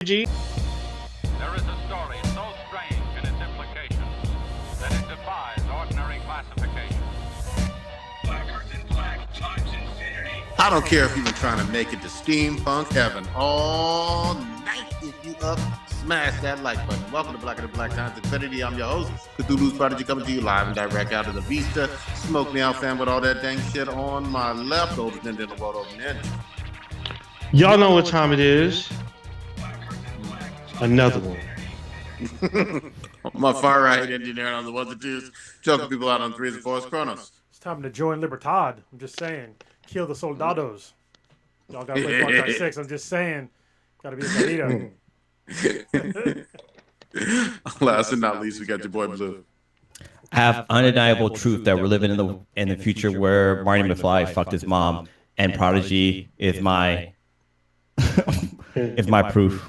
G. There is a story so strange in its implications that it defies ordinary classification. Blacker than black times infinity. I don't care if you've been trying to make it to steampunk heaven all night. If you up, smash that like button. Welcome to Blacker Than Black Times Infinity. I'm your host, Cthulhu's Prodigy, coming to you live and direct out of the Vista. Smoke me out, fam, with all that dang shit on my left. Oldest ninja in the world, open ninja. Y'all know what time it is. Another one. My far right engineer on the ones and twos, choking people out on threes and fours chronos. It's time to join Libertad. I'm just saying. Kill the soldados. Y'all gotta play Far Cry 6. I'm just saying. Gotta be a Carlito. Last and not least, we got your boy Blue. I have undeniable truth that we're living in the future where Marty McFly fucked his mom, and Prodigy is my proof.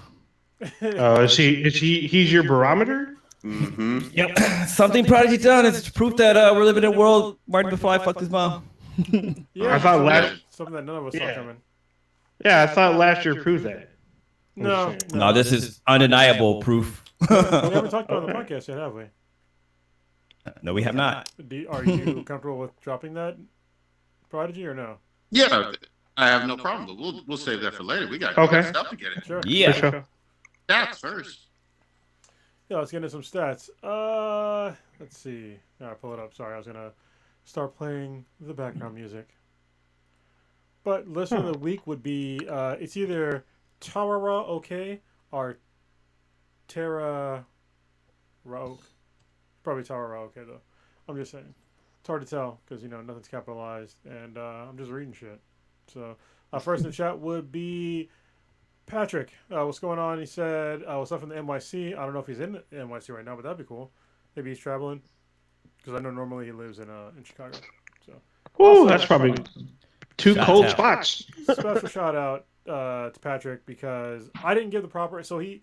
He's your barometer? Mm-hmm. Yep. Something Prodigy done is proof that we're living in a world Marty McFly fucked his mom. Yeah, I thought something that none of us saw coming. Yeah, I thought last year proved that. No, this is undeniable proof. We haven't talked about it on the podcast yet, have we? No, we have not. Are you comfortable with dropping that, Prodigy, or no? Yeah, I have no problem, but we'll save that for later. We got stuff to get in. Sure. Yeah. Sure. Stats first. Yeah, let's get into some stats. Let's see. I'll pull it up. Sorry, I was gonna start playing the background music. But listener of the week would be it's either Tawara OK or Terra Raok. Probably Tawara OK though. I'm just saying. It's hard to tell because nothing's capitalized and I'm just reading shit. So first in the chat would be Patrick. What's going on? He said, what's up from the NYC? I don't know if he's in the NYC right now, but that'd be cool. Maybe he's traveling. Because I know normally he lives in Chicago. So, Ooh, that's probably two cold spots. Special shout out to Patrick because I didn't give the proper... So he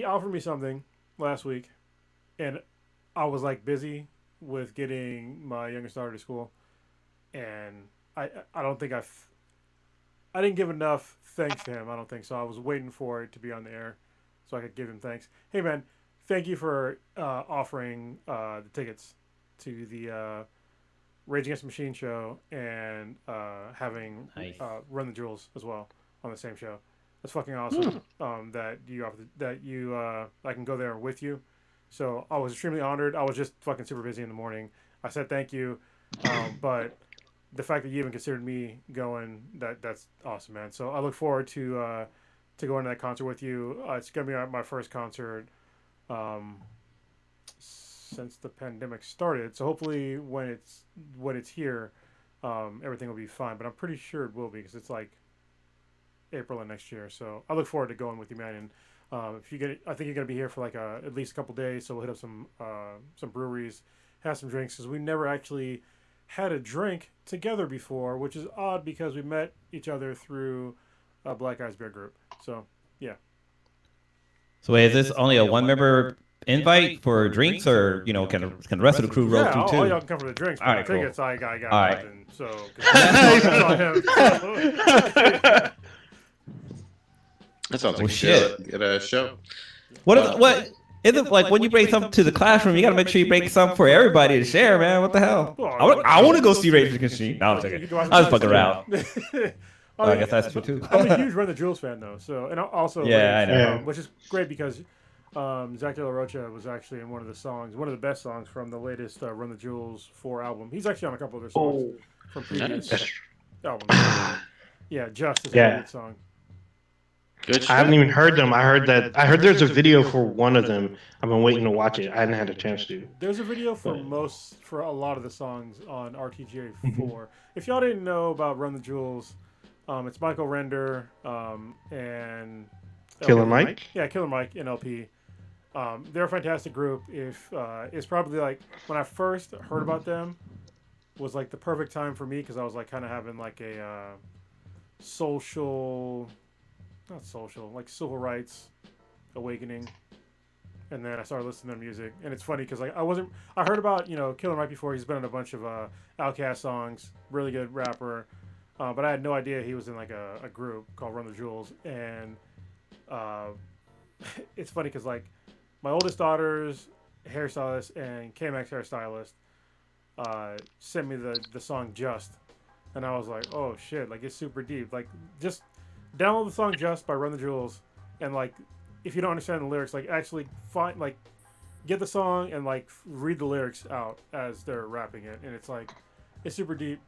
offered me something last week, and I was like busy with getting my youngest daughter to school, and I don't think I didn't give enough thanks to him. I don't think so. I was waiting for it to be on the air so I could give him thanks. Hey, man, thank you for offering the tickets to the Rage Against the Machine show and having Run the Jewels as well on the same show. That's fucking awesome that you offered, I can go there with you. So I was extremely honored. I was just fucking super busy in the morning. I said thank you, but the fact that you even considered me going, that's awesome, man. So I look forward to going to that concert with you. It's gonna be my first concert since the pandemic started. So hopefully when it's here, everything will be fine. But I'm pretty sure it will be because it's like April of next year. So I look forward to going with you, man. And I think you're gonna be here for like at least a couple days. So we'll hit up some breweries, have some drinks because we never actually had a drink together before, which is odd because we met each other through a Black Eyes Beer group. So, yeah. So wait, is this only a one-member invite for drinks, or can the rest of the crew roll through too? All y'all can come for the drinks. But all right, the tickets, cool. I got. All right. And so, That sounds like shit. Get a show. What is it like when you bring something to the classroom? You got to make sure you bring something for everybody to share, man. What the hell? I want to go see Rage Against the Machine. No, I'm joking. I was fucking around. I guess that's true too. I'm a huge Run the Jewels fan though, so and also I know. which is great because Zach De La Rocha was actually in one of the best songs from the latest Run the Jewels 4 album. He's actually on a couple of their songs from previous albums. Yeah, Just is a great song. Good. I haven't even heard them. I heard there's a video for one of them. I've been waiting to watch it. I hadn't had a chance to. There's a video for a lot of the songs on RTGA 4. If y'all didn't know about Run the Jewels, it's Michael Render and Killer Mike? Yeah, Killer Mike and LP. They're a fantastic group. It's probably like when I first heard about them was like the perfect time for me because I was like kind of having like a like civil rights awakening, and then I started listening to their music. And it's funny because like I heard about Killer Mike before. He's been in a bunch of Outkast songs, really good rapper, but I had no idea he was in like a group called Run the Jewels. And it's funny because like my oldest daughter's hairstylist and KMX hairstylist sent me the song Just, and I was like, oh shit, like it's super deep. Like just download the song Just by Run the Jewels, and like if you don't understand the lyrics, like actually find like get the song and like read the lyrics out as they're rapping it, and it's like it's super deep.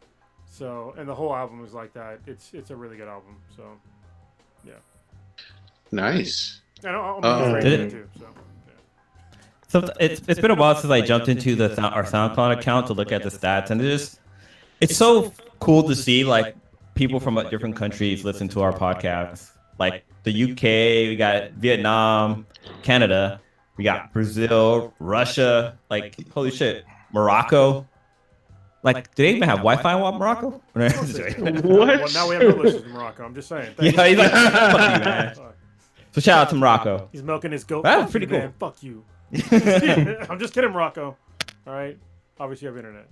So and the whole album is like that. It's a really good album. So yeah. Nice. And I'll make it too. So. So it's been a while since I jumped into our SoundCloud account to look at the stats, and it's so cool to see like people from different countries listen to our podcast. Like the UK, we got Vietnam, Canada, we got Brazil, Russia, like holy shit, Morocco. Like, do they even have Wi-Fi in Morocco? What? Well, now we have no listeners in Morocco. I'm just saying. Thanks. Yeah, he's like, fuck you, man. So shout out to Morocco. He's milking his goat. That's pretty cool. Man. Fuck you. I'm just kidding, Morocco. All right. Obviously, you have internet.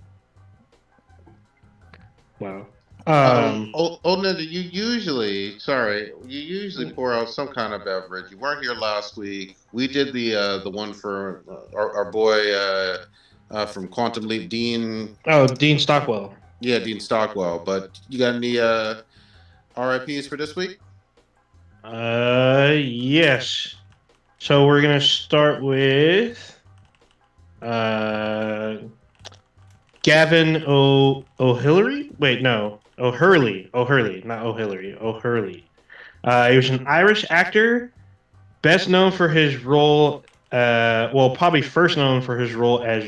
Wow. Ninja, you usually pour out some kind of beverage. You weren't here last week. We did the one for our boy from Quantum Leap, Dean. Oh, Dean Stockwell. Yeah, Dean Stockwell. But you got any RIPs for this week? Yes. So we're gonna start with Gavin O'Hurley. Wait, no, O'Hurley, not O'Hillary. O'Hurley. He was an Irish actor, best known for his role. Probably first known for his role as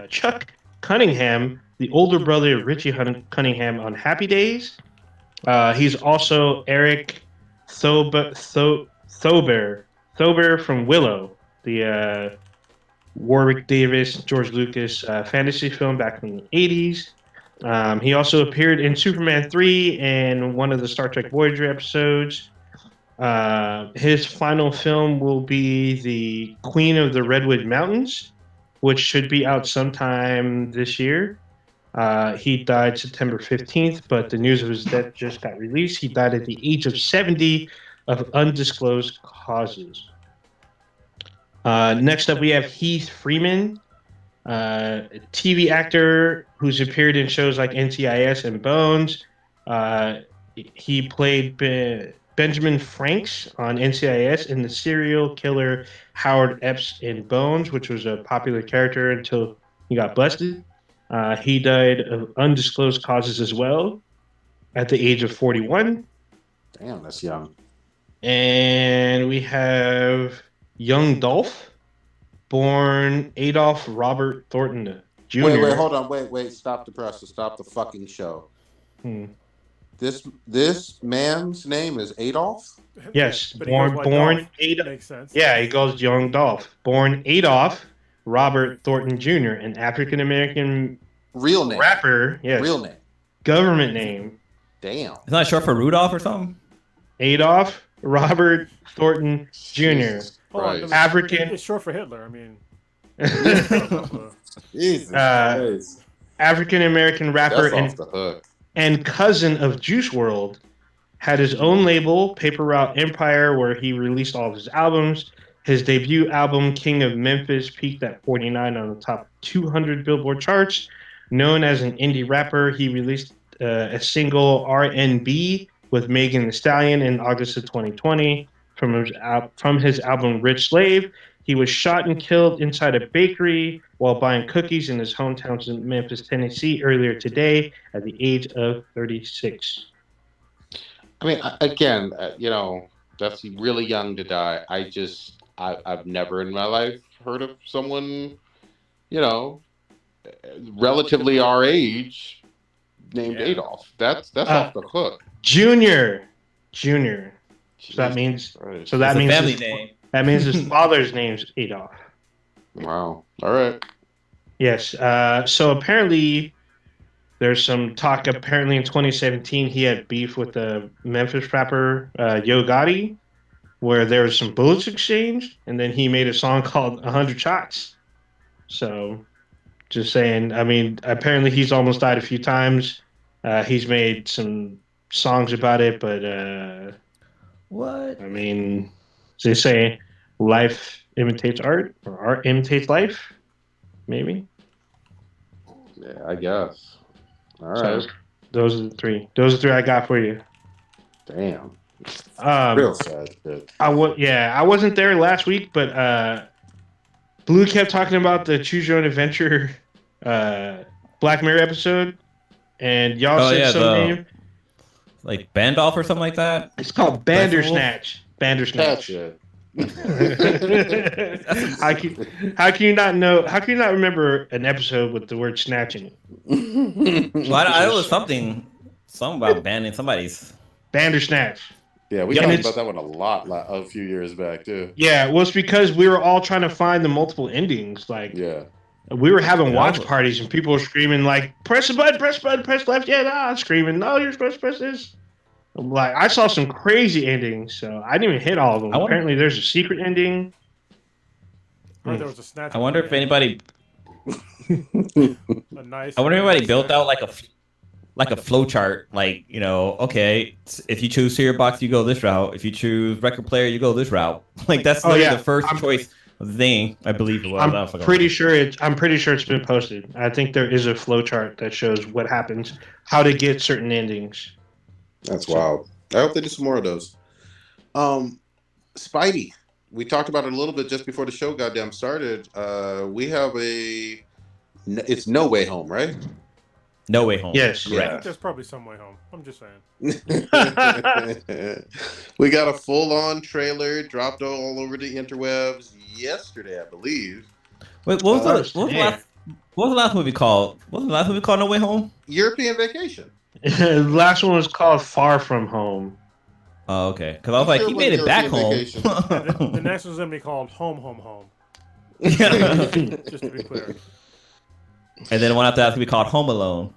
Chuck Cunningham, the older brother of Richie Cunningham on Happy Days. He's also Eric Thober from Willow, the Warwick Davis, George Lucas fantasy film back in the 80s. He also appeared in Superman 3 and one of the Star Trek Voyager episodes. His final film will be The Queen of the Redwood Mountains, which should be out sometime this year. He died September 15th, but the news of his death just got released. He died at the age of 70 of undisclosed causes. Next up, we have Heath Freeman, a TV actor who's appeared in shows like NCIS and Bones. He played Benjamin Franks on NCIS and the serial killer Howard Epps in Bones, which was a popular character until he got busted. He died of undisclosed causes as well at the age of 41. Damn, that's young. And we have Young Dolph, born Adolph Robert Thornton Jr. Wait, hold on. Wait, stop the press. Stop the fucking show. This man's name is Adolph? Yes, But born Adolph. Adolph. Makes sense. Yeah, he goes Young Dolph. Born Adolph Robert Thornton Jr., an African-American Real name. rapper. Yes. Real name. Government name. Damn. It's not short for Rudolph or something? Adolph Robert Thornton Jr. Jesus Hold on, Christ. African- It's short for Hitler. I mean. Jesus Christ. African-American rapper That's off the hook. and cousin of Juice WRLD, had his own label, Paper Route Empire, where he released all of his albums. His debut album, King of Memphis, peaked at 49 on the top 200 Billboard charts. Known as an indie rapper, he released a single, R&B, with Megan Thee Stallion in August of 2020. From his album, Rich Slave, he was shot and killed inside a bakery while buying cookies in his hometown in Memphis, Tennessee, earlier today at the age of 36. I mean, again, that's really young to die. I've never in my life heard of someone, relatively our age named Adolf. That's off the hook. Junior. So that means It's a family name. That means his father's name's Adolf. Wow. All right. Yes. So apparently, there's some talk. Apparently, in 2017, he had beef with the Memphis rapper Yo Gotti, where there was some bullets exchanged, and then he made a song called 100 Shots. So, just saying. I mean, apparently he's almost died a few times. He's made some songs about it, but What? I mean, they say life imitates art, or art imitates life. Maybe. Yeah, I guess. All So, right. those are the three. Those are the three I got for you. Damn. Um, Real sad shit. I wasn't there last week, but Blue kept talking about the Choose Your Own Adventure Black Mirror episode, and y'all said some name. Like Bandolph or something like that. It's called Bandersnatch. That's Bandersnatch. it. How can you not know? How can you not remember an episode with the word snatch in it? Well, I know it was something about banning somebody's. Bandersnatch. Yeah, we talked about that one a few years back too. Yeah, well, it's because we were all trying to find the multiple endings. Like, Yeah. we were having watch parties and people were screaming like, "Press the button, press left." Yeah, I'm screaming, "No, you're supposed to press this." I'm like, I saw some crazy endings, so I didn't even hit all of them. Apparently, there's a secret ending. There was a snatch. I wonder if anybody. A nice. I wonder if anybody built out like a flow chart. Like, you know, okay, if you choose Cereal Box, you go this route. If you choose Record Player, you go this route. Like that's the first choice of the thing. I believe it was. I'm pretty sure it's been posted. I think there is a flow chart that shows what happens, how to get certain endings. That's wild. I hope they do some more of those. Spidey. We talked about it a little bit just before the show goddamn started. We have it's No Way Home, right? No Way Home. Yes. Yeah. I think there's probably some way home. I'm just saying. We got a full-on trailer dropped all over the interwebs yesterday, I believe. Wait, what was the last movie called? What was the last movie called? No Way Home? European Vacation. The last one was called Far From Home. Oh, okay. Because I was like, he made it back home. The next one's going to be called Home. Just to be clear. And then the one after that's going to be called Home Alone.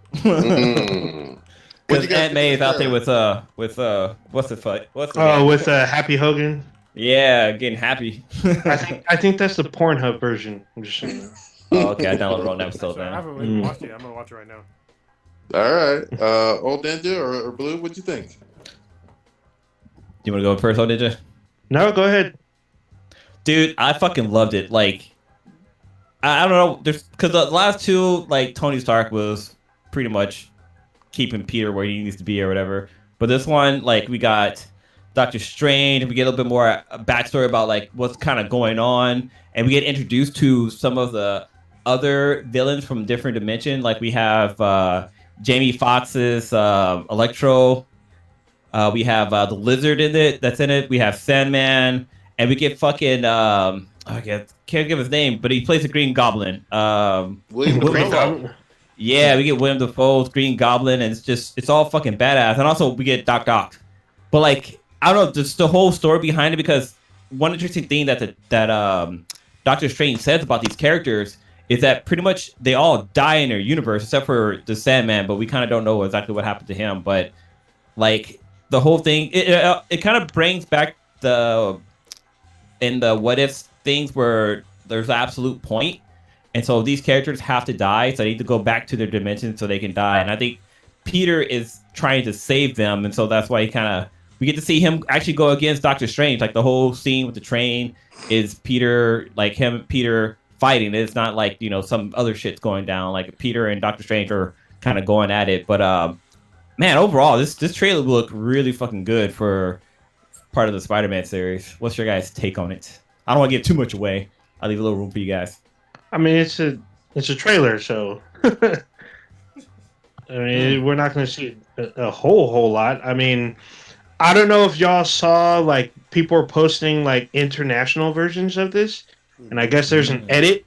Because Aunt May is out there with what's the fuck? With Happy Hogan. Yeah, getting happy. I think that's the Pornhub version. I'm just saying. Oh, okay. I downloaded the wrong episode now. I haven't really watched it. I'm going to watch it right now. All right. Old Ninja or Blue, what'd you think? You want to go first, Old Ninja? No, go ahead. Dude, I fucking loved it. Like, I don't know. Because the last two, like, Tony Stark was pretty much keeping Peter where he needs to be or whatever. But this one, like, we got Doctor Strange. We get a little bit more backstory about, like, what's kind of going on. And we get introduced to some of the other villains from different dimensions. Like, we have Jamie Foxx's Electro. We have the Lizard that's in it. We have Sandman. And we get fucking... I can't give his name, but he plays the Green Goblin. William Dafoe. Yeah, we get William Dafoe's Green Goblin, and it's all fucking badass. And also, we get Doc Ock. But, like, I don't know, just the whole story behind it, because one interesting thing that Doctor Strange says about these characters is that pretty much they all die in their universe, except for the Sandman, but we kind of don't know exactly what happened to him. But, like, the whole thing, it kind of brings back the what if things where there's an absolute point. And so these characters have to die, so they need to go back to their dimension so they can die. And I think Peter is trying to save them, and so that's why we get to see him actually go against Doctor Strange. Like, the whole scene with the train is Peter, like him and Peter fighting. It's not like, you know, some other shit's going down. Like, Peter and Doctor Strange are kind of going at it. But man, overall, this trailer looked really fucking good for part of the Spider-Man series. What's your guys' take on it? I don't want to give too much away. I'll leave a little room for you guys. I mean, it's a trailer, so I mean, we're not going to see a whole lot. I mean, I don't know if y'all saw, like, people are posting, like, international versions of this, and I guess there's an edit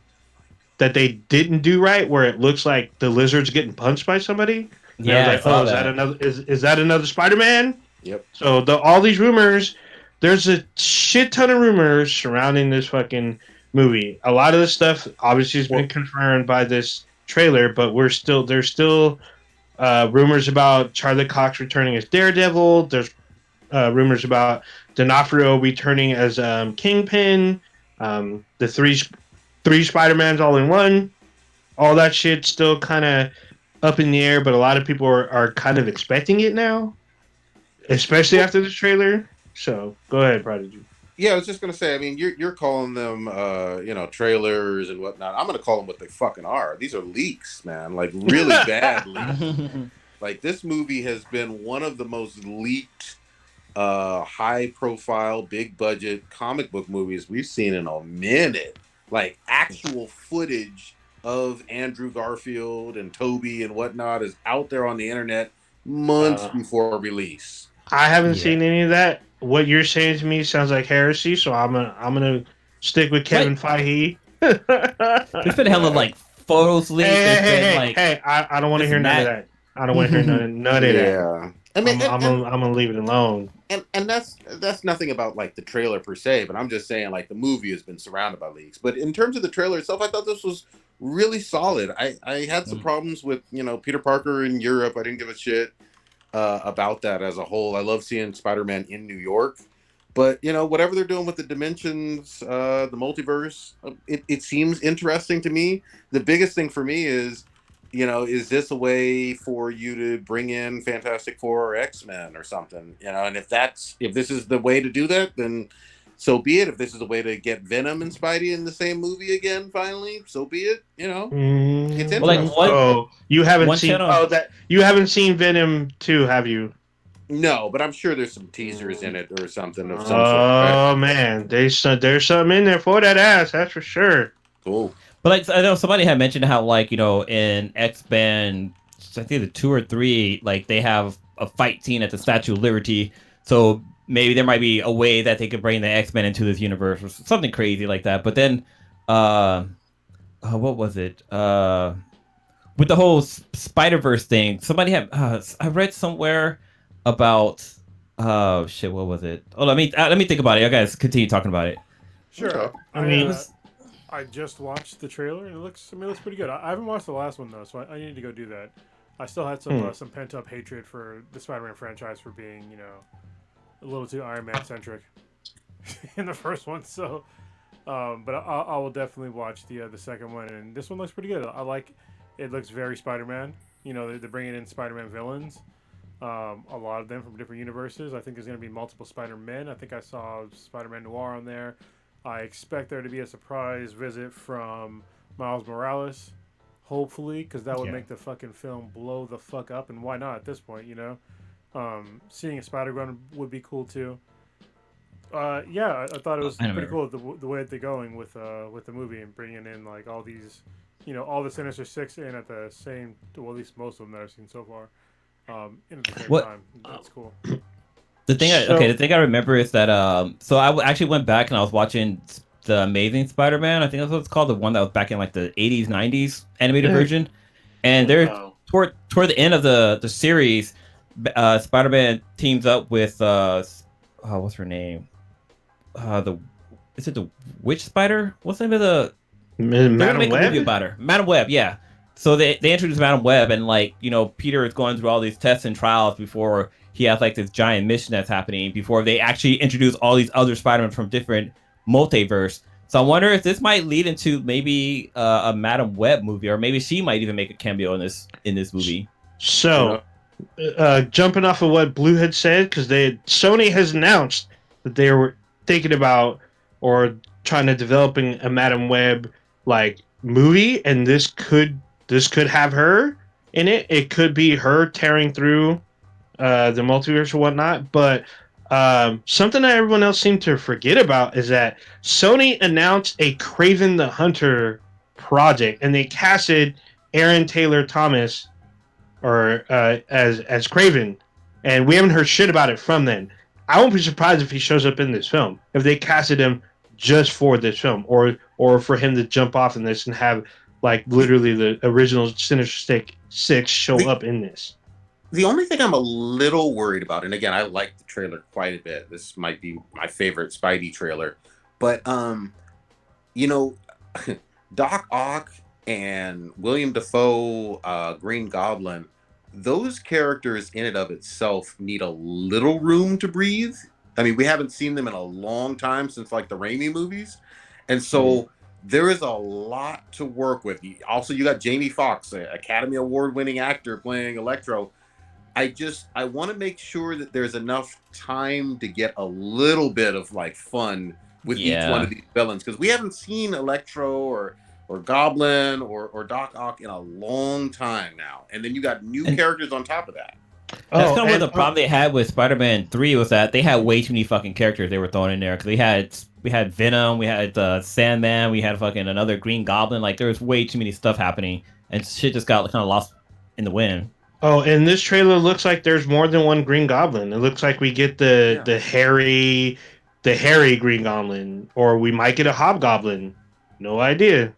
that they didn't do right where it looks like the Lizard's getting punched by somebody. And Yeah, I was like, is that another Spider-Man? Yep. So all these rumors, there's a shit ton of rumors surrounding this fucking movie. A lot of this stuff obviously has been confirmed by this trailer, but there's still rumors about Charlie Cox returning as Daredevil. There's rumors about D'Onofrio returning as Kingpin. The three Spider-Mans all in one. All that shit's still kind of up in the air, but a lot of people are kind of expecting it now, especially after this trailer. So go ahead, Prodigy. Yeah, I was just gonna say. I mean, you're calling them, trailers and whatnot. I'm gonna call them what they fucking are. These are leaks, man. Like really bad leaks. Like this movie has been one of the most leaked, high profile, big budget comic book movies we've seen in a minute. Like actual footage of Andrew Garfield and Toby and whatnot is out there on the internet months before release. I haven't seen any of that. What you're saying to me sounds like heresy, so I'm gonna stick with Kevin Feige. There's been hella like photos leaked. Hey, I don't want to hear none of that. I don't want to hear none of that. Yeah. I mean, I'm gonna leave it alone. And that's nothing about like the trailer per se, but I'm just saying like the movie has been surrounded by leaks. But in terms of the trailer itself, I thought this was really solid. I had some problems with Peter Parker in Europe. I didn't give a shit about that as a whole. I love seeing Spider-Man in New York, but whatever they're doing with the dimensions, the multiverse, it seems interesting to me. The biggest thing for me is, is this a way for you to bring in Fantastic Four or X-Men or something? And if this is the way to do that, then so be it. If this is a way to get Venom and Spidey in the same movie again, finally, so be it. It's interesting. You haven't seen Venom 2, have you? No, but I'm sure there's some teasers in it or something of some sort. Oh man, there's something in there for that ass. That's for sure. Cool. But I know somebody had mentioned how in X-Men, I think the 2 or 3, they have a fight scene at the Statue of Liberty. So maybe there might be a way that they could bring the X-Men into this universe or something crazy like that. But then, what was it? With the whole Spider-Verse thing, somebody had I read somewhere about what was it? Oh, let me think about it. You guys continue talking about it. Sure. Okay. I just watched the trailer and it looks pretty good. I haven't watched the last one though, so I need to go do that. I still had some pent up hatred for the Spider-Man franchise for being a little too Iron Man centric in the first one. So, but I will definitely watch the second one, and this one looks pretty good. I like it. Looks very Spider-Man. They're bringing in Spider-Man villains. A lot of them from different universes. I think there's going to be multiple Spider-Men. I think I saw Spider-Man Noir on there. I expect there to be a surprise visit from Miles Morales, hopefully, because that would make the fucking film blow the fuck up, and why not at this point, Seeing a Spider-Gwen would be cool too. I thought it was pretty cool the way that they're going with the movie and bringing in all these, all the Sinister Six in at the same, well, at least most of them that I've seen so far, in at the same time. That's cool. The thing I remember is that so I actually went back and I was watching the Amazing Spider-Man. I think that's what it's called, the one that was back in the 80s, 90s animated version. And they're toward the end of the series, Spider-Man teams up with what's her name? Is it the Witch Spider? What's the name of the Madam Web? About her. Madam Web, yeah. So they introduced Madam Web, and Peter is going through all these tests and trials before he has this giant mission that's happening, before they actually introduce all these other Spider-Man from different multiverse. So I wonder if this might lead into maybe a Madam Web movie, or maybe she might even make a cameo in this movie. So, jumping off of what Blue had said, because Sony has announced that they were thinking about or trying to developing a Madam Web movie, and this could have her in it. It could be her tearing through the multiverse or whatnot, but something that everyone else seemed to forget about is that Sony announced a Kraven the Hunter project, and they casted Aaron Taylor Thomas as Kraven, and we haven't heard shit about it from then. I won't be surprised if he shows up in this film, if they casted him just for this film, or for him to jump off in this and have literally the original Sinister Six show up in this. The only thing I'm a little worried about, and again, I like the trailer quite a bit. This might be my favorite Spidey trailer, but Doc Ock and William Dafoe, Green Goblin, those characters in and of itself need a little room to breathe. I mean, we haven't seen them in a long time since the Raimi movies, and so there is a lot to work with. Also, you got Jamie Foxx, an Academy Award-winning actor playing Electro. I want to make sure that there's enough time to get a little bit of like fun with each one of these villains, because we haven't seen Electro or Goblin or Doc Ock in a long time now, and then you got new characters on top of that. That's kind of what the problem they had with Spider-Man 3 was that they had way too many fucking characters they were throwing in there. Because we had Venom, we had Sandman, we had fucking another Green Goblin. Like, there was way too many stuff happening, and shit just got kind of lost in the wind. Oh, and this trailer looks like there's more than one Green Goblin. It looks like we get the hairy Green Goblin, or we might get a Hobgoblin. No idea.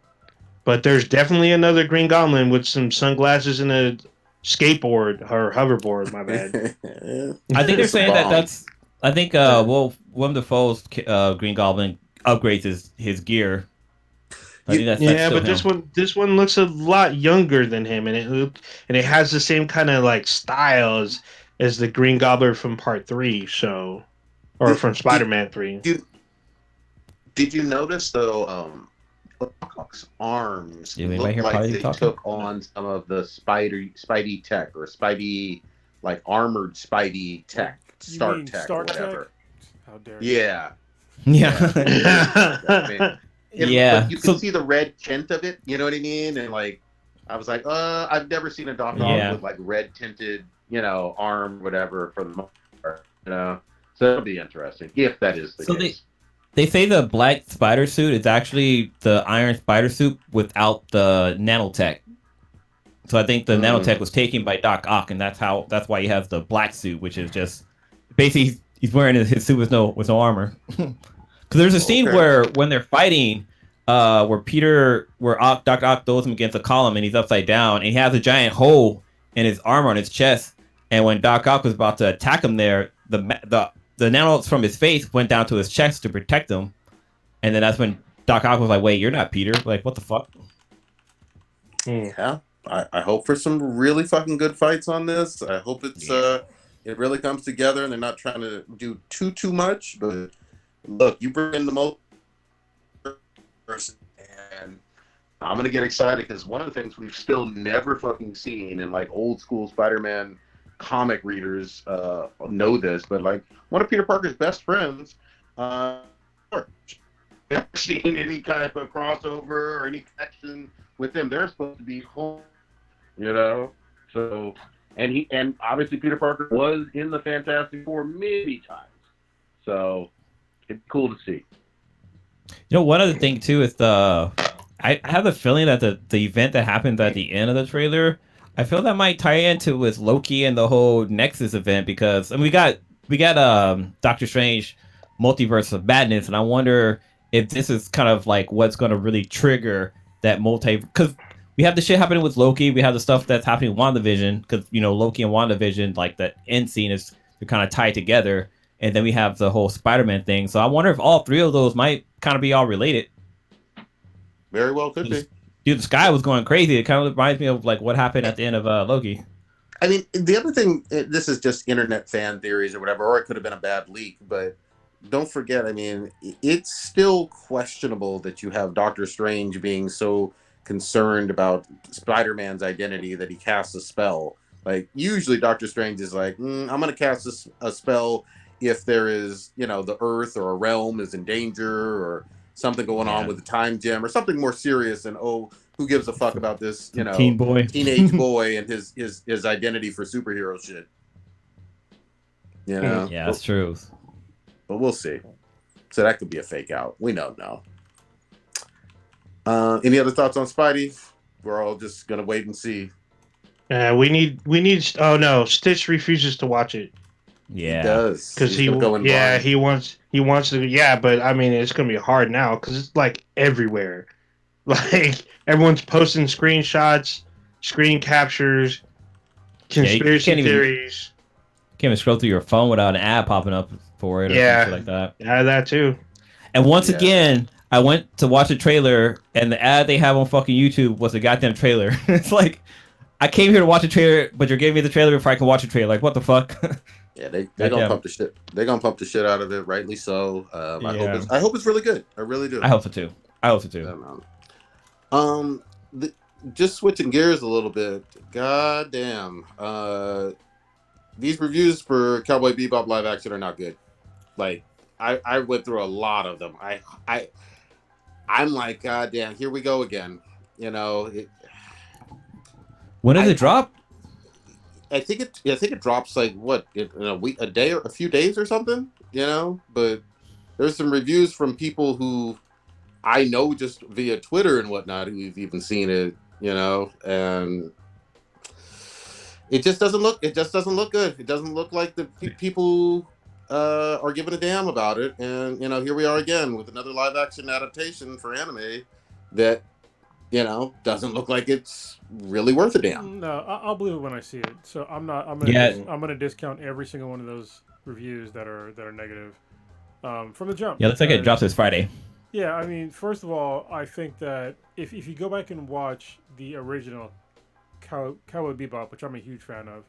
But there's definitely another Green Goblin with some sunglasses and a skateboard or hoverboard. My bad. I think they're saying that's. I think Willem Dafoe's Green Goblin upgrades his gear. I think that's but him. this one looks a lot younger than him, and it has the same kind of like style as the Green Goblin from Part 3, or from Spider-Man 3. Did you notice though? Hawk's arms look like they took on some of the Spidey tech, or Spidey, like armored Spidey tech, Stark tech, or whatever. Tech? How dare you? Yeah. Yeah. You can see the red tint of it. You know what I mean? And like, I was like, I've never seen a Doc Ock with like red tinted, arm, whatever, for the most part. So it'll be interesting if that is the case. They say the black spider suit is actually the iron spider suit without the nanotech. So I think the nanotech was taken by Doc Ock, and that's why he has the black suit, which is just basically he's wearing his suit with no armor. Because there's a scene where when they're fighting, where Doc Ock throws him against a column and he's upside down, and he has a giant hole in his armor on his chest. And when Doc Ock was about to attack him there, the nanos from his face went down to his chest to protect him, and then that's when Doc Ock was like, "Wait, you're not Peter? Like, what the fuck?" Yeah, I hope for some really fucking good fights on this. I hope it really comes together and they're not trying to do too much. But look, you bring in the multiverse, and I'm gonna get excited because one of the things we've still never fucking seen in like old school Spider-Man comic readers know this, but like one of Peter Parker's best friends, never seen any kind of crossover or any connection with him. They're supposed to be home, So, and obviously Peter Parker was in the Fantastic Four many times, so it's cool to see. One other thing too is I have a feeling that the event that happened at the end of the trailer, I feel that might tie into with Loki and the whole Nexus event, because we got Doctor Strange Multiverse of Madness, and I wonder if this is kind of like what's going to really trigger that because we have the shit happening with Loki, we have the stuff that's happening with WandaVision, because Loki and WandaVision, like the end scene they're kind of tied together, and then we have the whole Spider-Man thing. So I wonder if all three of those might kind of be all related. Very well could be. Dude, the sky was going crazy. It kind of reminds me of like what happened at the end of Loki. I mean, the other thing, this is just internet fan theories or whatever, or it could have been a bad leak, but don't forget, I mean, it's still questionable that you have Doctor Strange being so concerned about Spider-Man's identity that he casts a spell. Like, usually Doctor Strange is like, I'm going to cast a spell if there is, the Earth or a realm is in danger, or something going on with the time gem, or something more serious, and who gives a fuck about this, teenage boy and his identity for superhero shit. Yeah, that's true. But we'll see. So that could be a fake out. We don't know. Any other thoughts on Spidey? We're all just gonna wait and see. We need. Oh no, Stitch refuses to watch it. Yeah, he does, because he wants to. Yeah, but I mean, it's gonna be hard now because it's like everywhere. Like everyone's posting screenshots, screen captures, conspiracy theories. Can't even scroll through your phone without an ad popping up for it, or something like that. Yeah, that too. And once again, I went to watch a trailer, and the ad they have on fucking YouTube was a goddamn trailer. It's like, I came here to watch a trailer, but you're giving me the trailer before I can watch a trailer. Like, what the fuck? Yeah, they're gonna pump the shit. They're gonna pump the shit out of it, rightly so. I hope it's really good. I really do. I hope so too. Just switching gears a little bit. God damn. these reviews for Cowboy Bebop live action are not good. Like, I went through a lot of them. I'm like, God damn, here we go again. You know, When does it drop? I think it drops like what in a week, a day, or a few days or something. You know, but there's some reviews from people who I know just via Twitter and whatnot who've even seen it. You know, and it just doesn't look. It just doesn't look good. It doesn't look like the people are giving a damn about it. And you know, here we are again with another live action adaptation for anime that, you know, doesn't look like it's really worth a damn. No, I'll believe it when I see it. So I'm not. I'm gonna discount every single one of those reviews that are negative from the jump. Yeah, looks like it drops this Friday. Yeah, I mean, first of all, I think that if you go back and watch the original Cowboy Bebop, which I'm a huge fan of,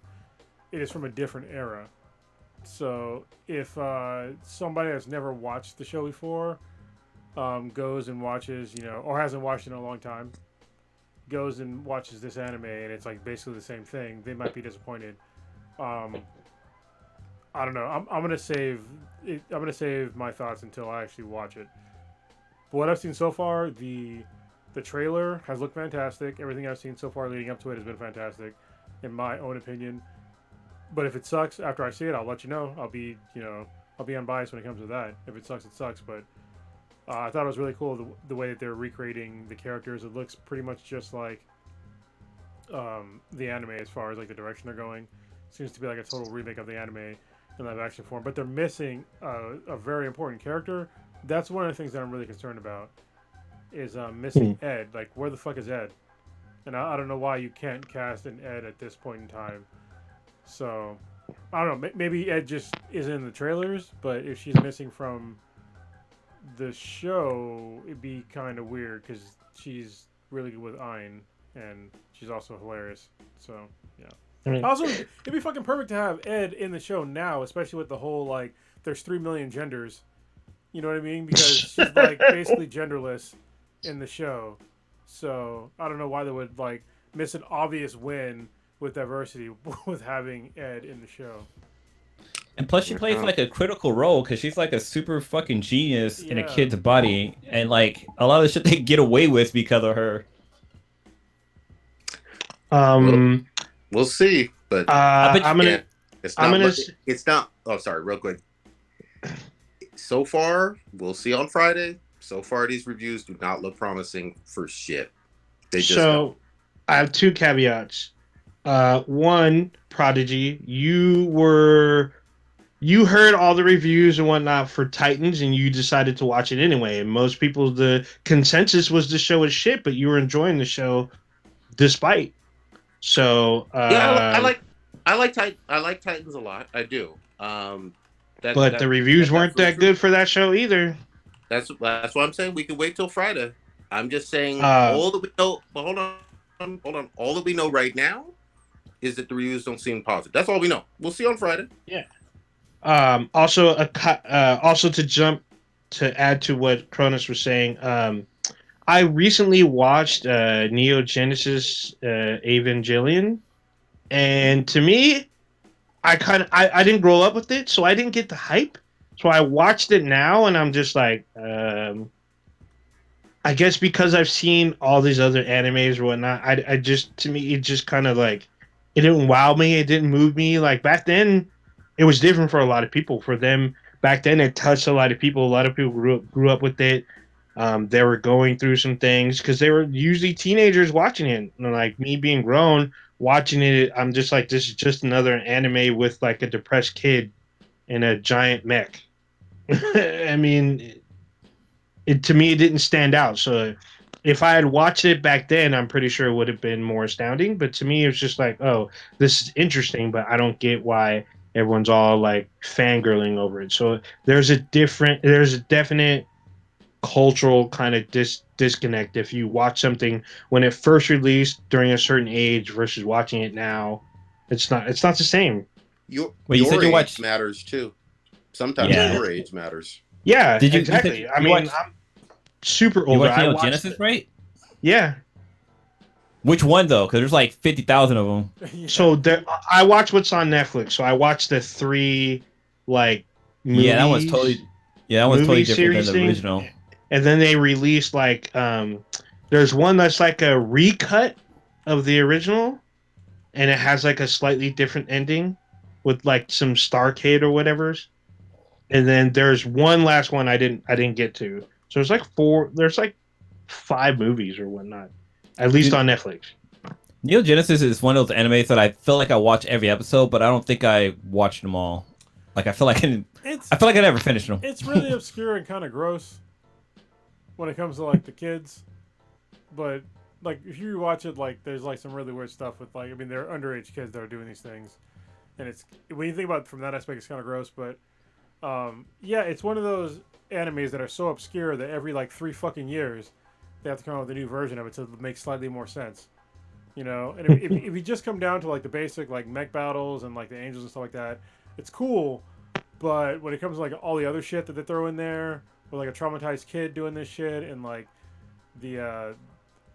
it is from a different era. So if somebody that's never watched the show before goes and watches, you know, or hasn't watched it in a long time, goes and watches this anime and it's like basically the same thing, they might be disappointed. I don't know. I'm gonna save it. I'm gonna save my thoughts until I actually watch it. But what I've seen so far, the trailer has looked fantastic. Everything I've seen so far leading up to it has been fantastic, in my own opinion. But if it sucks after I see it, I'll let you know. I'll be unbiased when it comes to that. If it sucks, it sucks. But I thought it was really cool the way that they're recreating the characters. It looks pretty much just like the anime as far as like the direction they're going. It seems to be like a total remake of the anime in live action form. But they're missing a very important character. That's one of the things that I'm really concerned about. Is missing Ed. Like, where the fuck is Ed? And I don't know why you can't cast an Ed at this point in time. So, I don't know. Maybe Ed just isn't in the trailers, but if she's missing from the show, it'd be kind of weird because she's really good with Ein, and she's also hilarious. So, yeah. I mean, also, it'd be fucking perfect to have Ed in the show now, especially with the whole, like, there's 3 million genders. You know what I mean? Because she's, like, basically genderless in the show. So, I don't know why they would, like, miss an obvious win with diversity with having Ed in the show. And plus, she plays like a critical role because she's like a super fucking genius in a kid's body, and like a lot of the shit they get away with because of her. We'll see, but it's not. Oh, sorry, real quick. So far, we'll see on Friday. So far, these reviews do not look promising for shit. They just don't. I have 2 caveats. One, Prodigy, you heard all the reviews and whatnot for Titans, and you decided to watch it anyway. And most people, the consensus was the show is shit, but you were enjoying the show despite. So I like Titans a lot. I do. But the reviews weren't that good for that show either. That's what I'm saying. We can wait till Friday. I'm just saying all that we know. But hold on. All that we know right now is that the reviews don't seem positive. That's all we know. We'll see on Friday. Yeah. Also to add to what Cronus was saying, I recently watched Genesis Evangelion, and to me, I didn't grow up with it, so I didn't get the hype. So I watched it now, and I'm just like, I guess because I've seen all these other animes or whatnot, I just, to me, it just kind of like, it didn't wow me, it didn't move me. Like back then, it was different for a lot of people. For them, back then, it touched a lot of people. A lot of people grew up with it. They were going through some things because they were usually teenagers watching it. And like me being grown, watching it, I'm just like, this is just another anime with like a depressed kid in a giant mech. I mean, to me, it didn't stand out. So if I had watched it back then, I'm pretty sure it would have been more astounding. But to me, it was just like, oh, this is interesting, but I don't get why everyone's all like fangirling over it. So there's a definite cultural kind of disconnect if you watch something when it first released during a certain age versus watching it now. It's not the same. Your age matters too. Sometimes your age matters. Yeah, exactly. I mean, I'm super old. You watched Genesis, right? Yeah. Which one though? Because there's like 50,000 of them. Yeah. So I watch what's on Netflix. So I watch the 3 like movies. Yeah, that one's totally. Yeah, that one's totally movie different than series the thing. original. And then they released like there's one that's like a recut of the original, and it has like a slightly different ending with like some Starcade or whatever's. And then there's one last one I didn't get to. So there's like 4. There's like 5 movies or whatnot, at least on Netflix. Neo Genesis is one of those animes that I feel like I watch every episode, but I don't think I watched them all. Like I feel like I never finished them. It's really obscure and kind of gross when it comes to like the kids, but like if you watch it, like there's like some really weird stuff with like, I mean, they're underage kids that are doing these things, and it's, when you think about it from that aspect, it's kind of gross. But yeah, it's one of those animes that are so obscure that every like 3 fucking years they have to come out with a new version of it to make slightly more sense. You know, and if you just come down to like the basic like mech battles and like the angels and stuff like that, it's cool. But when it comes to like all the other shit that they throw in there, or like a traumatized kid doing this shit, and like the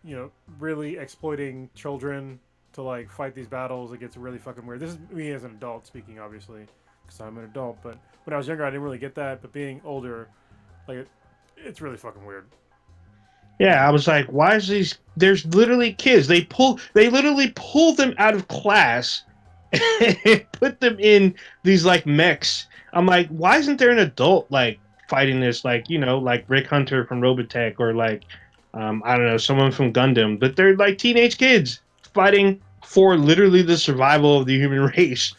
you know, really exploiting children to like fight these battles, it gets really fucking weird. This is me as an adult speaking, obviously, because I'm an adult. But when I was younger, I didn't really get that. But being older, like it's really fucking weird. Yeah, I was like, why is these? There's literally kids. They literally pull them out of class and put them in these like mechs. I'm like, why isn't there an adult like fighting this? Like, you know, like Rick Hunter from Robotech, or like I don't know, someone from Gundam. But they're like teenage kids fighting for literally the survival of the human race.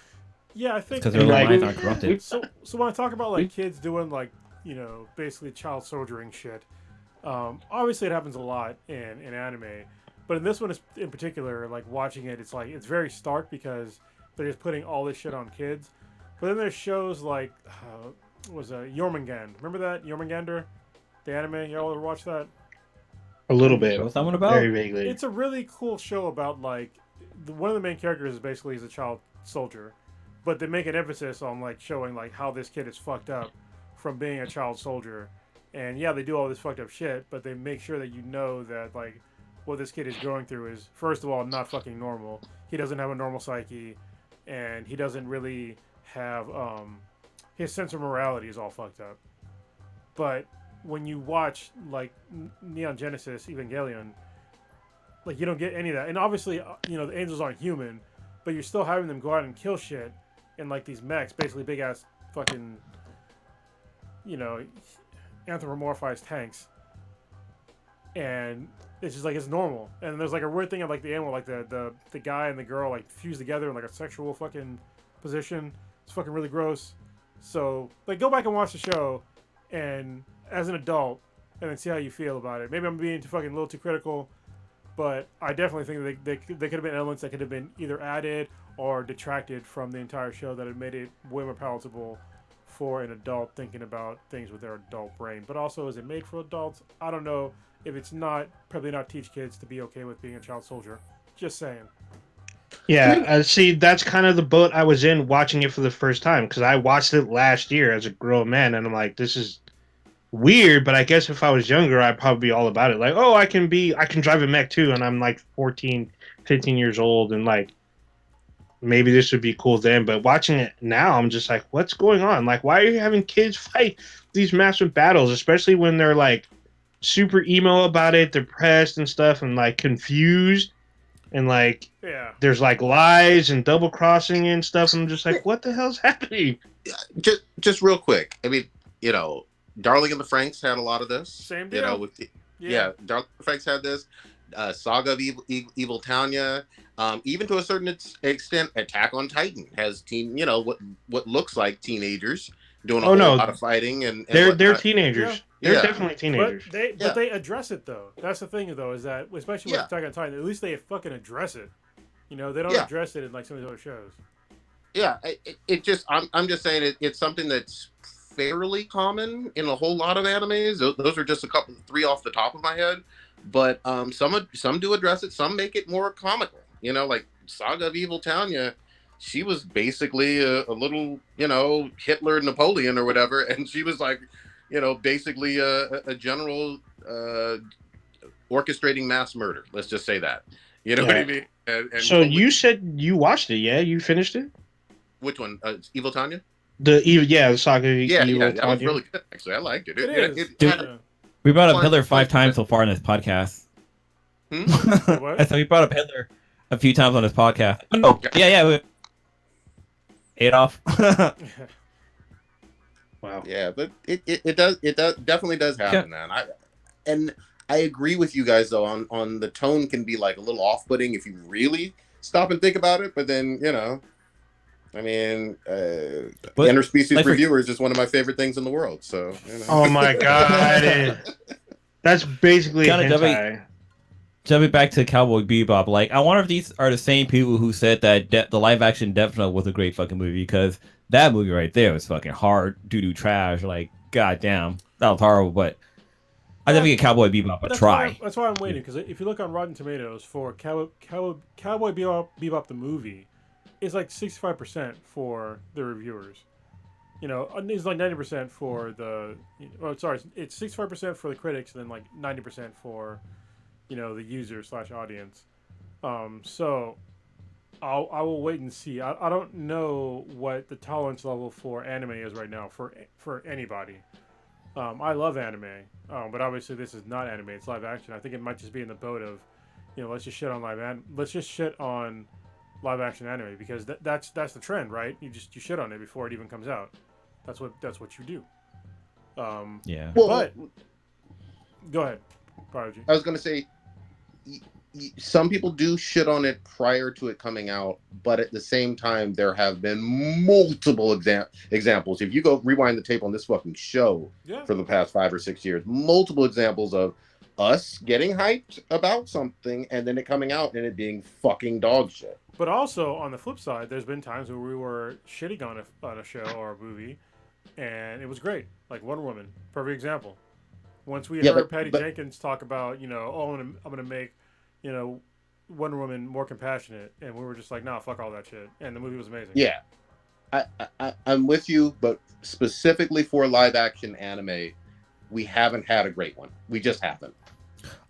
Yeah, I think Because their like- minds aren't corrupted. So when I talk about like kids doing like, you know, basically child soldiering shit, obviously it happens a lot in anime, but in this one in particular, like watching it, it's like it's very stark because they're just putting all this shit on kids. But then there's shows like was Jormungand. Remember that Jormungander, the anime? Y'all ever watch that? A little bit. What's that one about? Very vaguely. It's a really cool show about like one of the main characters is basically a child soldier, but they make an emphasis on like showing like how this kid is fucked up from being a child soldier. And yeah, they do all this fucked up shit, but they make sure that you know that like what this kid is going through is, first of all, not fucking normal. He doesn't have a normal psyche, and he doesn't really have his sense of morality is all fucked up. But when you watch like Neon Genesis Evangelion, like you don't get any of that. And obviously, you know, the angels aren't human, but you're still having them go out and kill shit in like these mechs, basically big ass fucking, you know, anthropomorphized tanks. And it's just like it's normal. And there's like a weird thing of like the animal, like the guy and the girl like fused together in like a sexual fucking position. It's fucking really gross. So like go back and watch the show, and as an adult, and then see how you feel about it. Maybe I'm being fucking a little too critical, but I definitely think that they could have been elements that could have been either added or detracted from the entire show that had made it way more palatable for an adult thinking about things with their adult brain. But also, is it made for adults? I don't know. If it's not, probably not teach kids to be okay with being a child soldier. Just saying. Yeah, see, that's kind of the boat I was in watching it for the first time, because I watched it last year as a grown man, and I'm like, this is weird, but I guess if I was younger, I'd probably be all about it. Like, oh, I can drive a mech too, and I'm like 14, 15 years old, and like, maybe this would be cool then. But watching it now, I'm just like, what's going on? Like, why are you having kids fight these massive battles, especially when they're like super emo about it, depressed and stuff, and like confused, and like there's like lies and double crossing and stuff, and I'm just like, what the hell's happening? Just real quick, I mean, you know, Darling in the Franxx had a lot of this. Same deal. You know, with Darling in the Franxx had this. Saga of Evil Tanya, even to a certain extent, Attack on Titan has you know, what looks like teenagers doing a lot of fighting, and they're teenagers. Yeah. They're definitely teenagers. But they address it though. That's the thing though, is that especially with Attack on Titan, at least they fucking address it. You know, they don't address it in like some of these other shows. Yeah, it just I'm just saying it's something that's fairly common in a whole lot of animes. Those are just a couple, 3 off the top of my head. But some do address it. Some make it more comical. You know, like Saga of Evil Tanya, she was basically a little, you know, Hitler Napoleon or whatever, and she was like, you know, basically a general orchestrating mass murder. Let's just say that. You know what I mean? And so you said you watched it, yeah? You finished it? which one? Evil Tanya? The saga Evil That was Tanya. really good. Actually, I liked it. It is. Had We brought up fun- Hitler 5 fun- times so far in this podcast. What? I said we brought up Hitler a few times on this podcast. Oh, yeah. Adolf. Wow. Yeah, but it definitely does happen, man. I agree with you guys though on the tone can be like a little off-putting if you really stop and think about it. But then I mean, interspecies reviewer is just one of my favorite things in the world. So Oh my god, that's basically hentai. Jumping back to Cowboy Bebop, like I wonder if these are the same people who said that the live action Death Note was a great fucking movie, because that movie right there was fucking hard doo-doo trash. Like, goddamn, that was horrible. But I definitely give Cowboy Bebop a try. That's why I'm waiting, because if you look on Rotten Tomatoes for Cowboy Bebop the movie, it's like 65% for the reviewers. It's like 90% for the. It's 65% for the critics, and then like 90% for, the user/audience. So I will wait and see. I don't know what the tolerance level for anime is right now for anybody. I love anime, but obviously this is not anime; it's live action. I think it might just be in the boat of, let's just shit on live action anime, because that's the trend, right? You shit on it before it even comes out. That's what you do. Yeah. Well, but go ahead, Prodigy. I was gonna say, some people do shit on it prior to it coming out, but at the same time, there have been multiple examples. If you go rewind the tape on this fucking show for the past 5 or 6 years, multiple examples of us getting hyped about something and then it coming out and it being fucking dog shit. But also, on the flip side, there's been times where we were shitting on a show or a movie, and it was great. Like Wonder Woman, perfect example. Once we heard Patty Jenkins talk about, I'm gonna make, Wonder Woman more compassionate, and we were just like, nah, fuck all that shit. And the movie was amazing. Yeah, I'm with you, but specifically for live action anime, we haven't had a great one. We just haven't.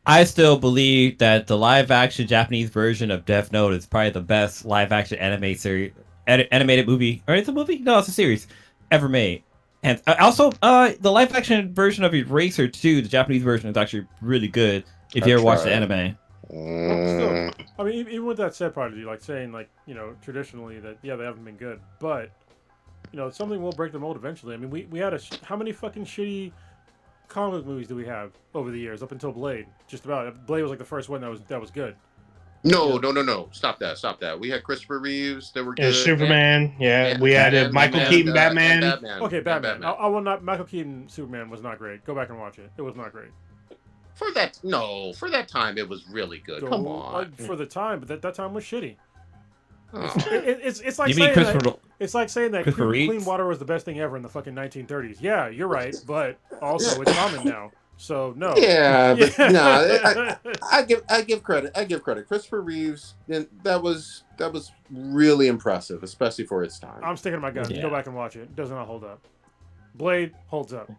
I still believe that the live action Japanese version of Death Note is probably the best live action animated movie, or it's a movie? No, it's a series ever made. And also, the live action version of Eraser 2, the Japanese version, is actually really good if you ever watched the anime. Still, I mean, even with that said, Prodigy, like saying, like, traditionally that, they haven't been good, but, something will break the mold eventually. I mean, we had how many fucking shitty comic book movies do we have over the years, up until Blade? Just about. Blade was like the first one that was good. No. Stop that. We had Christopher Reeves that were good. Superman. We had Michael Keaton Batman. Okay, Batman. I will not. Michael Keaton Superman was not great. Go back and watch it. It was not great. For that time it was really good. Come on. For the time, but that time was shitty. Oh. It's like saying that clean water was the best thing ever in the fucking 1930s. Yeah, you're right, but also it's common now. So no. Yeah, but no, I give credit. Christopher Reeves, that was really impressive, especially for its time. I'm sticking to my guns. Go back and watch it. It does not hold up. Blade holds up.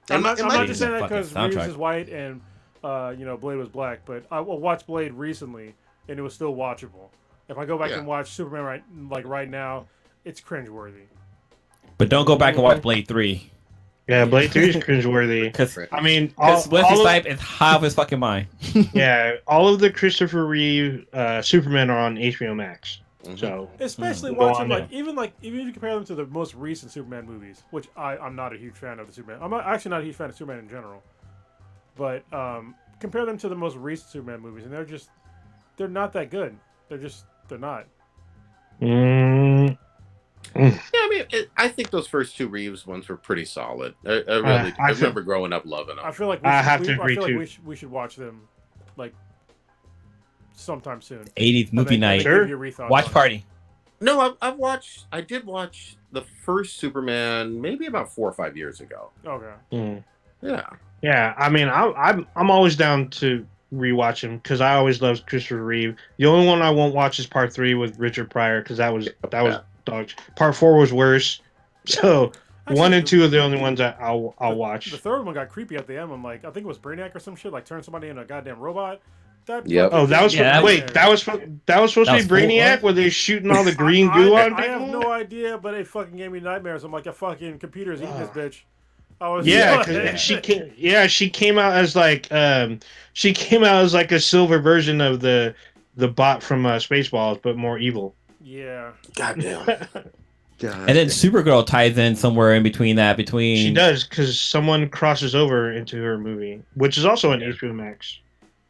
I'm not just saying that because Reeves is white and Blade was black, but I watched Blade recently and it was still watchable. If I go back and watch Superman right now, it's cringeworthy. But don't go back and watch Blade 3. Yeah, Blade 3 is cringeworthy. Because Wesley Snipes is high off his fucking mind. Yeah, all of the Christopher Reeve Superman are on HBO Max. Mm-hmm. So especially watching even if you compare them to the most recent Superman movies, which I'm not a huge fan of the Superman. I'm actually not a huge fan of Superman in general. But compare them to the most recent Superman movies, and they're not that good. They're not. Mm. Yeah, I mean, I think those first two Reeves ones were pretty solid. I remember growing up loving them. I feel like we should watch them like sometime soon. 80s movie night. Sure. Watch party. No, I did watch the first Superman maybe about 4 or 5 years ago. Okay. Mm. Yeah. Yeah, I mean, I'm always down to rewatch him because I always loved Christopher Reeve. The only one I won't watch is Part 3 with Richard Pryor because that was dog. Part 4 was worse. So actually, 1 and 2 are the only ones I'll watch. The third one got creepy at the end. I'm like, I think it was Brainiac or some shit, like turn somebody into a goddamn robot. Yep. Oh, that was Yeah, that was supposed to be Brainiac, where they're shooting all the green goo on people. I have no idea, but it fucking gave me nightmares. I'm like, a fucking computer's eating this bitch. I was she came out as like a silver version of the bot from Spaceballs, but more evil. Yeah. Goddamn. And then Supergirl ties in somewhere in between that. She does, because someone crosses over into her movie, which is also on HBO Max.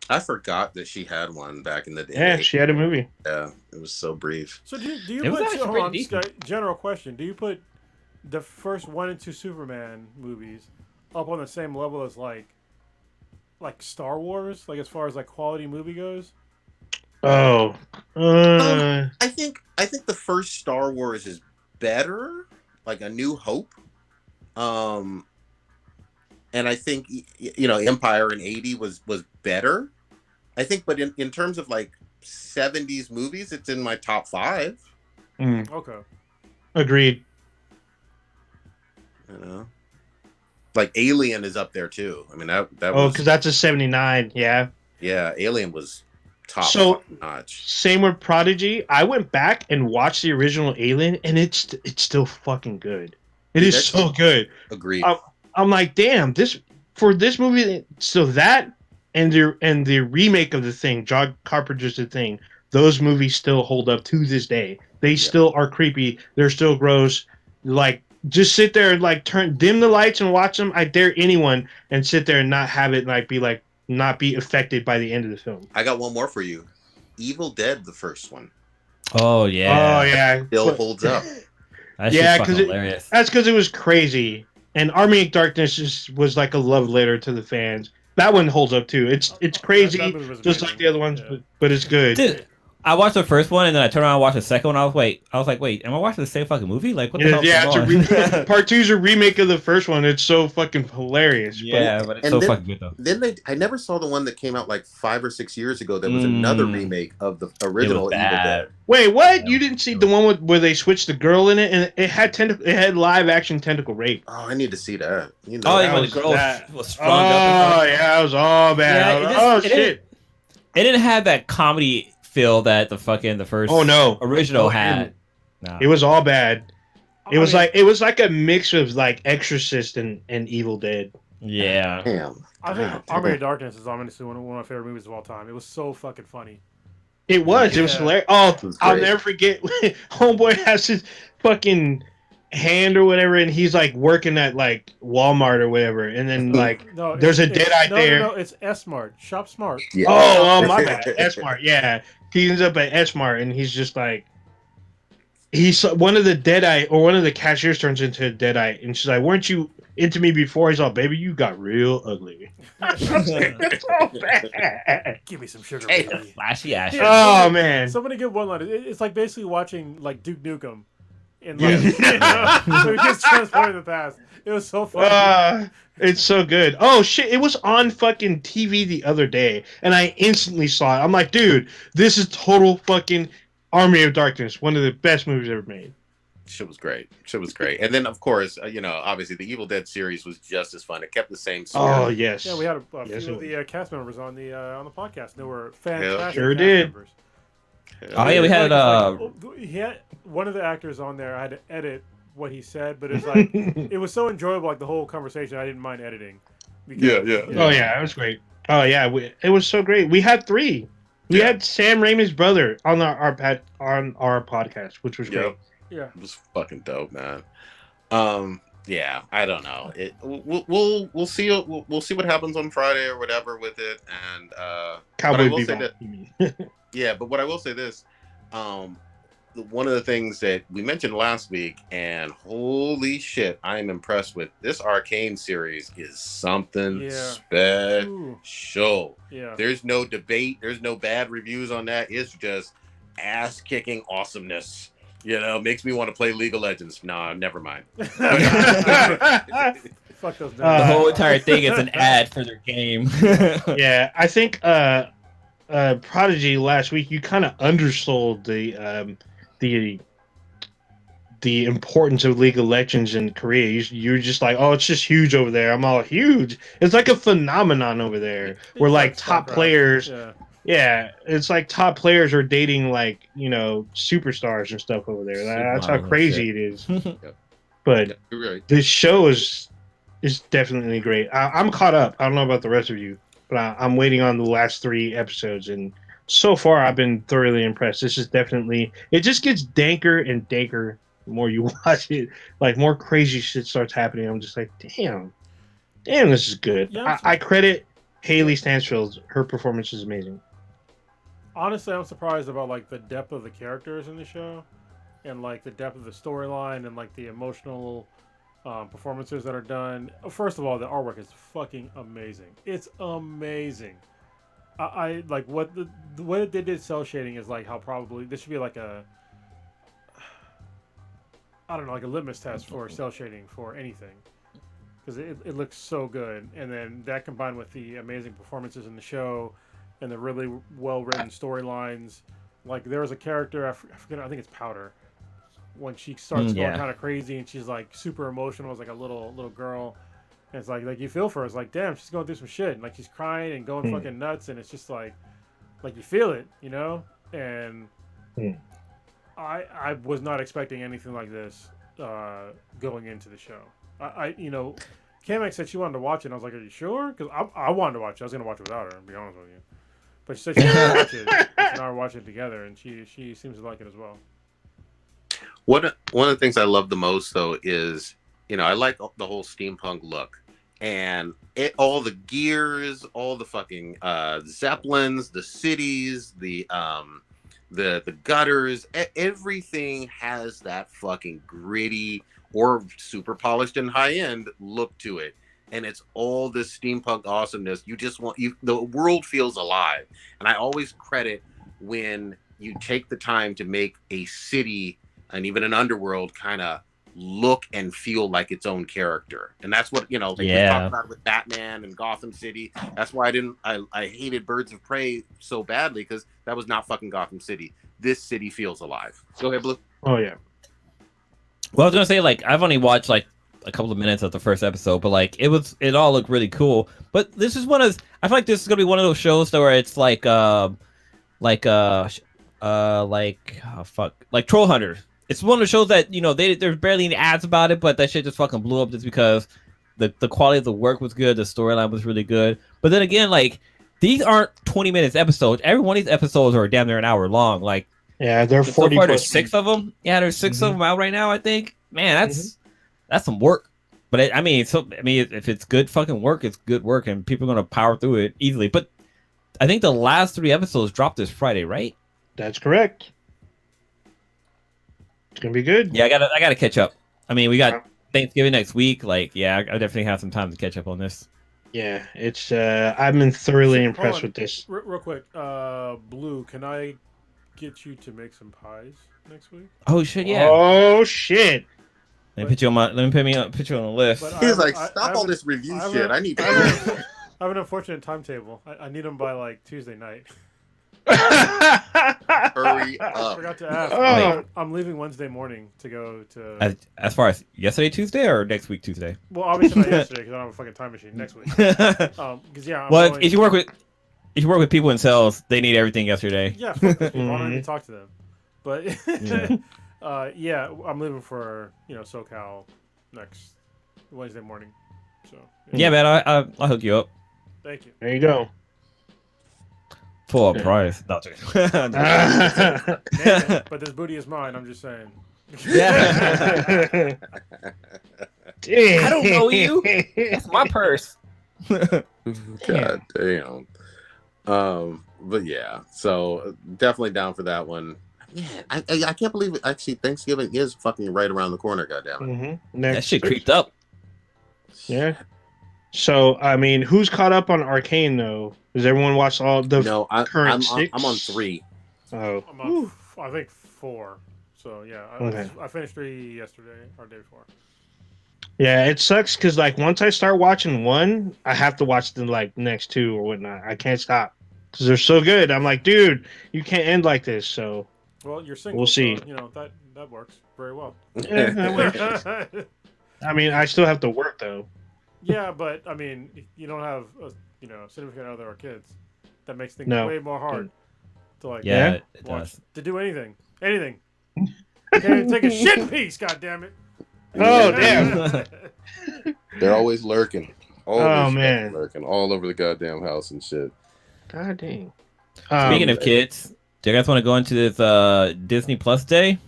I forgot that she had one back in the day. Yeah, she had a movie. Yeah, it was so brief. So do you put general question? Do you put the first 1 and 2 Superman movies up on the same level as like Star Wars, like as far as like quality movie goes? Oh, I think the first Star Wars is better, like A New Hope. And I think Empire in 80 was better. I think, but in terms of like 70s movies, it's in my top 5. Okay. Agreed. Like Alien is up there too. I mean that because that's a 79. Yeah, Alien was top notch. Same with Prodigy. I went back and watched the original Alien, and it's still fucking good. It is so good. Agreed. I'm like, damn, this movie. So that and the remake of The Thing, John Carpenter's The Thing, those movies still hold up to this day. They still are creepy. They're still gross. Like, just sit there and like dim the lights and watch them. I dare anyone and sit there and not have it not be affected by the end of the film. I got one more for you. Evil Dead, the first one. Oh yeah. Still holds up. Hilarious. That's because it was crazy. And Army of Darkness was like a love letter to the fans. That one holds up too. It's crazy, just like the other ones, but it's good. Dude, I watched the first one and then I turned around and watched the second one. I was like, wait, am I watching the same fucking movie? Like, what the hell? Yeah, Part 2 is a remake of the first one. It's so fucking hilarious. But it's so fucking good though. Then I never saw the one that came out like 5 or 6 years ago. That was another remake of the original Evil Dead.Ait, what? You didn't see the one where they switched the girl in it and it had live action tentacle rape? Oh, I need to see that. The girl was strung up. Oh yeah, it was all bad. Shit! It didn't have that comedy feel that the first original had. No. It was all bad. It was like a mix of like Exorcist and Evil Dead. Yeah. Damn. I think Army of Darkness is honestly one of my favorite movies of all time. It was so fucking funny. It was. It was hilarious. Oh, I'll never forget. Homeboy has his fucking hand or whatever, and he's like working at like Walmart or whatever, and then like there's a deadite there. No, it's S-Mart. Shop Smart. Yeah. Oh, my bad. S-Mart. Yeah. He ends up at S-Mart, and he's just like, one of the deadite, or one of the cashiers turns into a deadite, and she's like, weren't you into me before? He's all, baby, you got real ugly. It's so bad. Give me some sugar, baby. Flashy ass. Oh, man. Somebody get one line. It's like basically watching like Duke Nukem. And like, so he gets transported in the past. It was so funny. It's so good. Oh shit! It was on fucking TV the other day, and I instantly saw it. I'm like, dude, this is total fucking Army of Darkness. One of the best movies ever made. Shit was great. And then of course, obviously the Evil Dead series was just as fun. It kept the same story. Oh yes. Yeah, we had a few of the cast members on the podcast. They were fantastic. Sure did. Members. Oh yeah, we had he had one of the actors on there. I had to edit what he said, but it's like it was so enjoyable, like the whole conversation. I didn't mind editing. Because, Oh yeah, it was great. Oh yeah, it was so great. We had 3. We had Sam Raimi's brother on our podcast, which was great. Yeah, it was fucking dope, man. Yeah, I don't know. We'll see. We'll see what happens on Friday or whatever with it. And Cowboy Bebop. Yeah, but what I will say this, one of the things that we mentioned last week, and holy shit, I am impressed with this Arcane series is something special. Yeah. There's no debate. There's no bad reviews on that. It's just ass-kicking awesomeness. Makes me want to play League of Legends. Nah, never mind. Fuck those. The whole entire thing is an ad for their game. Yeah, I think Prodigy last week, you kind of undersold the importance of League of Legends in Korea. You're just like, oh, it's just huge over there. I'm all huge. It's like a phenomenon over there where like top players Yeah, it's like top players are dating like superstars and stuff over there. That's how Supermodels and crazy shit. it is. But You're right. this show is definitely great. I'm caught up. I don't know about the rest of you, but I'm waiting on the last 3 episodes, and so far I've been thoroughly impressed. This is definitely it. Just gets danker and danker the more you watch it. Like more crazy shit starts happening. I'm just like, damn, this is good. Yeah, I credit Haley Stansfield. Her performance is amazing. Honestly, I'm surprised about like the depth of the characters in the show, and like the depth of the storyline, and like the emotional performances that are done. First of all, the artwork is fucking amazing. It's amazing. I like what the way they did cell shading is like how probably this should be like a I don't know, like a litmus test for cell shading for anything, because it looks so good. And then that combined with the amazing performances in the show and the really well written storylines. Like there was a character I forget, I think it's Powder, when she starts going kind of crazy and she's like super emotional as like a little girl. And it's like you feel for her. It's like, damn, she's going through some shit. And like she's crying and going fucking nuts, and it's just like you feel it, And I was not expecting anything like this going into the show. Kamek said she wanted to watch it, and I was like, are you sure? Because I wanted to watch it. I was going to watch it without her, to be honest with you. But she said she wanted to watch it. And I were watching it together, and she seems to like it as well. One of the things I love the most, though, is, I like the whole steampunk look. And all the gears, all the fucking zeppelins, the cities, the gutters, everything has that fucking gritty or super polished and high end look to it. And it's all this steampunk awesomeness. You just the world feels alive. And I always credit when you take the time to make a city and even an underworld kind of look and feel like its own character. And that's what, we talked about with Batman and Gotham City. That's why I hated Birds of Prey so badly, because that was not fucking Gotham City. This city feels alive. Go ahead, Blue. Oh yeah. Well, I was gonna say, like, I've only watched like a couple of minutes of the first episode, but like it all looked really cool. But this is I feel like this is gonna be one of those shows where it's like Troll Hunters. It's one of the shows that there's barely any ads about it, but that shit just fucking blew up just because the quality of the work was good, the storyline was really good. But then again, like, these aren't 20 minutes episodes. Every one of these episodes are damn near an hour long. Like, yeah, they're 40. So far, there's 6 of them. Yeah, there's 6 of them out right now, I think. Man, that's some work. But if it's good fucking work, it's good work, and people are gonna power through it easily. But I think the last 3 episodes dropped this Friday, right? That's correct. It's gonna be good. Yeah, I gotta catch up. I mean, we got Thanksgiving next week. Like, yeah, I definitely have some time to catch up on this. Yeah, it's I've been thoroughly impressed with this. Real quick, Blue, can I get you to make some pies next week? Oh shit, yeah. Oh shit. Let me put you on the list. He's like, stop all this review shit. I need to. I have an unfortunate timetable. I need them by like Tuesday night. Hurry up. I forgot to ask. I'm leaving Wednesday morning to go to. As far as yesterday Tuesday or next week Tuesday? Well, obviously not yesterday because I don't have a fucking time machine. Next week. Because if you work with people in sales, they need everything yesterday. Yeah, fuck those people. I don't need to talk to them. But I'm leaving for SoCal next Wednesday morning. So yeah, man, I'll hook you up. Thank you. There you go. Full price. No, but this booty is mine. I'm just saying. Yeah. I don't know you. That's my purse. God damn. But yeah, so definitely down for that one. Man, I can't believe it. Actually, Thanksgiving is fucking right around the corner. Goddamn it. That shit creeped up. Yeah. So I mean, who's caught up on Arcane though? Does everyone watch all the current 6? I'm on 3. Oh, I'm on, I think 4. So yeah, I finished 3 yesterday or day before. Yeah, it sucks because like once I start watching 1, I have to watch the like next 2 or whatnot. I can't stop because they're so good. I'm like, dude, you can't end like this. So well, you're single. We'll see. So, that works very well. Yeah, that works. I mean, I still have to work though. Yeah, but I mean, you don't have a significant other or kids. that makes things No. way more hard to like Yeah, it watch, does. to do anything. Can't even take a shit in peace, goddammit. Oh, damn. They're always lurking. Always Oh, fucking man. lurking all over the goddamn house and shit. God dang. Speaking of kids, do you guys want to go into this Disney Plus day?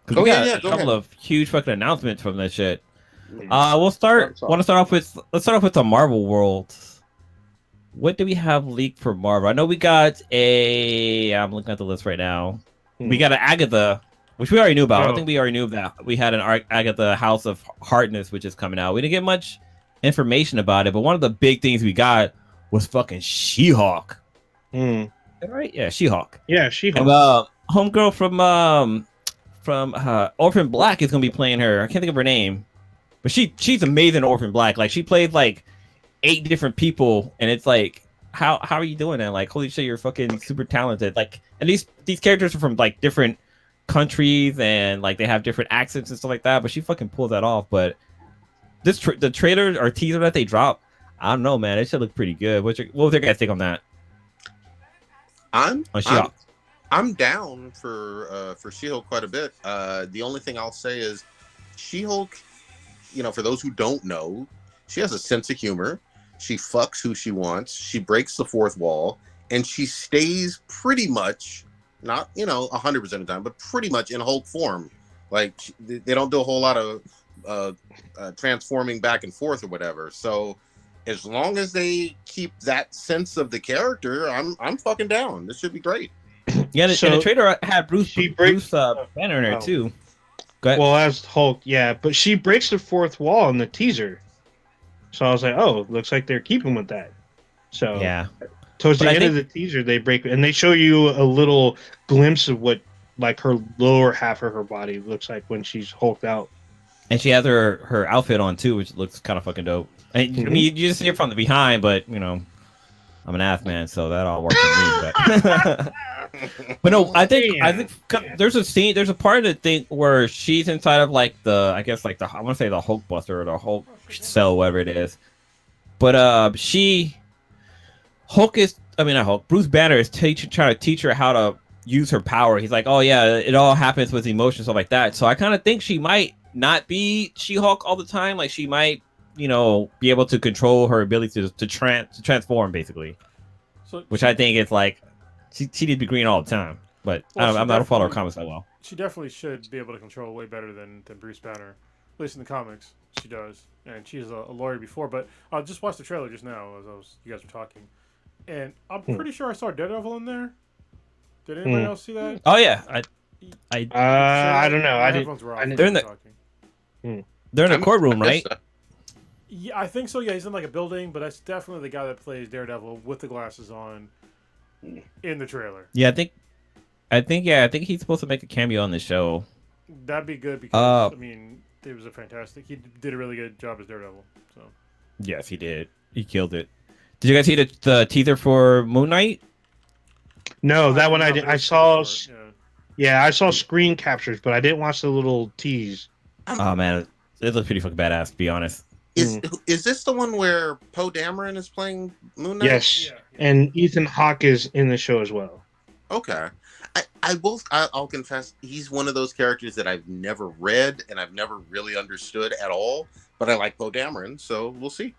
Because we got a couple of huge fucking announcements from that shit. We'll start. Want to start off with? Let's start off with the Marvel world. What do we have leaked for Marvel? I know we got a. I'm looking at the list right now. We got an Agatha, which we already knew about. I think we already knew that. We had an Agatha House of Hardness, which is coming out. We didn't get much information about it, but one of the big things we got was fucking She-Hulk. Right? Yeah, She-Hulk. Yeah, She-Hulk. And, homegirl from Orphan Black is gonna be playing her. I can't think of her name, but she's amazing. Orphan Black, like she played like 8 different people, and it's like, how are you doing that? Like, holy shit, you're fucking super talented. Like, and these characters are from like different countries, and like they have different accents and stuff like that. But she fucking pulled that off. But the trailer or teaser that they dropped, I don't know, man. It should look pretty good. What was your guys' take on that? I'm down for She-Hulk quite a bit. The only thing I'll say is She-Hulk, for those who don't know, she has a sense of humor. She fucks who she wants. She breaks the fourth wall, and she stays pretty much, not 100% of the time, but pretty much in Hulk form. Like they don't do a whole lot of transforming back and forth or whatever. So as long as they keep that sense of the character, I'm fucking down. This should be great. Yeah, and the trailer had Bruce Banner in there too. Go ahead. Well, as Hulk, yeah, but she breaks the fourth wall in the teaser. So I was like, oh, looks like they're keeping with that. So yeah, towards the end of the teaser, they break and they show you a little glimpse of what like her lower half of her body looks like when she's hulked out. And she has her outfit on too, which looks kind of fucking dope. And, I mean, you just see it from the behind, but I'm an ass man, so that all works for me. But no, I think there's a part of the thing where she's inside of like I want to say the Hulk Buster or the Hulk cell, whatever it is. But Bruce Banner is trying to teach her how to use her power. He's like, oh yeah, it all happens with emotions, stuff like that. So I kind of think she might not be She-Hulk all the time. Like she might, be able to control her ability to transform, basically. So which I think is like, she needs to be green all the time. But I'm not a follower of comics that well. She definitely should be able to control way better than Bruce Banner. At least in the comics, she does. And she's a lawyer before. But I just watched the trailer just now as you guys were talking. And I'm pretty sure I saw Daredevil in there. Did anybody else see that? Oh, yeah. I don't know. They're in a courtroom, right? Yeah, I think so. Yeah, he's in like a building, but that's definitely the guy that plays Daredevil with the glasses on in the trailer. Yeah, I think he's supposed to make a cameo on the show. That'd be good because it was he did a really good job as Daredevil. So yes, he did. He killed it. Did you guys see the teaser for Moon Knight? No, that one I did. I saw. Yeah, I saw screen captures, but I didn't watch the little tease. Oh man, it looks pretty fucking badass. To be honest. Is this the one where Poe Dameron is playing Moon Knight? Yes, and Ethan Hawke is in the show as well. Okay, I'll confess he's one of those characters that I've never read and I've never really understood at all. But I like Poe Dameron, so we'll see.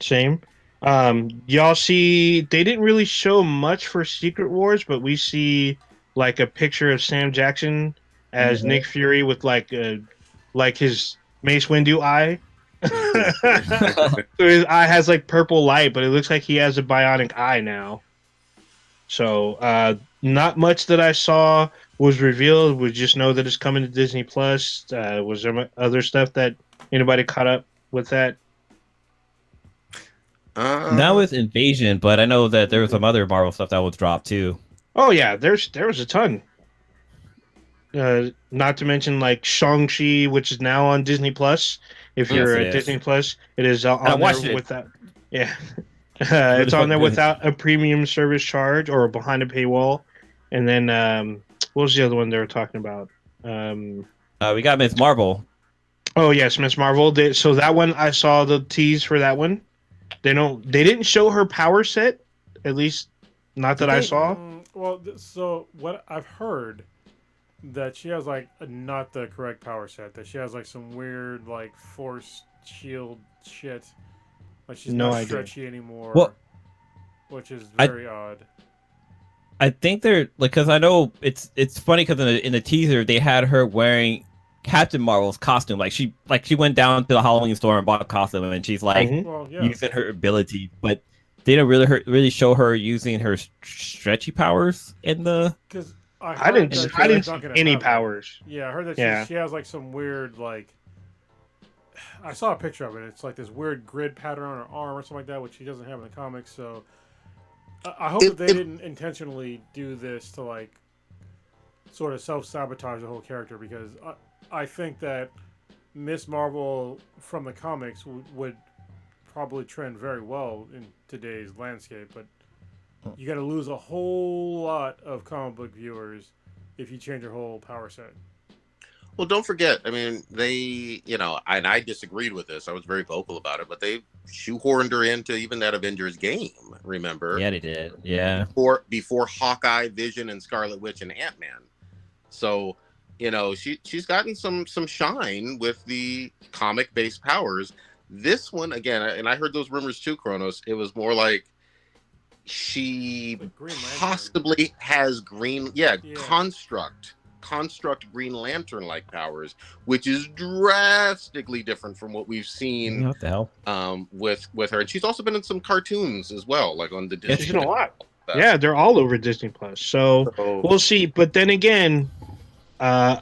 Same. Y'all see? They didn't really show much for Secret Wars, but we see like a picture of Sam Jackson as Nick Fury with like his Mace Windu eye. So his eye has like purple light, but it looks like he has a bionic eye now. So not much that I saw was revealed. We just know that it's coming to Disney Plus. Was there other stuff that anybody caught up with that? That was Invasion, but I know that there was some other Marvel stuff that was dropped too. Oh yeah, there was a ton. Not to mention like Shang-Chi, which is now on Disney Plus. If you're at Disney Plus, it is on there without. Yeah, it's on there without a premium service charge or behind a paywall. And then what was the other one they were talking about? We got Ms. Marvel. Oh yes, Ms. Marvel. So that one I saw the tease for that one. They didn't show her power set At least, not that I saw. Well, so what I've heard that she has like not the correct power set. That she has like some weird like force shield shit. Like she's No not idea. stretchy anymore. Well, which is very odd. I think they're like, because I know it's funny because in the teaser they had her wearing Captain Marvel's costume. Like she went down to the Halloween store and bought a costume, and she's like using her ability, but they didn't really show her using her stretchy powers in the. Because I didn't see any powers. Yeah, I heard that she has like some weird like. I saw a picture of it. It's like this weird grid pattern on her arm or something like that, which she doesn't have in the comics. So I hope that they didn't intentionally do this to like sort of self-sabotage the whole character, because I think that Miss Marvel from the comics would probably trend very well in today's landscape, but you got to lose a whole lot of comic book viewers if you change your whole power set. Well, don't forget, I mean, they, and I disagreed with this. I was very vocal about it, but they shoehorned her into even that Avengers game, remember? Yeah, they did. Yeah. Before Hawkeye, Vision, and Scarlet Witch and Ant-Man. So, she's gotten some shine with the comic-based powers. This one, again, and I heard those rumors too, Kronos, it was more like she possibly has construct Green Lantern-like powers, which is drastically different from what we've seen. What the hell? With her, and she's also been in some cartoons as well, like on the Disney. She's in a lot. Yeah, they're all over Disney Plus. So we'll see. But then again, I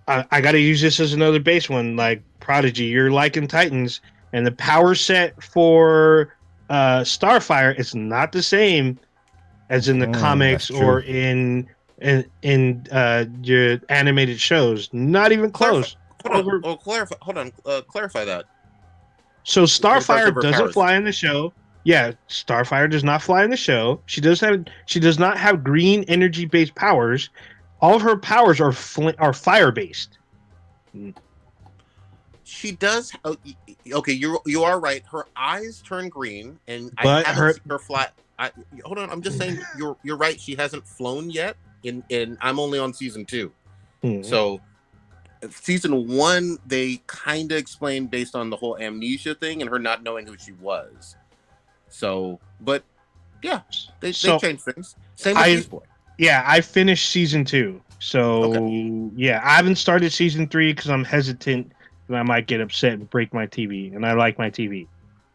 got to use this as another base one. Like Prodigy, you're liking Titans, and the power set for Starfire is not the same as in the comics or in your animated shows. Not even close. Clarify that. So Starfire doesn't fly in the show. Yeah, Starfire does not fly in the show. She does not have green energy based powers. All of her powers are fire based. She does. Okay, you are right. Her eyes turn green, and but I haven't seen her fly. Hold on, I'm just saying you're right. She hasn't flown yet. In I'm only on season 2, so season 1 they kind of explained based on the whole amnesia thing and her not knowing who she was. So, but yeah, they changed things. Same with Beast Boy. Yeah, I finished season 2, so yeah, I haven't started season 3 because I'm hesitant that I might get upset and break my TV, and I like my TV.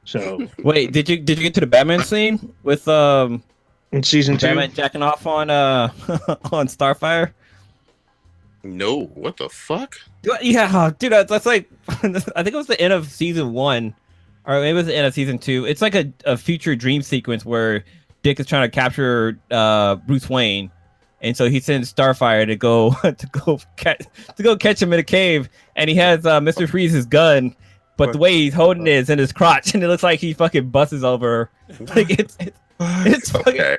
So wait, did you get to the Batman scene with in season 2, Batman jacking off on on Starfire? No, what the fuck? Yeah, dude, that's like I think it was the end of season 1, or maybe it was the end of season 2. It's like a future dream sequence where Dick is trying to capture Bruce Wayne, and so he sends Starfire to go catch him in a cave, and he has Mr. Freeze's gun. But the way he's holding it is in his crotch, and it looks like he fucking busts over. Like it's fucking,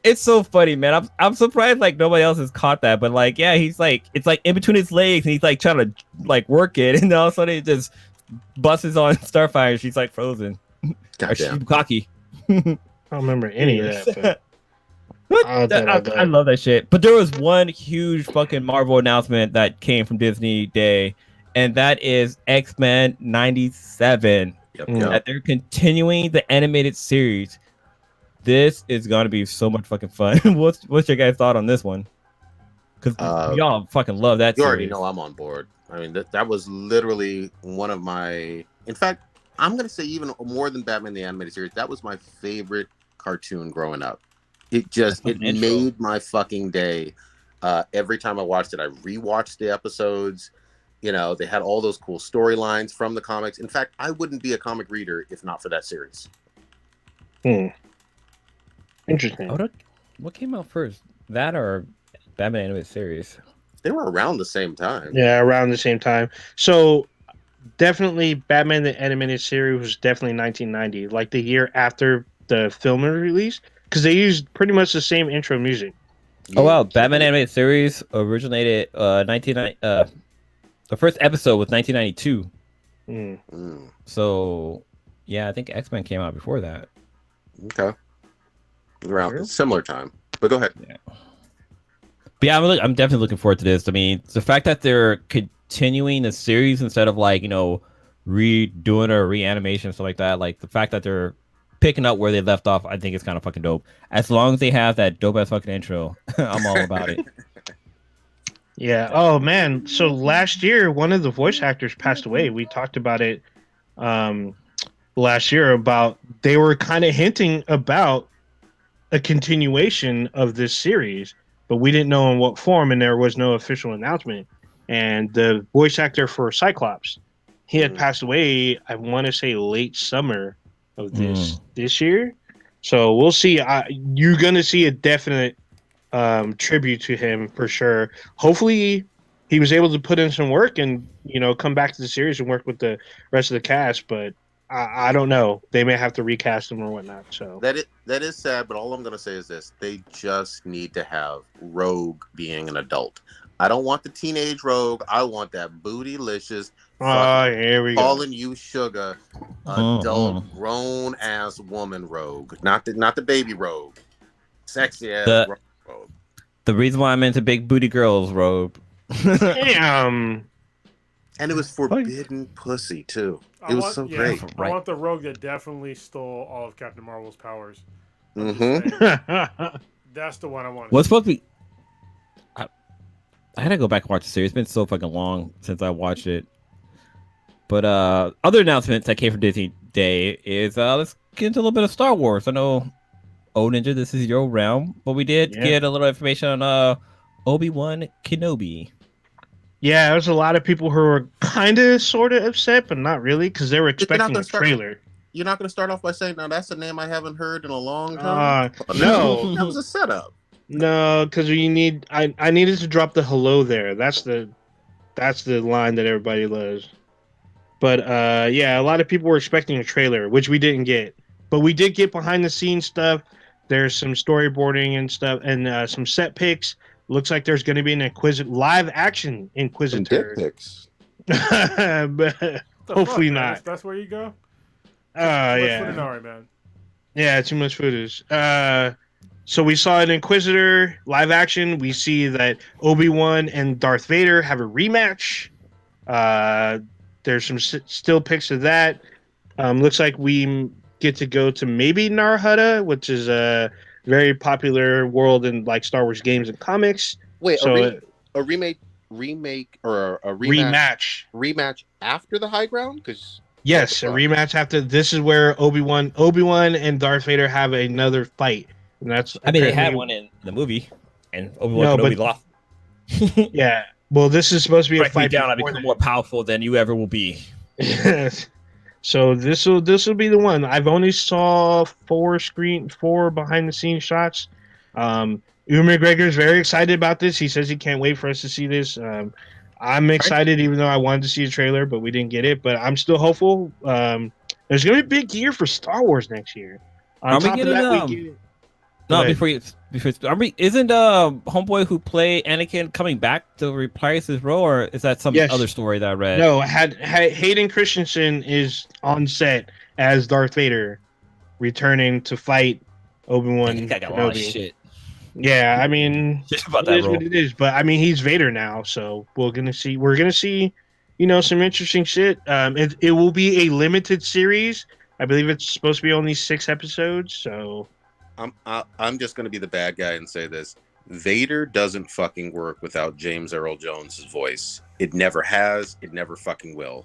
it's so funny, man. I'm surprised like nobody else has caught that. But like, yeah, he's like, it's like in between his legs, and he's like trying to like work it, and then all of a sudden it just busts on Starfire, and she's like frozen. She's cocky. I don't remember any of that. But I love that shit. But there was one huge fucking Marvel announcement that came from Disney Day. And that is X-Men 97. That they're continuing the animated series. This is gonna be so much fucking fun. What's your guys' thought on this one? Because y'all fucking love that. You already know I'm on board. I mean, that was literally one of my. In fact, I'm gonna say even more than Batman the Animated Series. That was my favorite cartoon growing up. It made my fucking day. Every time I watched it, I rewatched the episodes. They had all those cool storylines from the comics. In fact, I wouldn't be a comic reader if not for that series. Interesting. What came out first? That or Batman Animated Series? They were around the same time. Yeah, around the same time. So definitely Batman the Animated Series was definitely 1990, like the year after the film release, because they used pretty much the same intro music. Oh wow, Batman Animated Series originated 1990. The first episode was 1992. So, yeah, I think X-Men came out before that. Okay. around Sure. similar time. But go ahead. But yeah, I'm definitely looking forward to this. I mean, the fact that they're continuing the series instead of like, redoing or reanimation and stuff like that, like the fact that they're picking up where they left off, I think it's kind of fucking dope. As long as they have that dope ass fucking intro, I'm all about it. Yeah. Oh man. So last year, one of the voice actors passed away. We talked about it last year about they were kind of hinting about a continuation of this series, but we didn't know in what form, and there was no official announcement. And the voice actor for Cyclops, he had passed away. I want to say late summer of this year. So we'll see. You're gonna see a definite tribute to him for sure. Hopefully, he was able to put in some work and come back to the series and work with the rest of the cast. But I don't know. They may have to recast him or whatnot. So that is sad, but all I'm gonna say is this: they just need to have Rogue being an adult. I don't want the teenage Rogue. I want that bootylicious, here we go. calling you sugar, adult, grown ass woman Rogue, not the baby Rogue, sexy ass Rogue. The reason why I'm into big booty girls, Rogue. Damn. And it was forbidden pussy too. It was so great. I want the Rogue that definitely stole all of Captain Marvel's powers. Mm-hmm. That's the one I want. What's supposed to be? I had to go back and watch the series. It's been so fucking long since I watched it. But other announcements that came from Disney Day is let's get into a little bit of Star Wars. I know, Ninja, this is your realm, but we did get a little information on Obi-Wan Kenobi. Yeah, there's a lot of people who were kind of, sort of upset, but not really, because they were expecting a trailer. You're not going to start off by saying, "Now that's a name I haven't heard in a long time." No, that was a setup. No, because I needed to drop the hello there. That's the line that everybody loves. But yeah, a lot of people were expecting a trailer, which we didn't get. But we did get behind the scenes stuff. There's some storyboarding and stuff, and some set pics. Looks like there's going to be an live action Inquisitor. Some dick pics. But hopefully not. That's where you go. Yeah. Footage, all right, man. Yeah, too much footage. So we saw an Inquisitor live action. We see that Obi-Wan and Darth Vader have a rematch. There's some still pics of that. Looks like we get to go to maybe Narhutta, which is a very popular world in like Star Wars games and comics. Wait, so a remake or a rematch after the High Ground? Yes, a rematch after. This is where Obi-Wan and Darth Vader have another fight. And that's they had one in the movie, and Obi-Wan Kenobi lost. Yeah, well, this is supposed to be a fight. I become more powerful than you ever will be. So this will be the one. I've only saw four behind the scenes shots. Ewan McGregor is very excited about this. He says he can't wait for us to see this. I'm excited, even though I wanted to see a trailer, but we didn't get it. But I'm still hopeful. There's going to be a big year for Star Wars next year. On top of that, isn't homeboy who played Anakin coming back to reprise his role, or is that some other story that I read? No, Hayden Christensen is on set as Darth Vader, returning to fight Obi-Wan Kenobi. Yeah, I mean, it is what it is. But I mean, he's Vader now, so we're gonna see, some interesting shit. It will be a limited series. I believe it's supposed to be only 6 episodes, so. I'm just going to be the bad guy and say this. Vader doesn't fucking work without James Earl Jones' voice. It never has. It never fucking will.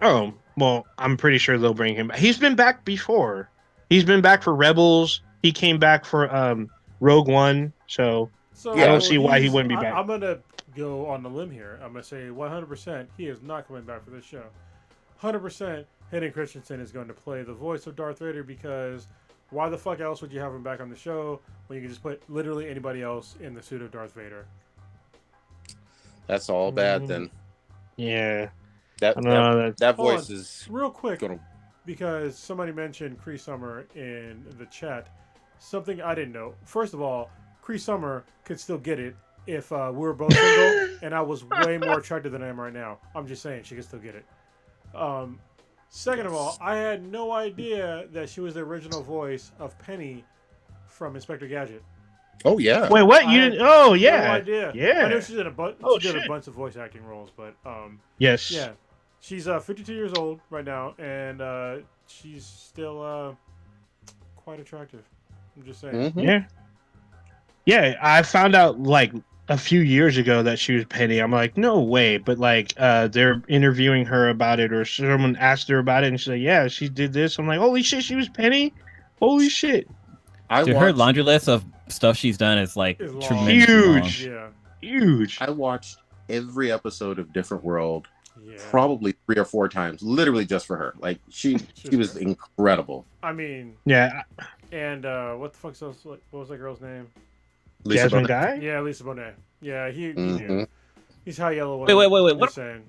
Oh, well, I'm pretty sure they'll bring him back. He's been back before. He's been back for Rebels. He came back for Rogue One. So I don't see why he wouldn't be back. I'm going to go on the limb here. I'm going to say 100% he is not coming back for this show. 100% Hayden Christensen is going to play the voice of Darth Vader, because why the fuck else would you have him back on the show when you can just put literally anybody else in the suit of Darth Vader? That's all bad then. Yeah. That voice is real quick, because somebody mentioned Cree Summer in the chat. Something I didn't know. First of all, Cree Summer could still get it if we were both single and I was way more attractive than I am right now. I'm just saying, she could still get it. Second of all, I had no idea that she was the original voice of Penny from Inspector Gadget. Oh yeah. Wait, what? You? Oh yeah. No idea. Yeah. I know she did a bunch. Oh, she did shit. a bunch of voice acting roles, but Yes. yeah, she's 52 years old right now, and she's still quite attractive. I'm just saying. Mhm. Yeah. Yeah, I found out like a few years ago that she was Penny. I'm like, no way. But like, they're interviewing her about it, or someone asked her about it, and she's like, yeah, she did this. I'm like, holy shit, she was Penny. Holy shit. Dude, her laundry list of stuff she's done is like It's long. tremendously long. Huge. Yeah. Huge. I watched every episode of Different World Yeah. probably 3 or 4 times, literally just for her. Like she was incredible. I mean, Yeah. and what the fuck's else? What was that girl's name? Lisa Jasmine Bonet. Guy? Yeah, Lisa Bonet. Yeah, Mhm. he's high yellow. Wait. What? What, Saying.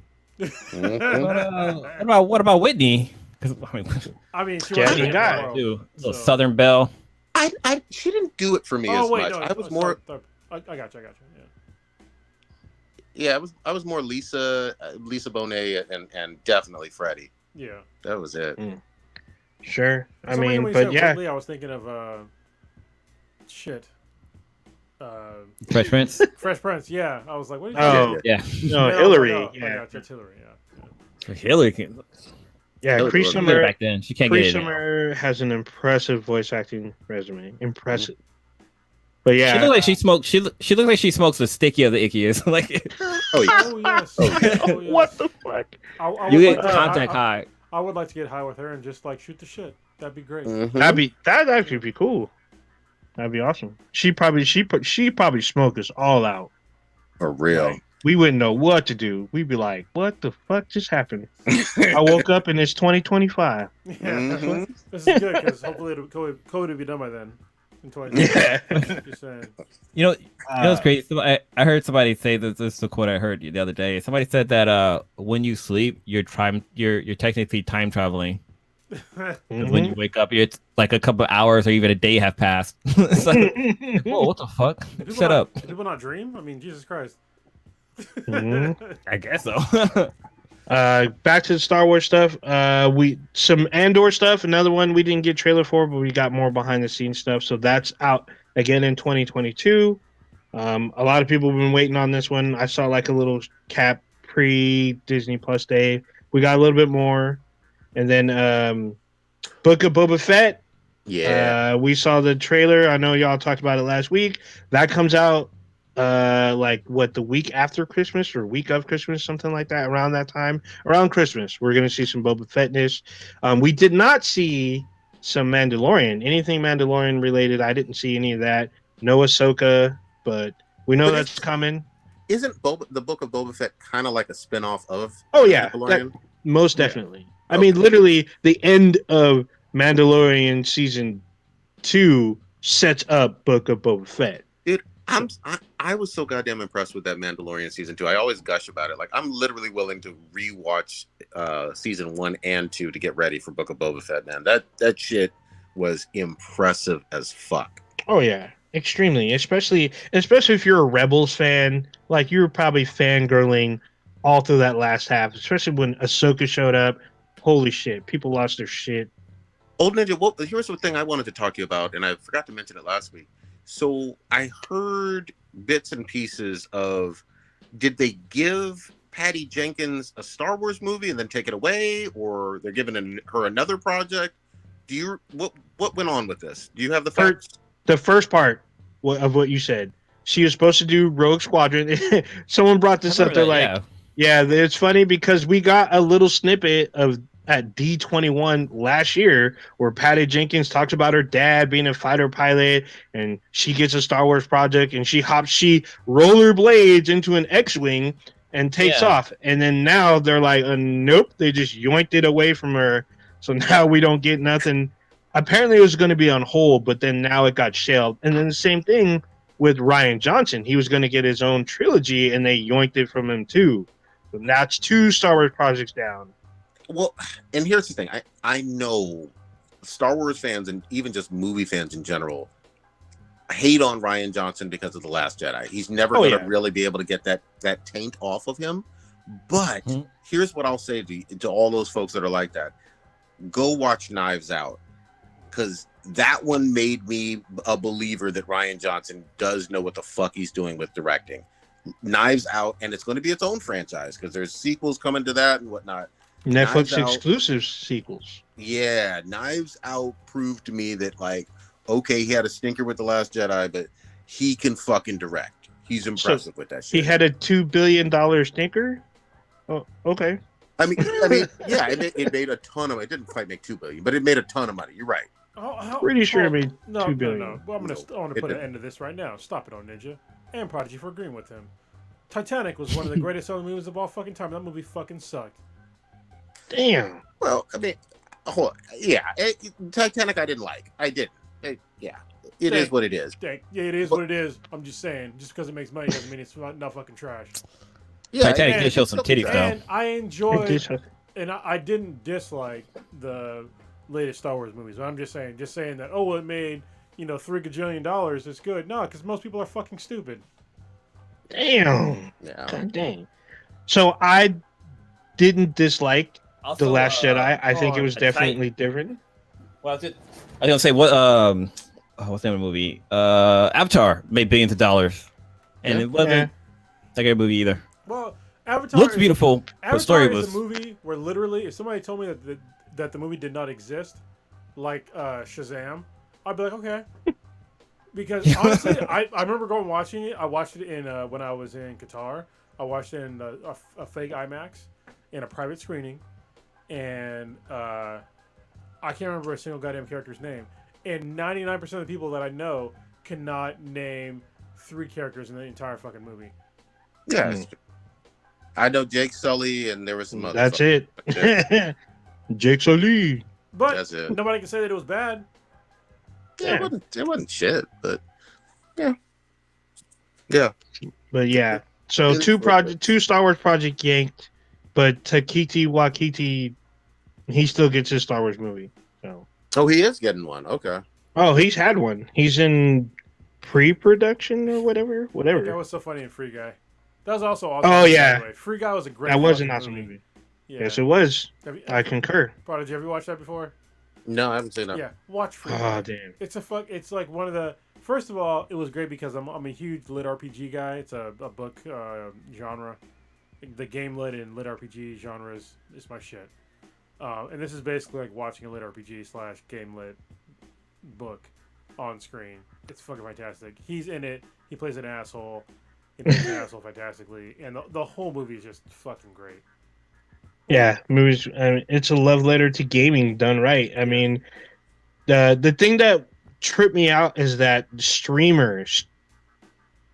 what about Whitney? Because I mean, she Jasmine was Guy. little Southern Belle. She didn't do it for me as much. I was more. I got you. Yeah, I was more Lisa Bonet, and definitely Freddie. Yeah. That was it. Sure. I Somebody mean, when you but said yeah. Whitley, I was thinking of shit. Fresh Prince. Fresh Prince. Yeah, I was like, what? Oh, Yeah. No, No, Hillary. no, Yeah. that's Hillary. Yeah. Hillary can Yeah, Hillary Cree was get it Summer. back then. She can't Cree get it. now. Summer has an impressive voice acting resume. Impressive. But yeah. She looks like she smokes. She looks like she smokes the sticky of the ickiest. Like Oh yeah. Oh yes. Oh, yeah. Oh, yes. What the fuck? I would you like get to- contact high. I would like to get high with her and just like shoot the shit. That'd be great. Mhm. That'd actually be cool. That'd be awesome. She probably smoke us all out. For real. Like, we wouldn't know what to do. We'd be like, "What the fuck just happened?" I woke up and it's 2025. Yeah. Mhm. This is good because hopefully code will be done by then. In 2020. Yeah. Just saying. You know what's crazy? I heard somebody say that. This is a quote I heard the other day. Somebody said that when you sleep, you're technically time traveling. 'Cause when you wake up, it's like a couple of hours or even a day have passed. It's like, whoa, what the fuck? Do people Shut not- up. Do people not dream? I mean, Jesus Christ. Mhm. I guess so. Back to the Star Wars stuff. Some Andor stuff. Another one we didn't get trailer for, but we got more behind the scenes stuff. So that's out again in 2022. A lot of people have been waiting on this one. I saw like a little cap pre Disney Plus day. We got a little bit more, and then Book of Boba Fett. Yeah. We saw the trailer. I know y'all talked about it last week. That comes out the week after Christmas or week of Christmas, something like that, around that time. Around Christmas, we're going to see some Boba Fettness. We did not see some Mandalorian. Anything Mandalorian related, I didn't see any of that. No Ahsoka, but we know that's coming. Isn't the Book of Boba Fett kind of like a spinoff of Oh, yeah. Mandalorian? Most definitely. I Okay. mean, literally, the end of Mandalorian season 2 sets up Book of Boba Fett. Dude, I was so goddamn impressed with that Mandalorian season 2. I always gush about it. Like, I'm literally willing to rewatch season 1 and 2 to get ready for Book of Boba Fett, man. That shit was impressive as fuck. Oh yeah, extremely. Especially if you're a Rebels fan, like you were probably fangirling all through that last half. Especially when Ahsoka showed up. Holy shit, people lost their shit. Old Ninja, here's the thing I wanted to talk to you about, and I forgot to mention it last week. So I heard bits and pieces of, did they give Patty Jenkins a Star Wars movie and then take it away, or they're giving her another project? What went on with this? Do you have the facts? The first part of what you said, she was supposed to do Rogue Squadron. Someone brought this up. They're like, yeah, it's funny because we got a little snippet of at D21 last year where Patty Jenkins talks about her dad being a fighter pilot, and she gets a Star Wars project, and she rollerblades into an X-wing and takes off. And then now they're like, nope, they just yoinked it away from her. So now we don't get nothing. Apparently it was going to be on hold, but then now it got shelved. And then the same thing with Rian Johnson. He was going to get his own trilogy, and they yoinked it from him too. So that's 2 Star Wars projects down. Well, and here's the thing. I know Star Wars fans and even just movie fans in general hate on Rian Johnson because of The Last Jedi. He's never going to really be able to get that taint off of him. But here's what I'll say to all those folks that are like that. Go watch Knives Out. Because that one made me a believer that Rian Johnson does know what the fuck he's doing with directing. Knives Out, and it's going to be its own franchise because there's sequels coming to that and whatnot. Netflix exclusive sequels. Yeah, Knives Out proved to me that, like, okay, he had a stinker with The Last Jedi, but he can fucking direct. He's impressive with that shit. He had a $2 billion stinker? Oh, okay. I mean, yeah, it made a ton of. It didn't quite make $2 billion, but it made a ton of money. You're right. Pretty sure it made $2 billion. No. Well, I want to put an end to this right now. Stop it on Ninja and Prodigy for agreeing with him. Titanic was one of the greatest selling movies of all fucking time. That movie fucking sucked. Damn. Well, I mean, Titanic I didn't like. I didn't. It is what it is. Yeah, it is what it is. I'm just saying, just because it makes money doesn't mean it's not fucking trash. Yeah, Titanic did show some titties though. And I enjoyed, and I didn't dislike the latest Star Wars movies. But I'm just saying that it made $3 gajillion. It's good. No, because most people are fucking stupid. Damn. Yeah. God dang. So I didn't dislike Also, The Last Jedi. I think it was definitely different. Well, I was gonna say what's the name of the movie? Avatar made billions of dollars, and it wasn't a great movie either. Well, Avatar looks beautiful, but story was a movie where literally, if somebody told me that the movie did not exist, like Shazam, I'd be like, okay. Because honestly, I remember going watching it. I watched it in when I was in Qatar. I watched it in a fake IMAX in a private screening, and I can't remember a single goddamn character's name. And 99% of the people that I know cannot name 3 characters in the entire fucking movie. Yeah, I know Jake Sully, and there was some other. That's it. Jake Sully. But that's it. Nobody can say that it was bad. Yeah, it wasn't shit, but yeah. But yeah, so two Star Wars project yanked, but Taika Waititi, he still gets his Star Wars movie. So. He is getting one. Okay. Oh, he's had one. He's in pre-production or whatever. That was so funny in Free Guy. That was also awesome. Oh yeah, Free Guy was a great. That was an awesome movie. Yeah. Yes, it was. I concur. Prodigy, have you watched that before? No, I haven't seen that. Yeah, watch Free Guy. Oh damn! It's like one of the. First of all, it was great because I'm a huge lit RPG guy. It's a book genre. The game lit and lit RPG genres is my shit. And this is basically like watching a lit RPG / game lit book on screen. It's fucking fantastic. He's in it. He plays an asshole. He plays an asshole fantastically, and the whole movie is just fucking great. Yeah, movies. It's a love letter to gaming done right. I mean, the thing that tripped me out is that streamers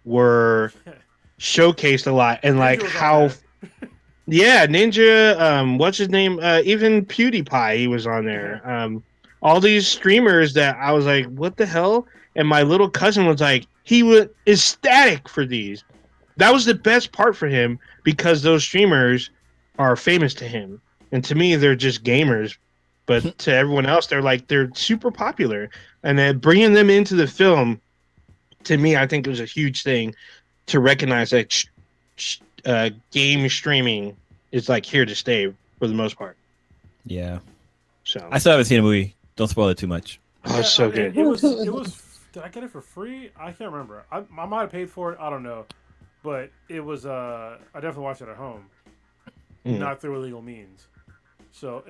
were showcased a lot, and like how. Yeah, Ninja. What's his name? Even PewDiePie, he was on there. All these streamers that I was like, what the hell? And my little cousin was like, he was ecstatic for these. That was the best part for him because those streamers are famous to him, and to me, they're just gamers. But to everyone else, they're super popular, and then bringing them into the film, to me, I think it was a huge thing to recognize that game streaming is like here to stay for the most part. Yeah. So I still haven't seen the movie. Don't spoil it too much. Oh, it's so good. It was. Did I get it for free? I can't remember. I might have paid for it. I don't know. But it was. I definitely watched it at home, not through illegal means. So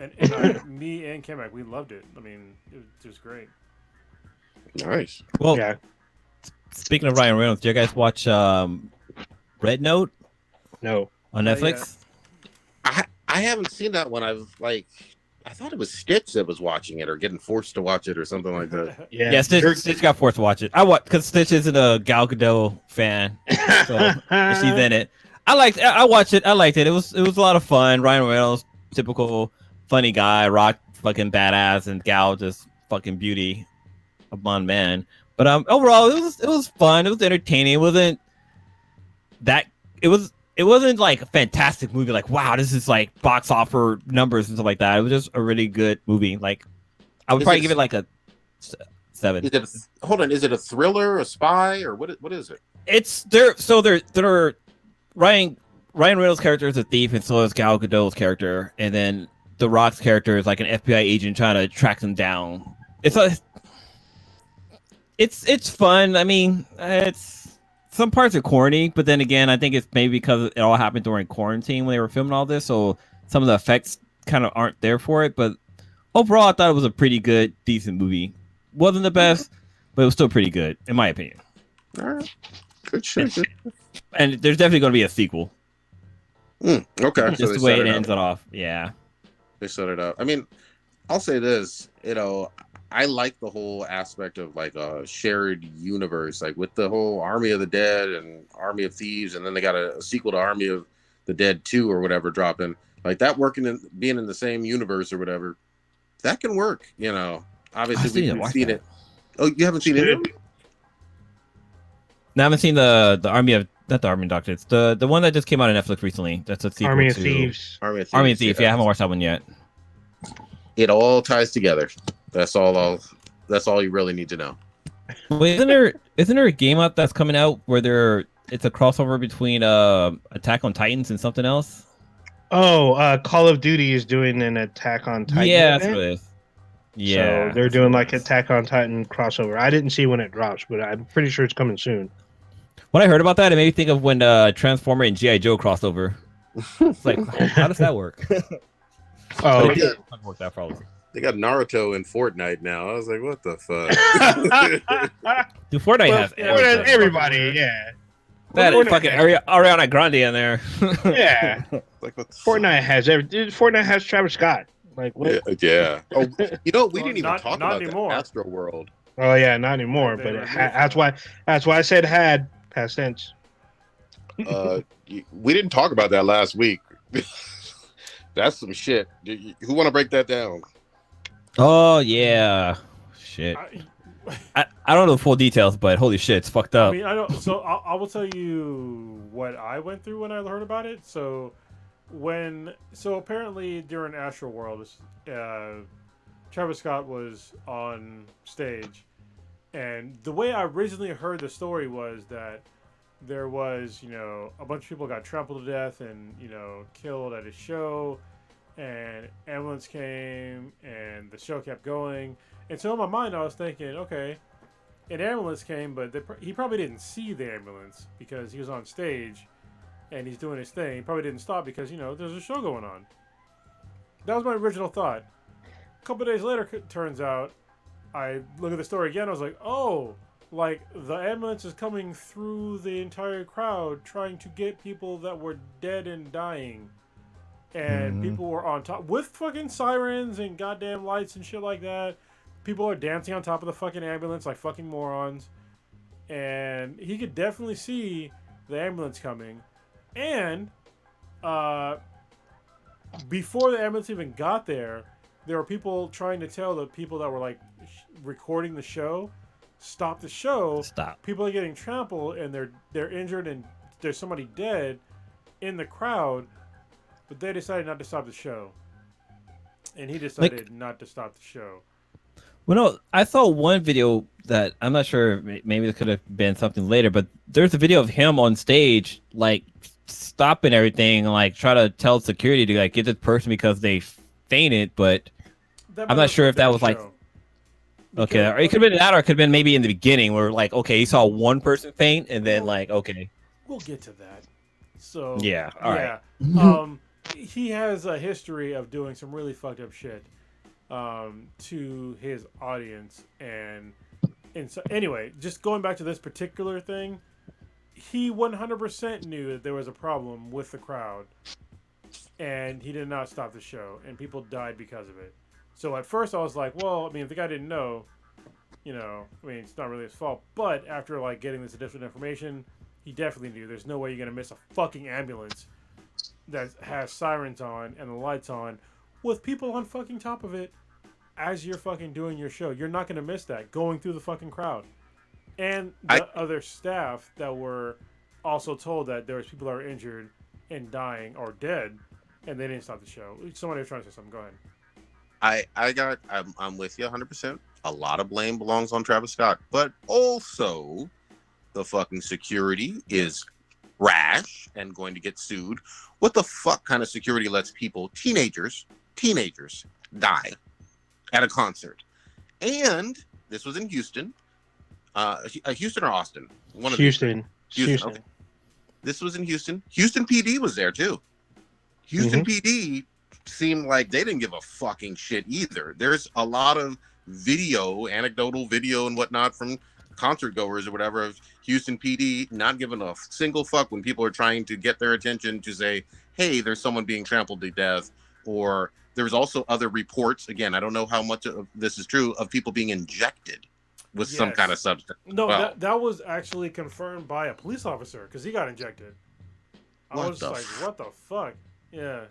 me and Kemek, we loved it. I mean, it was great. Nice. Well, yeah. Speaking of Ryan Reynolds, do you guys watch Red Note? No. On Netflix? I haven't seen that one. I thought it was Stitch that was watching it or getting forced to watch it or something like that. Yeah, Stitch got forced to watch it. Because Stitch isn't a Gal Gadot fan, so she's in it. I watched it. I liked it. It was a lot of fun. Ryan Reynolds, typical funny guy, rock fucking badass, and Gal just fucking beauty among men. But overall, it was fun. It was entertaining. It wasn't like a fantastic movie. Like, wow, this is like box offer numbers and stuff like that. It was just a really good movie. Like, I would probably give it like a 7. Hold on, is it a thriller, a spy, or what is it? It's Ryan Reynolds' character is a thief, and so is Gal Gadot's character, and then The Rock's character is like an FBI agent trying to track them down. It's It's fun. I mean, it's some parts are corny, but then again, I think it's maybe because it all happened during quarantine when they were filming all this, so some of the effects kind of aren't there for it. But overall, I thought it was a pretty good, decent movie. Wasn't the best, but it was still pretty good, in my opinion. All right. Good shit. And there's definitely going to be a sequel. Okay. Just So the way it ends it off. Yeah. They set it up. I mean, I'll say this, I like the whole aspect of like a shared universe, like with the whole Army of the Dead and Army of Thieves, and then they got a sequel to Army of the Dead 2 or whatever dropping. Like that being in the same universe or whatever, that can work, Obviously, we've seen it. Oh, you haven't seen it? No, I haven't seen the Army of not the Army of Doctor. It's the one that just came out on Netflix recently. That's a sequel Army of to Thieves. Army of Thieves. Yeah, I haven't watched that one yet. It all ties together. That's all you really need to know. Well, isn't there a game out that's coming out where it's a crossover between Attack on Titans and something else? Oh, Call of Duty is doing an Attack on Titan. Yeah, that's what it is. Yeah, so they're doing like Attack on Titan crossover. I didn't see when it drops, but I'm pretty sure it's coming soon. When I heard about that, it made me think of when Transformer and G.I. Joe crossover. It's like, how does that work? Oh, it doesn't work that probably. They got Naruto in Fortnite now. I was like, what the fuck? Dude, Fortnite has everybody, yeah. That fucking Ariana Grande in there. Yeah. Like Fortnite has Fortnite has Travis Scott. Like what? Yeah. Oh, we didn't even talk about anymore. That Astroworld. Oh yeah, not anymore. But that's why I said had past tense. We didn't talk about that last week. That's some shit. Who want to break that down? Oh yeah, shit. I don't know the full details, but holy shit, it's fucked up. I mean, I don't. So I will tell you what I went through when I heard about it. So apparently during Astroworld, Travis Scott was on stage, and the way I originally heard the story was that there was, a bunch of people got trampled to death and, killed at his show, and ambulance came and the show kept going. And so in my mind, I was thinking, okay, an ambulance came, but he probably didn't see the ambulance because he was on stage and he's doing his thing. He probably didn't stop because, there's a show going on. That was my original thought. A couple of days later, it turns out, I look at the story again, I was like, oh, like the ambulance is coming through the entire crowd trying to get people that were dead and dying. And people were on top with fucking sirens and goddamn lights and shit like that. People are dancing on top of the fucking ambulance like fucking morons. And he could definitely see the ambulance coming. And before the ambulance even got there were people trying to tell the people that were like recording the show, stop the show. Stop. People are getting trampled and they're injured and there's somebody dead in the crowd, but they decided not to stop the show. And he decided not to stop the show. Well, no, I saw one video that I'm not sure, maybe it could have been something later, but there's a video of him on stage, like stopping everything, like try to tell security to like get this person because they fainted, but I'm not sure if that was like, okay, or it could have been that, or it could have been maybe in the beginning where like, okay, he saw one person faint and then like, okay. We'll get to that. So yeah, all right. He has a history of doing some really fucked up shit to his audience, and so anyway, just going back to this particular thing, he 100% knew that there was a problem with the crowd, and he did not stop the show, and people died because of it. So at first I was like, well, I mean, if the guy didn't know, it's not really his fault. But after like getting this additional information, he definitely knew. There's no way you're gonna miss a fucking ambulance that has sirens on and the lights on with people on fucking top of it as you're fucking doing your show. You're not gonna miss that going through the fucking crowd. And the other staff that were also told that there was people that were injured and dying or dead, and they didn't stop the show. Somebody was trying to say something. Go ahead. I'm with you 100%. A lot of blame belongs on Travis Scott, but also the fucking security is rash and going to get sued. What the fuck kind of security lets teenagers die at a concert? And this was in Houston. Houston or Austin? One of Houston. these. Houston. Okay. This was in Houston. Houston PD was there too. Houston PD seemed like they didn't give a fucking shit either. There's a lot of anecdotal video and whatnot from concert goers or whatever of Houston PD not giving a single fuck when people are trying to get their attention to say, hey, there's someone being trampled to death. Or there's also other reports, again, I don't know how much of this is true, of people being injected with some kind of substance. No, that was actually confirmed by a police officer because he got injected. I was like, what the fuck? Yeah.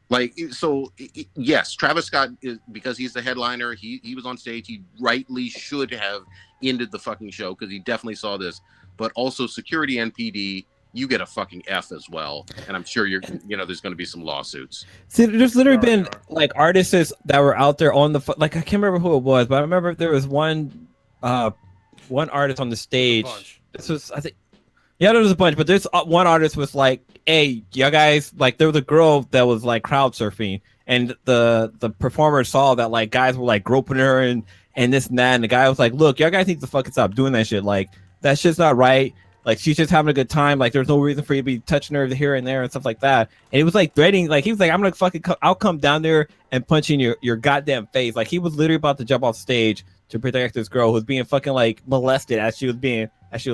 Like, so, yes, Travis Scott, because he's the headliner, he was on stage, he rightly should have ended the fucking show because he definitely saw this. But also security and PD, you get a fucking F as well. And I'm sure there's going to be some lawsuits. See, there's literally been like artists that were out there on like, I can't remember who it was, but I remember there was one artist on the stage. This was, I think, yeah, there was a bunch, but there's one artist was like, hey, y'all guys, like there was a girl that was like crowd surfing, and the performer saw that like guys were like groping her and this and that, and the guy was like, look, y'all guys need to fucking stop doing that shit. Like that shit's not right. Like she's just having a good time. Like there's no reason for you to be touching her here and there and stuff like that. And he was like threatening, like he was like, I'm gonna fucking I'll come down there and punch you in your goddamn face. Like he was literally about to jump off stage to protect this girl who was being fucking like molested as she was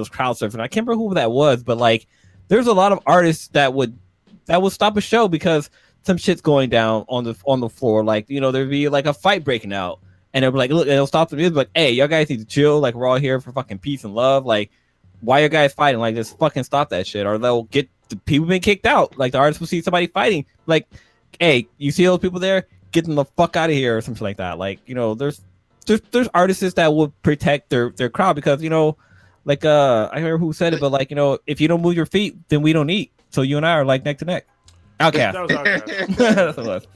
crowd surfing. I can't remember who that was, but like there's a lot of artists that would stop a show because some shit's going down on the floor. Like, there'd be like a fight breaking out, and they'll be like, look, and they'll stop the music, like, hey, y'all guys need to chill. Like, we're all here for fucking peace and love. Like, why you guys fighting? Like, just fucking stop that shit, or they'll get the people being kicked out. Like, the artists will see somebody fighting, like, hey, you see those people there? Get them the fuck out of here, or something like that. Like, there's artists that will protect their crowd because like I remember who said it, but like if you don't move your feet, then we don't eat. So you and I are like neck to neck. Outcast. That was Outcast. That's what it was.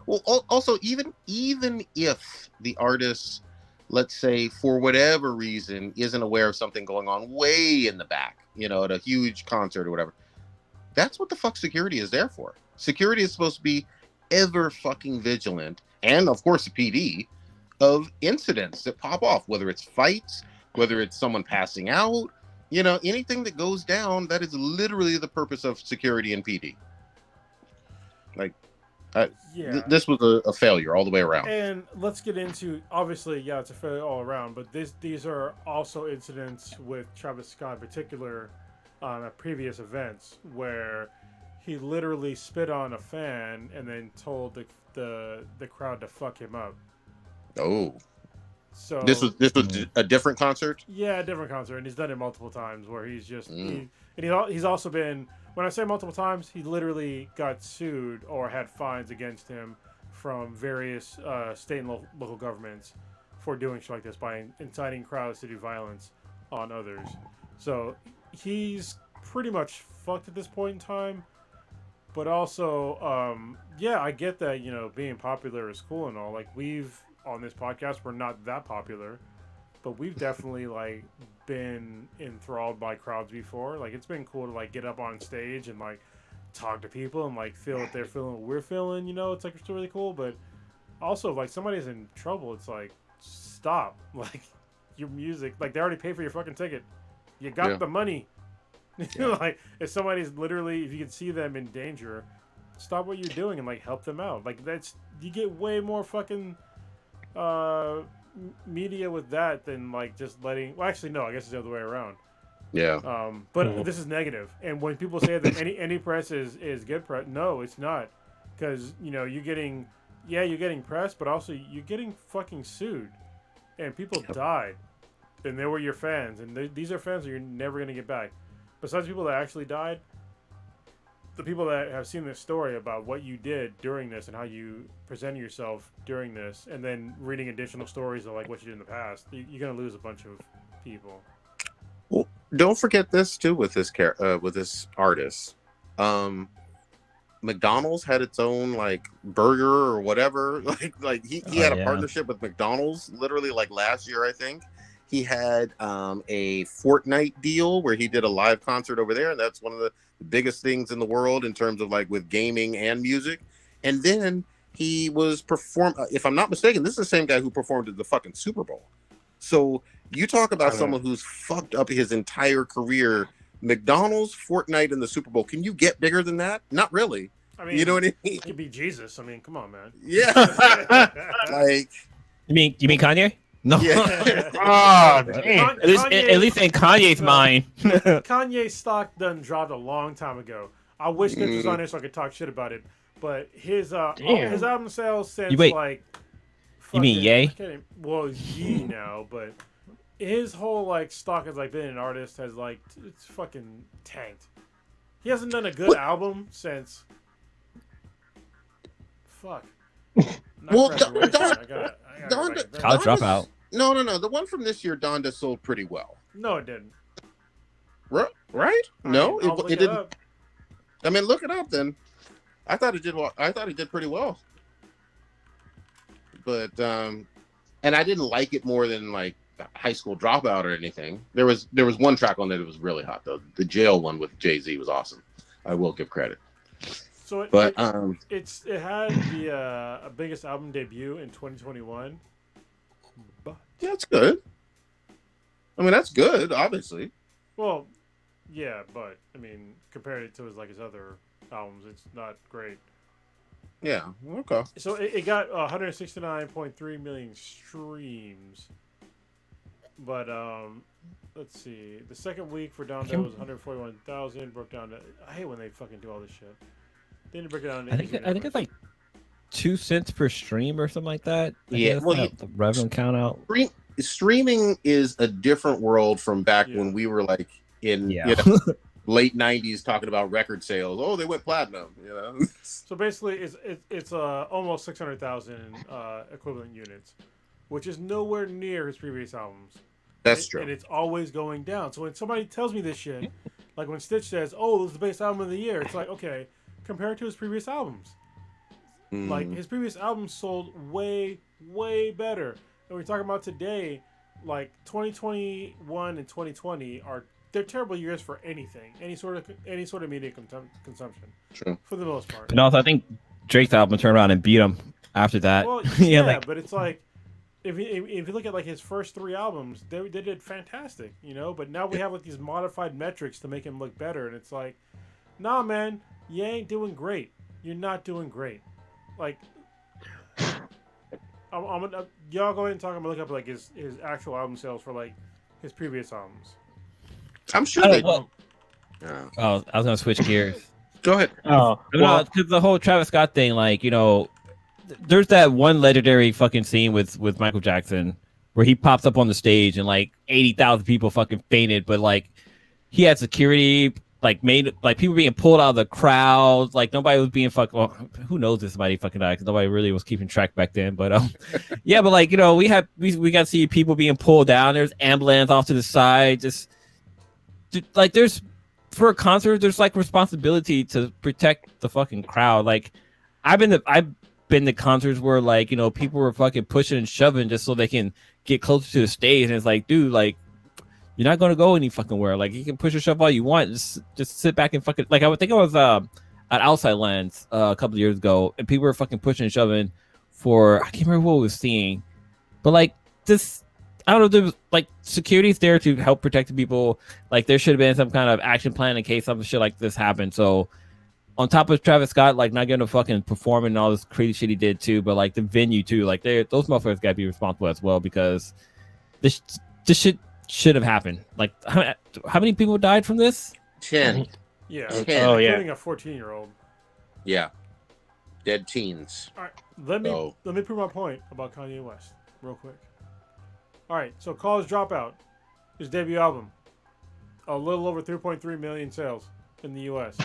Well, also even if the artist, let's say for whatever reason, isn't aware of something going on way in the back, at a huge concert or whatever, that's what the fuck security is there for. Security is supposed to be ever fucking vigilant, and of course the PD, of incidents that pop off, whether it's fights, whether it's someone passing out, anything that goes down, that is literally the purpose of security and PD. Like, this was a failure all the way around. And let's get into, obviously, it's a failure all around, but these are also incidents with Travis Scott in particular at previous events where he literally spit on a fan and then told the crowd to fuck him up. Oh. So this was a different concert? Yeah, a different concert, and he's done it multiple times where he's just he's also been, when I say multiple times, he literally got sued or had fines against him from various state and local governments for doing shit like this by inciting crowds to do violence on others. So he's pretty much fucked at this point in time. But also, I get that, being popular is cool and all. Like, on this podcast, we're not that popular, but we've definitely like been enthralled by crowds before. Like, it's been cool to like get up on stage and like talk to people and like feel what they're feeling, what we're feeling. It's like it's really cool. But also, like, somebody's in trouble, it's like, stop. Like, your music, like, they already paid for your fucking ticket. You got the money. Like, if somebody's literally, if you can see them in danger, stop what you're doing and like help them out. Like, you get way more fucking media with that than like just letting. Well, actually, no. I guess it's the other way around. Yeah. But this is negative. And when people say that any press is good press, no, it's not, because you're getting press, but also you're getting fucking sued, and people died, and they were your fans, and these are fans that you're never gonna get back. Besides people that actually died, the people that have seen this story about what you did during this and how you presented yourself during this, and then reading additional stories of like what you did in the past, you're gonna lose a bunch of people. Well, don't forget this too with this artist. McDonald's had its own like burger or whatever. Like he had a partnership with McDonald's literally like last year, I think. He had a Fortnite deal where he did a live concert over there, and that's one of the biggest things in the world in terms of like with gaming and music. And then he was if I'm not mistaken, this is the same guy who performed at the fucking Super Bowl. So You talk about someone who's fucked up his entire career. McDonald's, Fortnite, and the Super Bowl. Can you get bigger than that? Not really. I mean, you know what I mean? It could be Jesus. I mean, come on, man. Yeah. Like, You mean Kanye? No. yeah. Oh, damn. At least in Kanye's mind. Kanye's stock done dropped a long time ago. I wish Nick was on there so I could talk shit about it. But his album sales since like. You mean Ye? Well, Ye now, but his whole like stock as like being an artist has like it's fucking tanked. He hasn't done a good album since. Fuck. Well, College Dropout. No. The one from this year, Donda sold pretty well. No, it didn't. Right? No, it didn't. Up. I mean, look it up then. I thought it did well. I thought it did pretty well. But and I didn't like it more than like High School Dropout or anything. There was one track on there that was really hot though. The Jail one with Jay-Z was awesome. I will give credit. So it had the biggest album debut in 2021. Yeah, that's good. I mean, that's good, obviously. Well, yeah, but I mean, compared it to his other albums, it's not great. Yeah. Okay. So it got 169.3 million streams, but let's see. The second week for Donda was 141,000. Broke down to. I hate when they fucking do all this shit. They didn't break it down. I think it's like 2 cents per stream or something like that. Yeah. Well, the revenue count out. Streaming is a different world from back when we were like in late 90s talking about record sales. Oh, they went platinum. You know. So basically, it's almost 600,000 equivalent units, which is nowhere near his previous albums. That's true. And it's always going down. So when somebody tells me this shit, like when Stitch says, "Oh, this is the best album of the year," it's like, okay, compared to his previous albums, like his previous albums sold way, way better. And we're talking about today, like 2021 and 2020 they're terrible years for anything, any sort of media consumption. True. For the most part. And also, I think Drake's album turned around and beat him after that. Well, yeah, but it's like if you look at like his first 3 albums, they did fantastic, you know. But now we have like these modified metrics to make him look better, and it's like, nah, man, you ain't doing great. You're not doing great. Like, y'all go ahead and talk. I'm gonna look up like his actual album sales for like his previous albums. I'm sure they. Oh, I was gonna switch gears. Go ahead. Oh, well, because the whole Travis Scott thing, like, you know, there's that one legendary fucking scene with Michael Jackson where he pops up on the stage and like 80,000 people fucking fainted, but like he had security, like made like people being pulled out of the crowd, like nobody was being fucking. Well, who knows if somebody fucking died because nobody really was keeping track back then. But yeah, but like, you know, we got to see people being pulled down. There's ambulance off to the side, just like there's. For a concert, there's like responsibility to protect the fucking crowd. Like, I've been to concerts where like, you know, people were fucking pushing and shoving just so they can get closer to the stage, and it's like, dude, like, you're not gonna go any fucking where. Like, you can push and shove all you want, just sit back and fucking like. I would think it was at Outside Lands a couple of years ago, and people were fucking pushing and shoving for I can't remember what we were seeing, but like this. I don't know. There was like security's there to help protect the people. Like there should have been some kind of action plan in case something shit like this happened. So on top of Travis Scott, like not getting to fucking perform and all this crazy shit he did too, but like the venue too, like those motherfuckers gotta be responsible as well because this shit should have happened. Like how many people died from this? 10. Yeah. 10. Oh yeah. Including a 14-year-old. Yeah. Dead teens. All right. Let me prove my point about Kanye West real quick. All right, so College Dropout, his debut album, a little over 3.3 million sales in the U.S.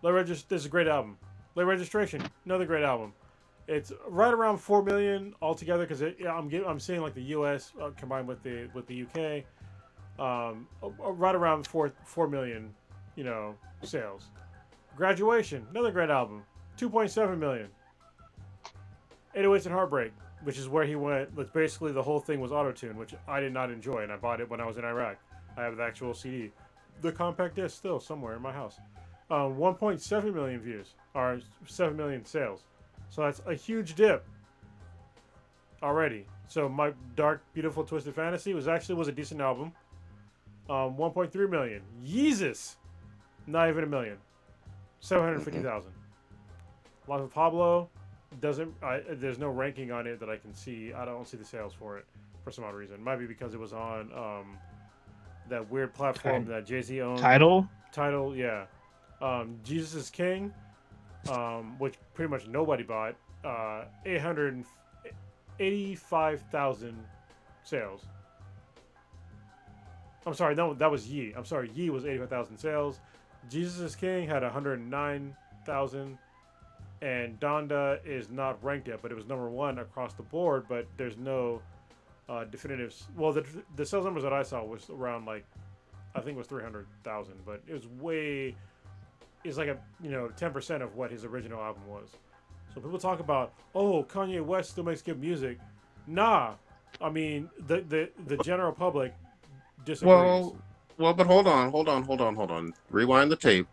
This is a great album. Late Registration, another great album. It's right around 4 million altogether because I'm seeing like the U.S. Combined with the U.K. Right around 4 million, you know, sales. Graduation, another great album, 2.7 million. 808s and Heartbreak, which is where he went. But basically, the whole thing was auto-tune, which I did not enjoy, and I bought it when I was in Iraq. I have the actual CD, the compact disc, still somewhere in my house. 1.7 million views, or 7 million sales. So that's a huge dip already. So My Dark Beautiful Twisted Fantasy was a decent album. 1.3 million. Yeezus, not even a million. 750,000. Life of Pablo doesn't. There's no ranking on it that I can see. I don't see the sales for it for some odd reason. It might be because it was on that weird platform that Jay-Z owns. Title, yeah. Jesus is King, which pretty much nobody bought. 885,000 sales. I'm sorry, no, that was Ye. I'm sorry, Ye was 85,000 sales. Jesus is King had 109,000. And Donda is not ranked yet, but it was number 1 across the board. But there's no definitive. Well, the sales numbers that I saw was around I think it was 300,000, but it was way. It's like 10% of what his original album was. So people talk about, oh, Kanye West still makes good music. Nah, I mean the general public disagrees. Well, but hold on. Rewind the tape.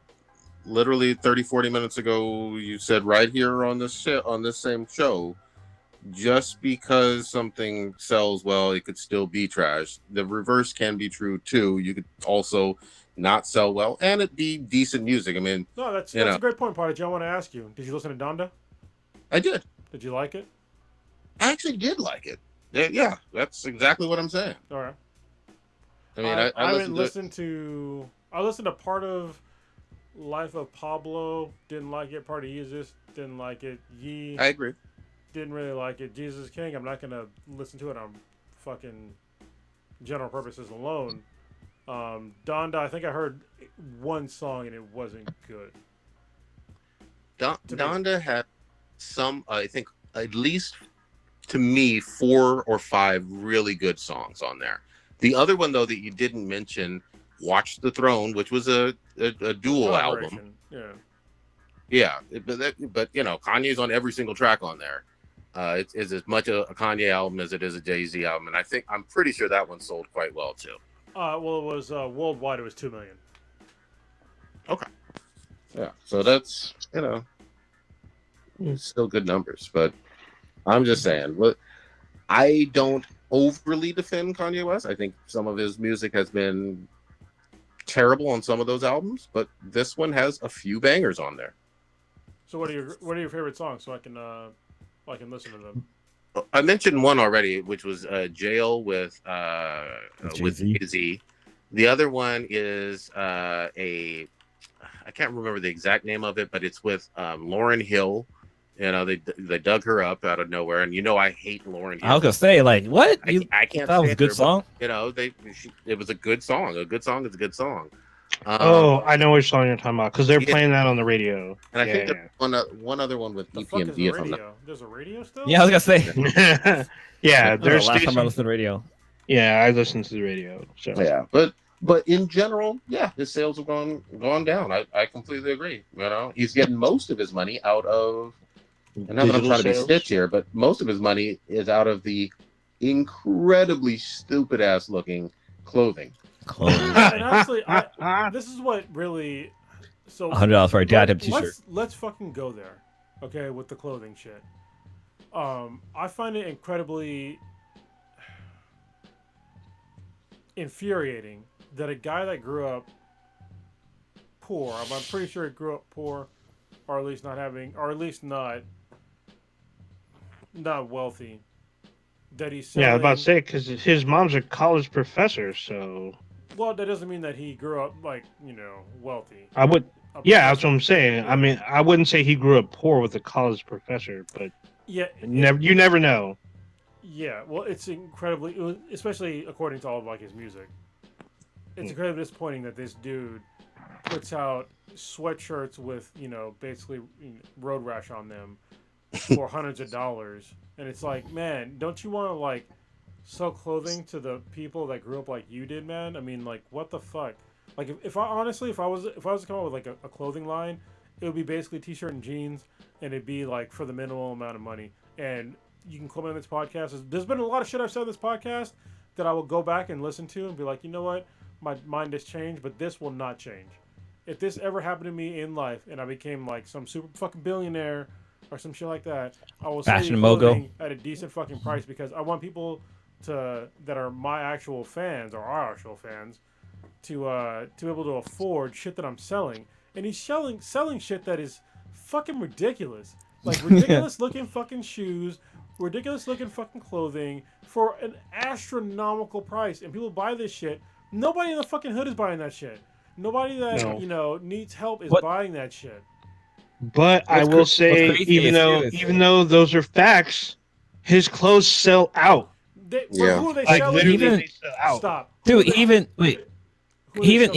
Literally 30-40 minutes ago, you said right here on this same show, just because something sells well, it could still be trash. The reverse can be true too. You could also not sell well and it be decent music. I mean, no, that's a great point, Prodigy. I want to ask you: did you listen to Donda? I did. Did you like it? I actually did like it. Yeah, that's exactly what I'm saying. All right. I mean, I listened to. I listened to part of Life of Pablo, didn't like it. Part of Yeezus, didn't like it. Ye, I agree. Didn't really like it. Jesus King, I'm not gonna listen to it on fucking general purposes alone. Donda, I think I heard one song and it wasn't good. Donda had some, I think, at least to me, 4 or 5 really good songs on there. The other one though that you didn't mention, Watch the Throne, which was a dual album. Yeah, but Kanye's on every single track on there. It's as much a Kanye album as it is a Jay-Z album, and I'm pretty sure that one sold quite well too. Well, it was worldwide. It was 2 million. Okay. Yeah, so that's still good numbers, but I'm just saying, look, I don't overly defend Kanye West. I think some of his music has been terrible on some of those albums, but this one has a few bangers on there. So what are your favorite songs, so I can listen to them? I mentioned one already, which was Jail with Jay-Z. The other one is I can't remember the exact name of it, but it's with Lauryn Hill. They dug her up out of nowhere, and I hate Lauryn Hill. I was gonna say, what? I can't. That was a good song. It was a good song. A good song is a good song. I know which song you're talking about because they're playing that on the radio. And I think there's one other one with EPMD. There's a radio still? Yeah, I was gonna say. Yeah, there's last time I listened to the radio. Yeah, I listened to the radio. So yeah, but in general, yeah, his sales have gone down. I completely agree. He's getting most of his money out of. And not that I'm trying to be Stitch here, but most of his money is out of the incredibly stupid ass looking clothing. And honestly, this is what really. So $100 for a goddamn t-shirt. Let's fucking go there, okay? With the clothing shit, I find it incredibly infuriating that a guy that grew up poor. I'm pretty sure he grew up poor, or at least not wealthy. That he's selling... Yeah, I was about to say because his mom's a college professor, so. Well, that doesn't mean that he grew up wealthy. I would. Yeah, that's what I'm saying. I mean, I wouldn't say he grew up poor with a college professor, but yeah, you never know. Yeah, well, it's incredibly, especially according to all of his music. It's incredibly disappointing that this dude puts out sweatshirts with basically road rash on them for hundreds of dollars, and it's like, man, don't you want to sell clothing to the people that grew up like you did, man? I mean, what the fuck? If I was to come up with a clothing line, it would be basically t-shirt and jeans, and it'd be for the minimal amount of money. And you can comment on this podcast. There's been a lot of shit I've said on this podcast that I will go back and listen to and be like, you know what, my mind has changed, but this will not change. If this ever happened to me in life and I became some super fucking billionaire, or some shit like that, I will Fashion sell you Mogul. clothing at a decent fucking price because I want people that are my actual fans or our actual fans to be able to afford shit that I'm selling. And he's selling shit that is fucking ridiculous. Like ridiculous looking fucking shoes, ridiculous looking fucking clothing for an astronomical price. And people buy this shit. Nobody in the fucking hood is buying that shit. Nobody that needs help is buying that shit. But I will say, even though those are facts, his clothes sell out. Who are they Like selling? literally, they sell out. Stop. Dude, he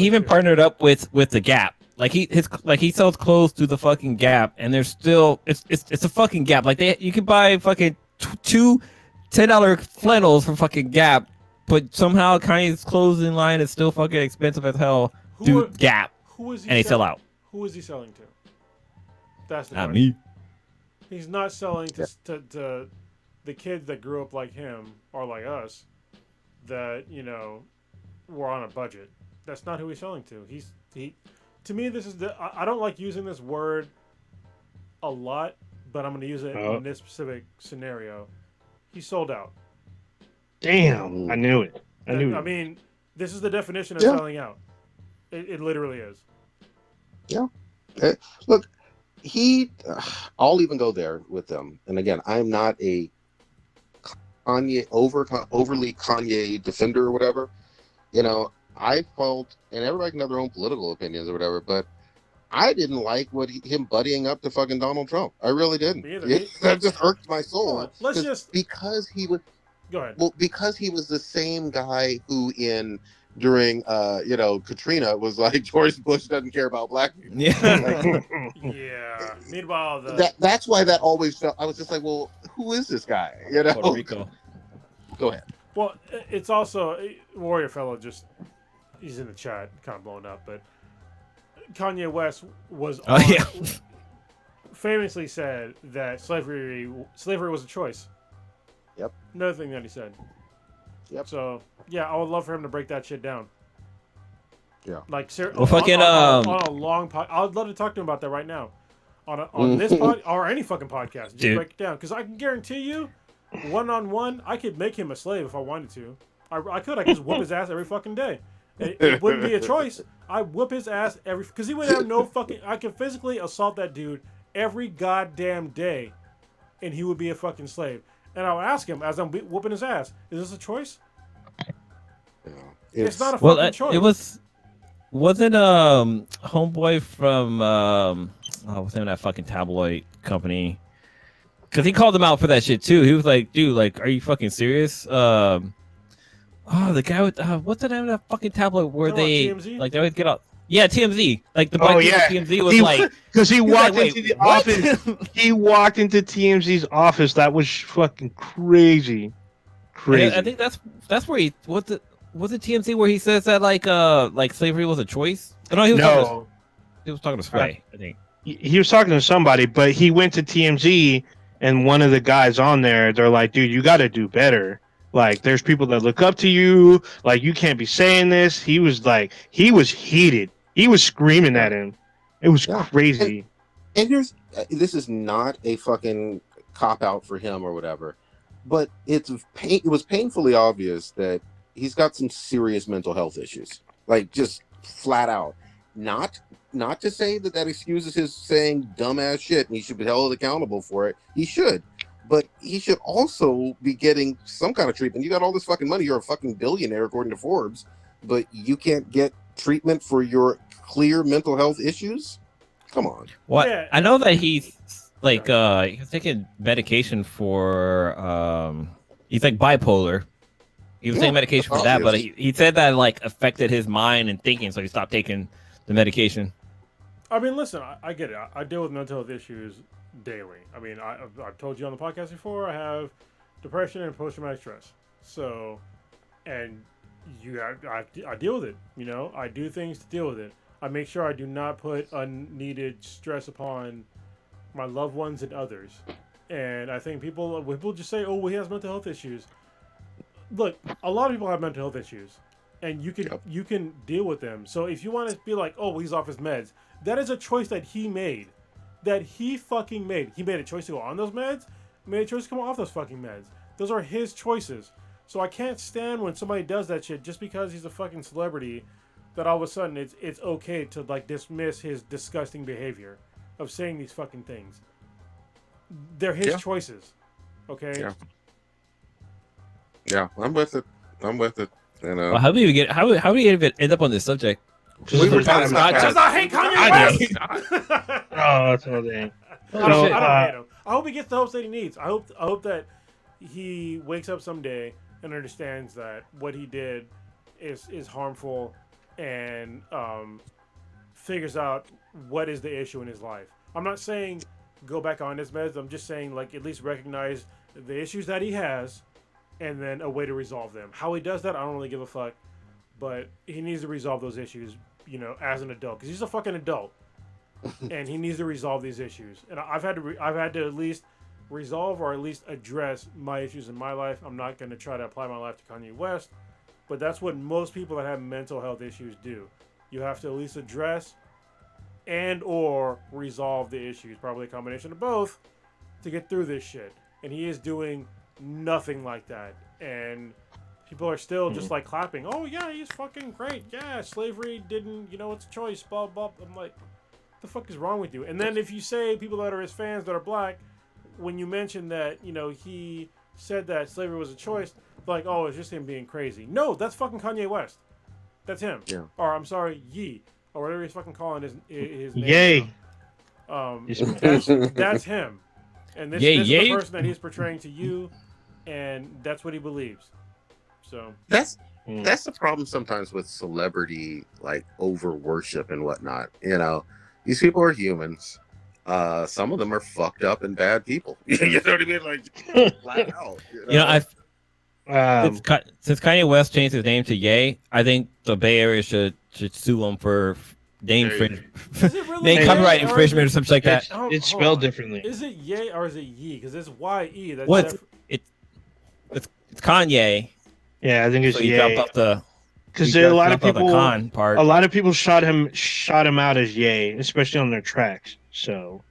even partnered up with the Gap. Like he sells clothes through the fucking Gap, and there's still it's a fucking Gap. Like you can buy fucking two $10 flannels from fucking Gap, but somehow Kanye's clothing line is still fucking expensive as hell through Gap. Who is he and they sell out. Who is he selling to? That's the Not question. me. He's not selling to the kids that grew up like him or like us that, were on a budget. That's not who he's selling to. To me, this is I don't like using this word a lot, but I'm going to use it in this specific scenario. He sold out. Damn, I knew it. I mean, this is the definition of selling out. It literally is. Yeah. Look, I'll even go there with them. And again, I'm not a overly Kanye defender or whatever. I felt, and everybody can have their own political opinions or whatever, but I didn't like him buddying up to fucking Donald Trump. I really didn't. That just irked my soul. Because he was. Go ahead. Well, because he was the same guy who during Katrina was like, George Bush doesn't care about black people. Yeah. Yeah. Meanwhile, that's why that always felt. I was just like, well, who is this guy? Puerto Rico. Go ahead. Well, it's also Warrior Fellow. He's in the chat, kind of blown up, but Kanye West was famously said that slavery was a choice. Yep. Another thing that he said. Yep. So I would love for him to break that shit down. Yeah. Like, on a long pod. I would love to talk to him about that right now, on this pod or any fucking podcast. Just break it down, because I can guarantee you, one-on-one, I could make him a slave if I wanted to. I could just whoop his ass every fucking day. It wouldn't be a choice. I whoop his ass because he would have no fucking. I could physically assault that dude every goddamn day, and he would be a fucking slave. And I would ask him as I'm whooping his ass, "Is this a choice?" Yeah. It's not a fucking choice. Wasn't homeboy from what's the name of that fucking tabloid company? Because he called them out for that shit too. He was like, "Dude, like, are you fucking serious?" The guy with what's the name of that fucking tabloid where they like they always get out? Yeah, TMZ. Like the black TMZ was like, because he walked into the office. He walked into TMZ's office. That was fucking crazy. I think that's where he was it TMZ where he says that like slavery was a choice. No, he was talking to Sway. I think he was talking to somebody, but he went to TMZ and one of the guys on there, they're like, "Dude, you got to do better. Like, there's people that look up to you. Like, you can't be saying this." He was heated. He was screaming at him. It was crazy. And this is not a fucking cop out for him or whatever, but it was painfully obvious that he's got some serious mental health issues. Like, just flat out. Not to say that excuses his saying dumbass shit and he should be held accountable for it. He should. But he should also be getting some kind of treatment. You got all this fucking money. You're a fucking billionaire, according to Forbes, but you can't get treatment for your clear mental health issues? Come on. What? Yeah. I know that he's like he's taking medication for he's like bipolar. He was taking medication for that, but he said that like affected his mind and thinking, so he stopped taking the medication. I mean, listen, I get it. I deal with mental health issues daily. I mean, I've told you on the podcast before, I have depression and post-traumatic stress. So, and I deal with it. I do things to deal with it. I make sure I do not put unneeded stress upon my loved ones and others. And I think people just say, "Oh, well, he has mental health issues." Look, a lot of people have mental health issues, and you can deal with them. So if you want to be like, "Oh, well, he's off his meds," that is a choice that he made. that he fucking made. He made a choice to go on those meds. Made a choice to come off those fucking meds. Those are his choices. So I can't stand when somebody does that shit just because he's a fucking celebrity. That all of a sudden it's okay to like dismiss his disgusting behavior of saying these fucking things. They're his choices. Okay. Yeah, I'm with it. And, Well, how do we even end up on this subject? We were talking about Because I hate Kanye West. Oh, that's all day. I don't hate him. I hope he gets the hopes that he needs. I hope that he wakes up someday and understands that what he did is harmful and figures out what is the issue in his life. I'm not saying go back on his meds. I'm just saying like at least recognize the issues that he has and then a way to resolve them. How he does that, I don't really give a fuck. But he needs to resolve those issues, you know, as an adult, because he's a fucking adult, and he needs to resolve these issues. And I've had to at least resolve or at least address my issues in my life. I'm not going to try to apply my life to Kanye West, but that's what most people that have mental health issues do. You have to at least address and or resolve the issues, probably a combination of both, to get through this shit. And he is doing nothing like that, and people are still just like clapping. Oh yeah, he's fucking great. Yeah, slavery didn't, you know, it's a choice. Blah blah. I'm like, what the fuck is wrong with you? And then if you say people that are his fans that are black, when you mention that, you know, he said that slavery was a choice, like, oh, it's just him being crazy. No, that's fucking Kanye West. That's him. Yeah. Or I'm sorry, Ye, or whatever he's fucking calling his name. Yay. That's him. And this is the person that he's portraying to you, and that's what he believes. So that's the problem sometimes with celebrity like over worship and whatnot. You know, these people are humans. Some of them are fucked up and bad people. You know what I mean? Like flat out. You know, since Kanye West changed his name to Ye, I think the Bay Area should sue him for name copyright infringement or something like that. It's spelled differently. Is it Ye or is it Ye? Because it's Y-E. That's it's Kanye. Yeah, I think it's Ye. Because a lot of people shot him out as Ye, especially on their tracks. So,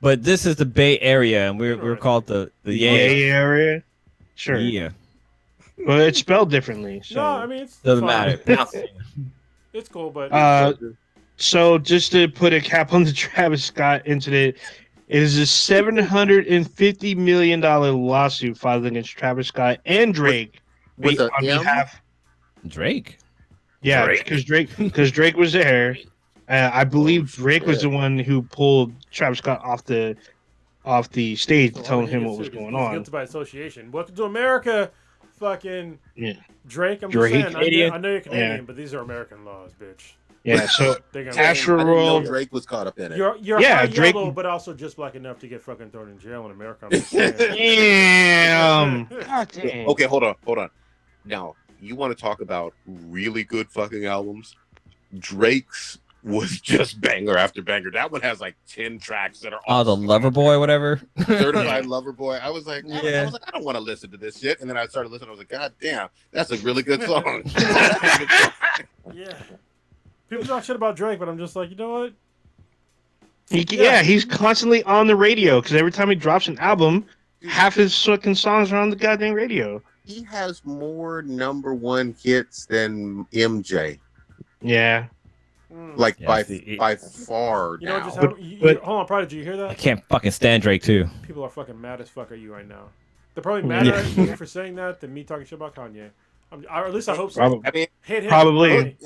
but this is the Bay Area, and we're called the Ye area. Sure. Yeah. Well, it's spelled differently. So. No, I mean it doesn't matter. It's cool, but so just to put a cap on the Travis Scott incident, it is a $750 million lawsuit filed against Travis Scott and Drake. With on behalf Drake. Yeah, because Drake was there. I believe Drake was the one who pulled Travis Scott off the stage, telling him what was going on. Guilty by association. Welcome to America, fucking Drake. I'm Drake. just saying. I know you're Canadian, but these are American laws, bitch. Yeah, so Astroworld. Drake was caught up in it. You're high Drake, yellow, but also just black enough to get fucking thrown in jail in America. Damn. God damn. Okay, hold on. Now, you want to talk about really good fucking albums? Drake's was just banger after banger. That one has like 10 tracks that are the Lover Boy, whatever. Certified Lover Boy. I was like, I don't want to listen to this shit. And then I started listening. I was like, God damn, that's a really good song. Yeah. People talk shit about Drake, but I'm just like, you know what? He's constantly on the radio because every time he drops an album, half his fucking songs are on the goddamn radio. He has more number one hits than MJ. Yeah. Like by far. You know, now. Hold on, Prodigy, you hear that? I can't fucking stand Drake too. People are fucking mad as fuck at you right now. They're probably madder at you for saying that than me talking shit about Kanye. Or at least I hope so. Probably. I mean, hit him. Probably.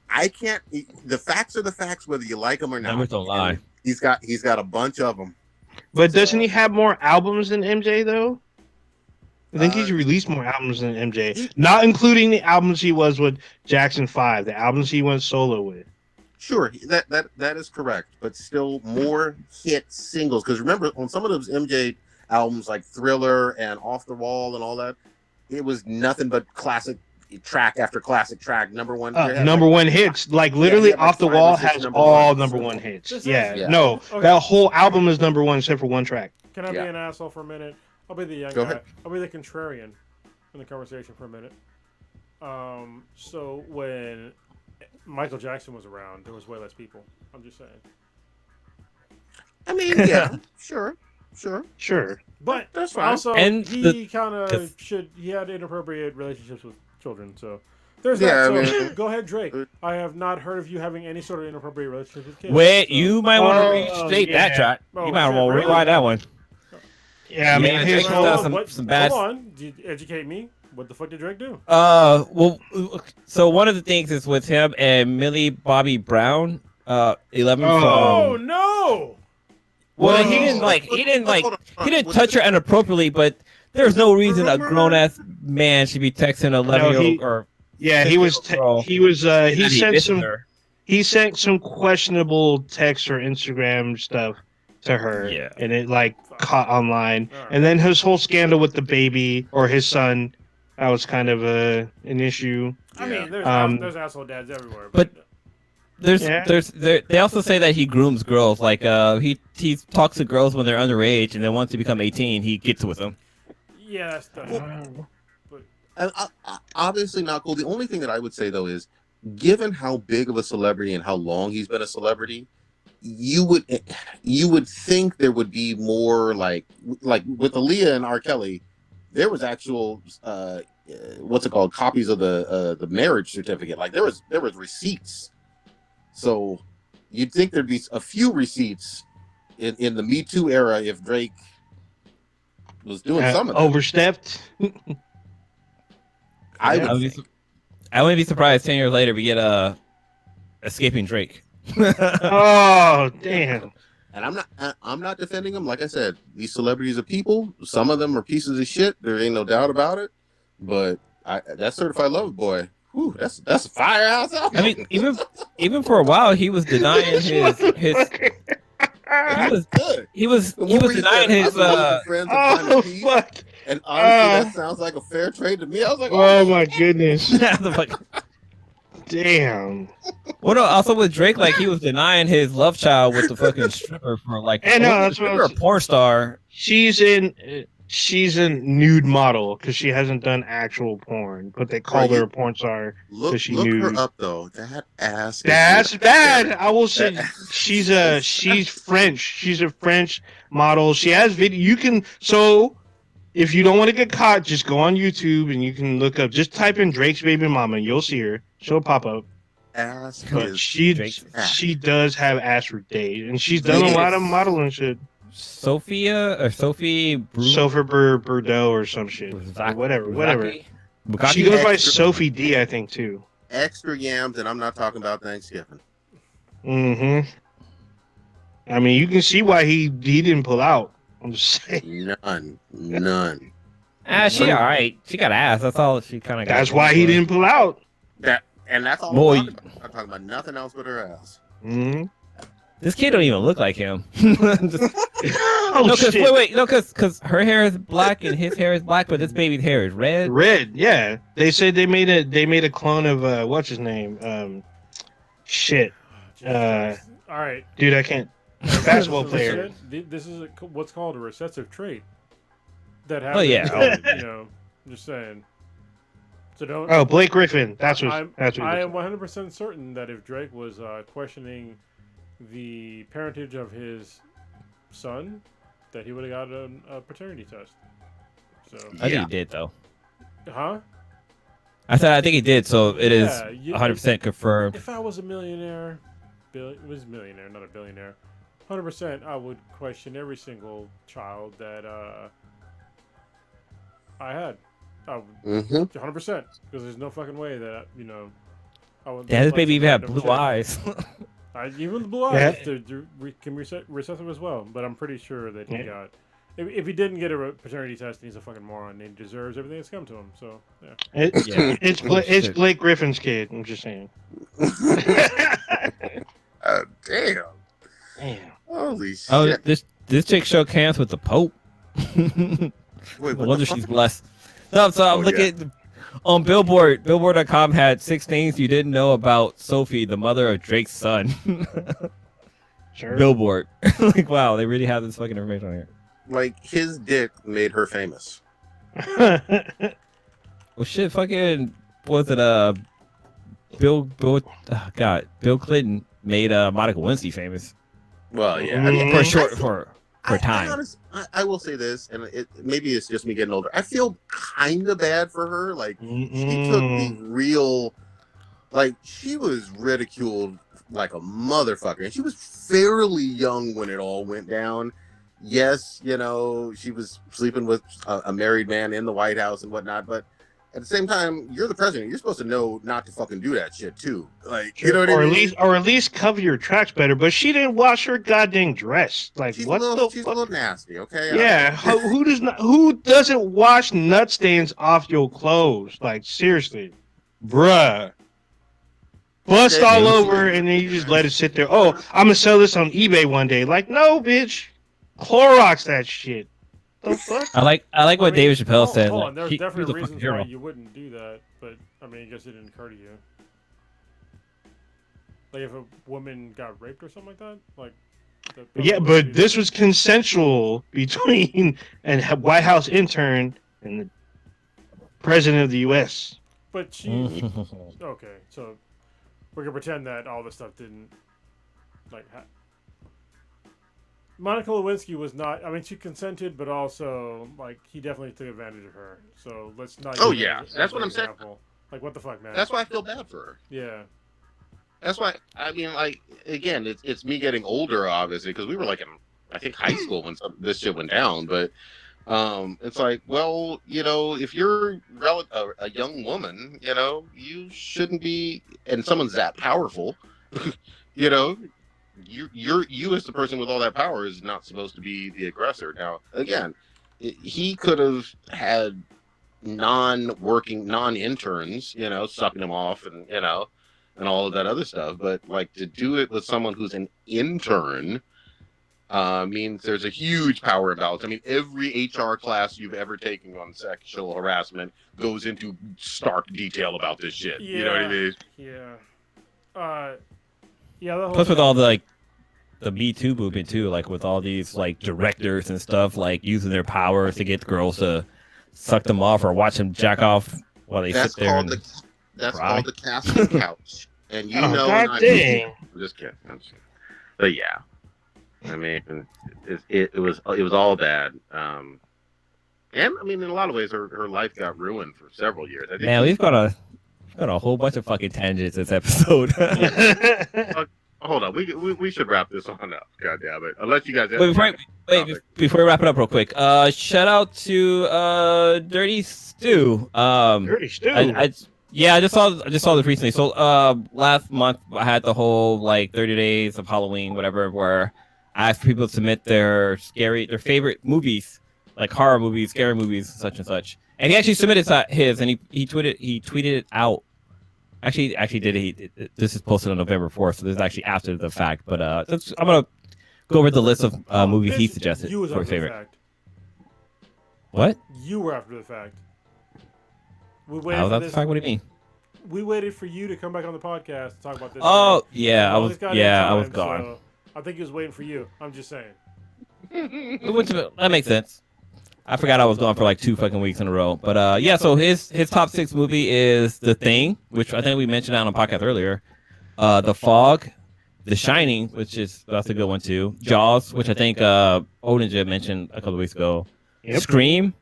I can't. The facts are the facts, whether you like them or not. Numbers don't lie. He's got a bunch of them. But doesn't he have more albums than MJ though? I think he's released more albums than MJ, not including the albums he was with Jackson 5, the albums he went solo with. Sure, that is correct, but still more hit singles. Because remember, on some of those MJ albums like Thriller and Off the Wall and all that, it was nothing but classic track after classic track, number one hits. Like literally, Off the Wall has all number one hits. No, that whole album is number one except for one track. Can I be an asshole for a minute? I'll be the young guy. I'll be the contrarian in the conversation for a minute. So when Michael Jackson was around, there was way less people. I'm just saying. I mean, yeah, sure. But That's fine. also, And he kind of he had inappropriate relationships with children, so there's that. Yeah, So I mean- go ahead, Drake. I have not heard of you having any sort of inappropriate relationship with kids. Wait, so. you might want to restate that track. Oh, You might shit, want to really? rewind that one. Yeah, I mean, Yeah, his Drake whole does some bad. Hold on, did you educate me? What the fuck did Drake do? Well, so one of the things is with him and Millie Bobby Brown, 11 Oh from. no! Well, Well, he didn't touch her inappropriately, but there's no reason a grown ass man should be texting an 11-year-old or. yeah, he was Girl. he sent some questionable text or Instagram stuff to her, Yeah. and it like caught online. All right. And then his whole scandal with the baby or his son, that was kind of an issue. I mean, there's asshole dads everywhere. But Yeah. They also say that he grooms girls. Like he talks to girls when they're underage, and then once they become 18, he gets with them. yeah, that's Obviously not cool. The only thing that I would say though is, given how big of a celebrity and how long he's been a celebrity, you would think there would be more like with Aaliyah and R. Kelly, there was actual what's it called, copies of the marriage certificate. Like there was receipts. So you'd think there'd be a few receipts in the Me Too era if Drake was doing some of that. Overstepped. I I would would think. I wouldn't be surprised 10 years later we get escaping Drake. Oh damn! And I'm not defending them. Like I said, these celebrities are people. Some of them are pieces of shit. There ain't no doubt about it. But that certified lover boy, whew, that's a firehouse album. I mean, even for a while, he was denying his good. he was denying his Friends are trying Oh to peace. fuck! And honestly, that sounds like a fair trade to me. I was like, Oh my goodness! the fuck. Damn! Well, no, also with Drake, like he was denying his love child with the fucking stripper for like. I know, that's what I was- a porn star. She's a nude model because she hasn't done actual porn, but they called Right. her a porn star. look she her nude. up though. That ass. is That's bad. I will say That- she's French. She's a French model. She has video. You can if you don't want to get caught, just go on YouTube and you can look up. Just type in Drake's baby mama. You'll see her. She'll pop up. Ass But is Drake's she does have ass for days, and she's done a lot of modeling shit. Sophie Sophie Bordeaux or some shit. Or whatever. Bugatti? She goes by Extra- Sophie D, I think too. extra yams, and I'm not talking about Thanksgiving. Mm-hmm. I mean, you can see why he didn't pull out. I'm just saying. None. She all right. She got ass. That's all she kind of got. That's why he didn't pull out. And that's all Boy. I'm talking about. I'm talking about nothing else but her ass. Mm-hmm. This kid don't even look like him. Just- Oh, no, because shit. because her hair is black and his hair is black, but this baby's hair is red. Red, yeah. They said they made a clone of what's his name? Shit. all right. Dude, I can't. Basketball player. This is what's called a recessive trait that Oh, happens. yeah. I'm just saying. So don't. Oh, Blake Griffin. That's I what. am 100% certain that if Drake was questioning the parentage of his son, that he would have got a paternity test. So, I think he did though. huh? I think he did. So it is Yeah, 100% confirmed. If I was a millionaire, millionaire, not a billionaire, 100%, I would question every single child that I had. I would, Mm-hmm. 100%, because there's no fucking way that I would. Yeah, this let baby some even had random blue chick- eyes. Even the blue eyes can be recessive as well. But I'm pretty sure that he got. If he didn't get a paternity test, he's a fucking moron. And he deserves everything that's come to him. So yeah. It's Blake Griffin's kid. I'm just saying. Damn. Damn. Holy shit. Oh, this chick shook hands with the Pope. Wait, No what wonder the she's fuck? blessed. No, so I'm looking on Billboard. Billboard.com had 6 things you didn't know about Sophie, the mother of Drake's son. Sure. Billboard. Like, wow, they really have this fucking information on here. Like, his dick made her famous. Well, shit, fucking, was it, Bill Clinton made Monica Lewinsky famous Well, yeah. I mean, for a time. I will say this, and maybe it's just me getting older. I feel kind of bad for her. Like, she took the real, like, she was ridiculed like a motherfucker. And she was fairly young when it all went down. Yes, you know, she was sleeping with a married man in the White House and whatnot, but at the same time, you're the president. You're supposed to know not to fucking do that shit too. Like, you know what I mean? Or at least cover your tracks better. But she didn't wash her goddamn dress. Like, she's what a little, the she's fuck? a little nasty. Okay. Yeah. Who doesn't wash nut stains off your clothes? Like, seriously, bruh. Bust all over, and then you just let it sit there. Oh, I'm gonna sell this on eBay one day. Like, no, bitch. Clorox that shit. The fuck? I like what David Chappelle said. Hold on, there's He definitely was a fucking reasons why hero. you wouldn't do that, but I mean, I guess it didn't occur to you. Like if a woman got raped or something like that, like. Yeah, but this was consensual between a White House intern and the president of the U.S. But she. Okay, so we can pretend that all this stuff didn't. Like. Monica Lewinsky was not. I mean, she consented, but also like he definitely took advantage of her. So let's not. Oh, use yeah. that as That's an what I'm saying. example. Like what the fuck, man? That's why I feel bad for her. Yeah. That's why, I mean, like, again, it's me getting older, obviously, because we were like in, I think, high school when this shit went down. But it's like, well, you know, if you're a young woman, you know, you shouldn't be, and someone's that powerful, you know, you as the person with all that power is not supposed to be the aggressor. Now, again, he could have had non-interns, you know, sucking him off and, you know, and all of that other stuff. But, like, to do it with someone who's an intern means there's a huge power imbalance. I mean, every HR class you've ever taken on sexual harassment goes into stark detail about this shit. Yeah. You know what I mean? Yeah. Yeah. The whole Plus with all the like the Me Too movement too, like with all these like directors and stuff, like using their powers to get girls to suck them off or watch them jack off while they sit there. That's cry. called the casting couch. And you know, God dang. I'm just kidding. But yeah, I mean, it was all bad. And I mean, in a lot of ways, her life got ruined for several years. I think Man, we've got a whole bunch of fucking tangents this episode. Hold on, we should wrap this on up. God damn it! Unless you guys before we wrap it up real quick, shout out to Dirty Stew. Dirty Stew. I just saw this recently. So last month I had the whole like 30 days of Halloween, whatever, where I asked people to submit their favorite movies, like horror movies, scary movies, such and such. And he actually submitted his, and he tweeted it out. Actually did it. This is posted on November 4th, so this is actually after the fact. But I'm gonna go over the list of movies he suggested You was for his after the favorite. fact. What? You were after the fact. We waited How for was that the this. fact? What do you mean? We waited for you to come back on the podcast to talk about this. Oh thing. yeah, I All was this goddamn I was time, gone. so I think he was waiting for you. I'm just saying. That makes sense. I forgot I was gone for like 2 fucking weeks in a row. But yeah, so his top 6 movie is The Thing, which I think we mentioned on a podcast earlier. The Fog, The Shining, that's a good one too. Jaws, which I think Odinja mentioned a couple of weeks ago. Yep. Scream,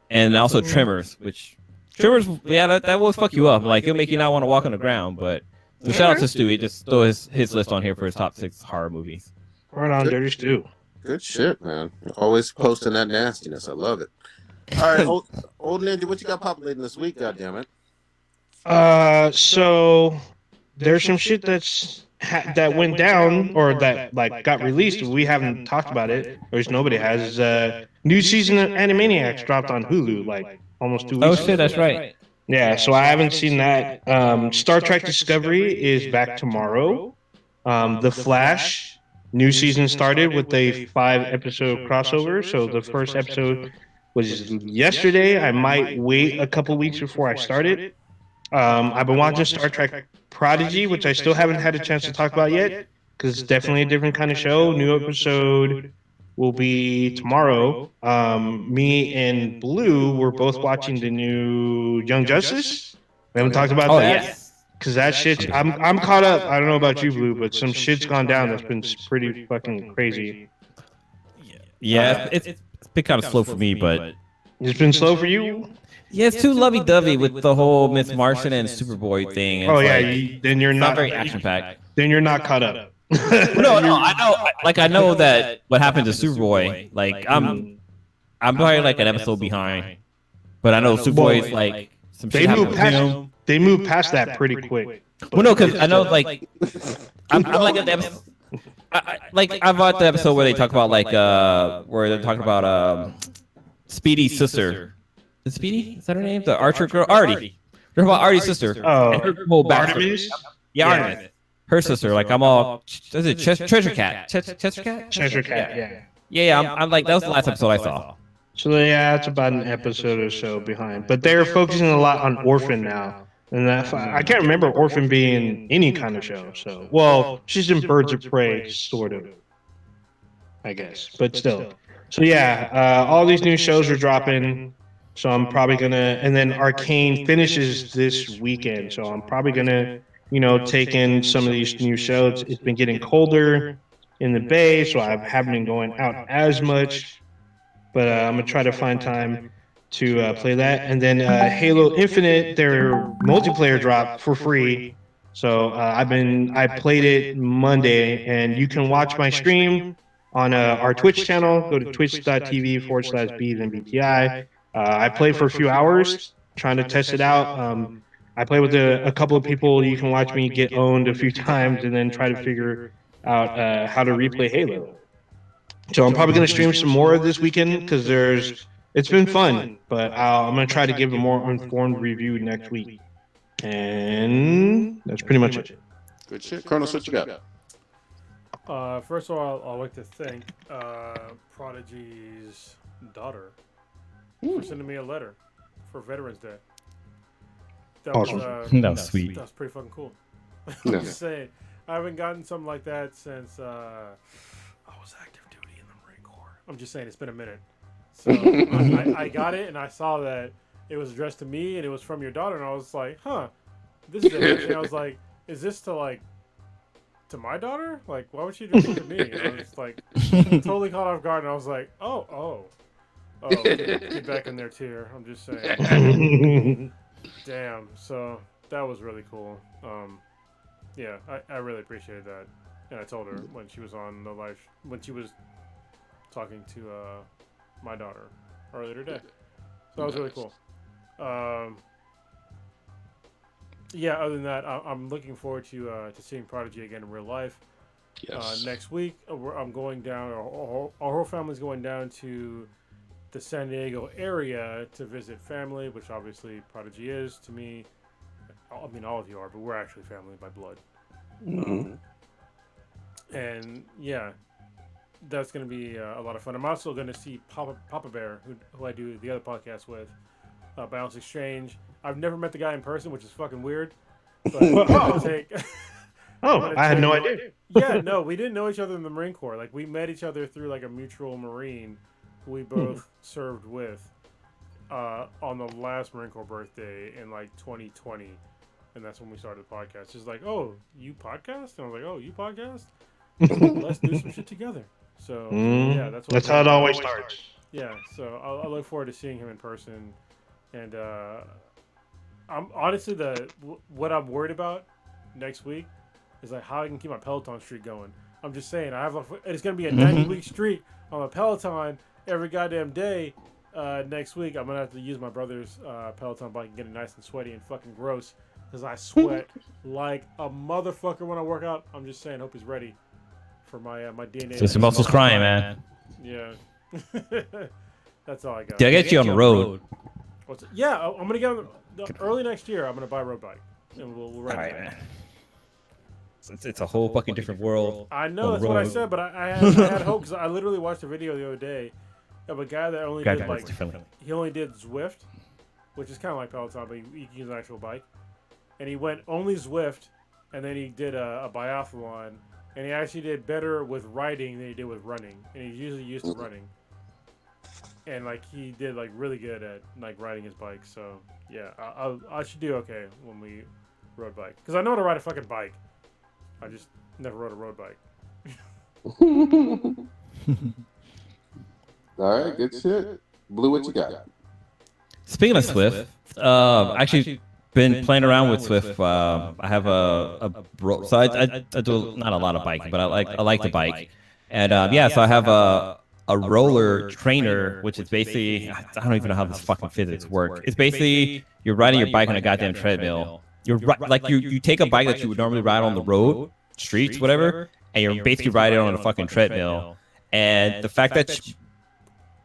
and also Tremors, which Tremors, yeah, that will fuck you up. Like it'll make you not want to walk on the ground. But so shout out to Stewie, just throw his list on here for his top 6 horror movies. Right on, Dirty Stew. Good shit, man. You're always posting that nastiness. I love it. All right, old Ninja, what you got populating this week? Goddammit. So there's some shit that went down or that like got released. We haven't talked about it, or nobody has. New season of Animaniacs dropped on Hulu like almost 2 weeks. Oh ago. shit, that's right. Yeah, so I haven't seen that. Star Trek Discovery is back tomorrow. The Flash new season started with a 5-episode crossover. So the first episode was yesterday. I might wait a couple weeks before I start it. I've been watching Star Trek Prodigy, which I still haven't had a chance to talk about yet, because it's definitely a different kind of show. New episode will be tomorrow. Me and Blue were both watching the new Young Justice. We haven't talked about that. Yes. Because that shit's I'm caught up. I don't know about you, Blue, but some shit's gone down that's been pretty fucking crazy. Yeah, it's been kind of slow for me, but It's been slow for you. yeah, it's too lovey-dovey with the whole Miss Martian and Superboy thing. Oh It's yeah, like, then you're it's not very action-packed. Then you're not caught up. No, I know. Like I know that what happened to Superboy. Like I'm probably like an episode behind, but I know Superboy is like some shit happened to him. They moved past that pretty quick. Well, no, because I know like I'm like at the episode. I watched the episode where they talk about like where they're talking about Speedy's sister. Is Speedy? Is that her name? The Archer girl, Artie. They're about Artie's sister. Oh, and her whole backstory. Artemis? Yeah, Artemis. Her sister. Like I'm all. Is it Treasure Cat? Chester Cat? Treasure Cat. Yeah. Yeah. I'm like that was the last episode I saw. So yeah, it's about an episode or so behind. But they're focusing a lot on Orphan now. And that I can't remember Orphan being any kind of show. So well, she's in Birds of Prey, sort of, I guess, but still. So yeah, all these new shows are dropping. So I'm probably gonna, and then Arcane finishes this weekend. So I'm probably gonna, take in some of these new shows. It's been getting colder in the Bay, so I haven't been going out as much. But I'm gonna try to find time to play that. And then Halo Infinite, their multiplayer dropped for free. So I played it Monday, and you can watch my stream on our Twitch channel. Go to twitch.tv/BeesandBTI. I played for a few hours trying to test it out. I played with a couple of people. You can watch me get owned a few times and then try to figure out how to replay Halo. So I'm probably going to stream some more this weekend because it's been fun, but I'm going to try to give a more informed review next week. And that's pretty much it. Good shit. Kronos, what you got? First of all, I'd like to thank Prodigy's daughter for sending me a letter for Veterans Day. That Awesome. That was sweet. That was pretty fucking cool. Yeah. I'm just saying, I haven't gotten something like that since I was active duty in the Marine Corps. I'm just saying, it's been a minute. So I got it, and I saw that it was addressed to me, and it was from your daughter, and I was like, huh, this is interesting. I was like, is this to my daughter? Like, why would she do it to me? And I was like, totally caught off guard, and I was like, oh, get back in there, tier. I'm just saying. Damn. So that was really cool. Yeah, I really appreciated that, and I told her when she was on the live, when she was talking to my daughter earlier today. So that was really cool. Yeah, other than that, I'm looking forward to seeing Prodigy again in real life. Yes. Next week, I'm going down. Our whole family's going down to the San Diego area to visit family, which obviously Prodigy is to me. I mean, all of you are, but we're actually family by blood. Mm-hmm. And yeah, that's going to be a lot of fun. I'm also going to see Papa Bear, who I do the other podcast with, Balance Exchange. I've never met the guy in person, which is fucking weird. But I had no idea. Yeah, no, we didn't know each other in the Marine Corps. Like, we met each other through like a mutual Marine who we both served with on the last Marine Corps birthday in like 2020. And that's when we started the podcast. Just like, oh, you podcast? And I was like, oh, you podcast? Let's do some shit together. So yeah, that's how it always starts. Yeah, so I look forward to seeing him in person, and I'm honestly what I'm worried about next week is like how I can keep my Peloton streak going. I'm just saying it's gonna be a 90-week streak on a Peloton every goddamn day. Next week I'm gonna have to use my brother's Peloton bike and get it nice and sweaty and fucking gross because I sweat like a motherfucker when I work out. I'm just saying, hope he's ready for my DNA. Just your muscles crying, man. Yeah. That's all I got. Yeah, I get you on the road. Yeah, I'm gonna get early next year. I'm gonna buy a road bike, and we'll ride. All right, man. It's a whole fucking different world. I know that's what I said, but I had hope because I literally watched a video the other day of a guy that only did like he only did Zwift, which is kind of like Peloton, but he can use an actual bike, and he went only Zwift, and then he did a biathlon, and he actually did better with riding than he did with running, and he's usually used to running. And like he did like really good at like riding his bike, so yeah, I should do okay when we road bike because I know how to ride a fucking bike. I just never rode a road bike. All right, good shit. Blue, what you got? Speaking of Swift, actually been playing around with Swift. I have so I do not a lot of biking, but I like to bike, and so I have a roller trainer, which is basically I don't even know how this fucking physics work. It's basically you're riding your bike on a goddamn treadmill. You take a bike that you would normally ride on the road, streets, whatever, and you're basically riding on a fucking treadmill. And the fact that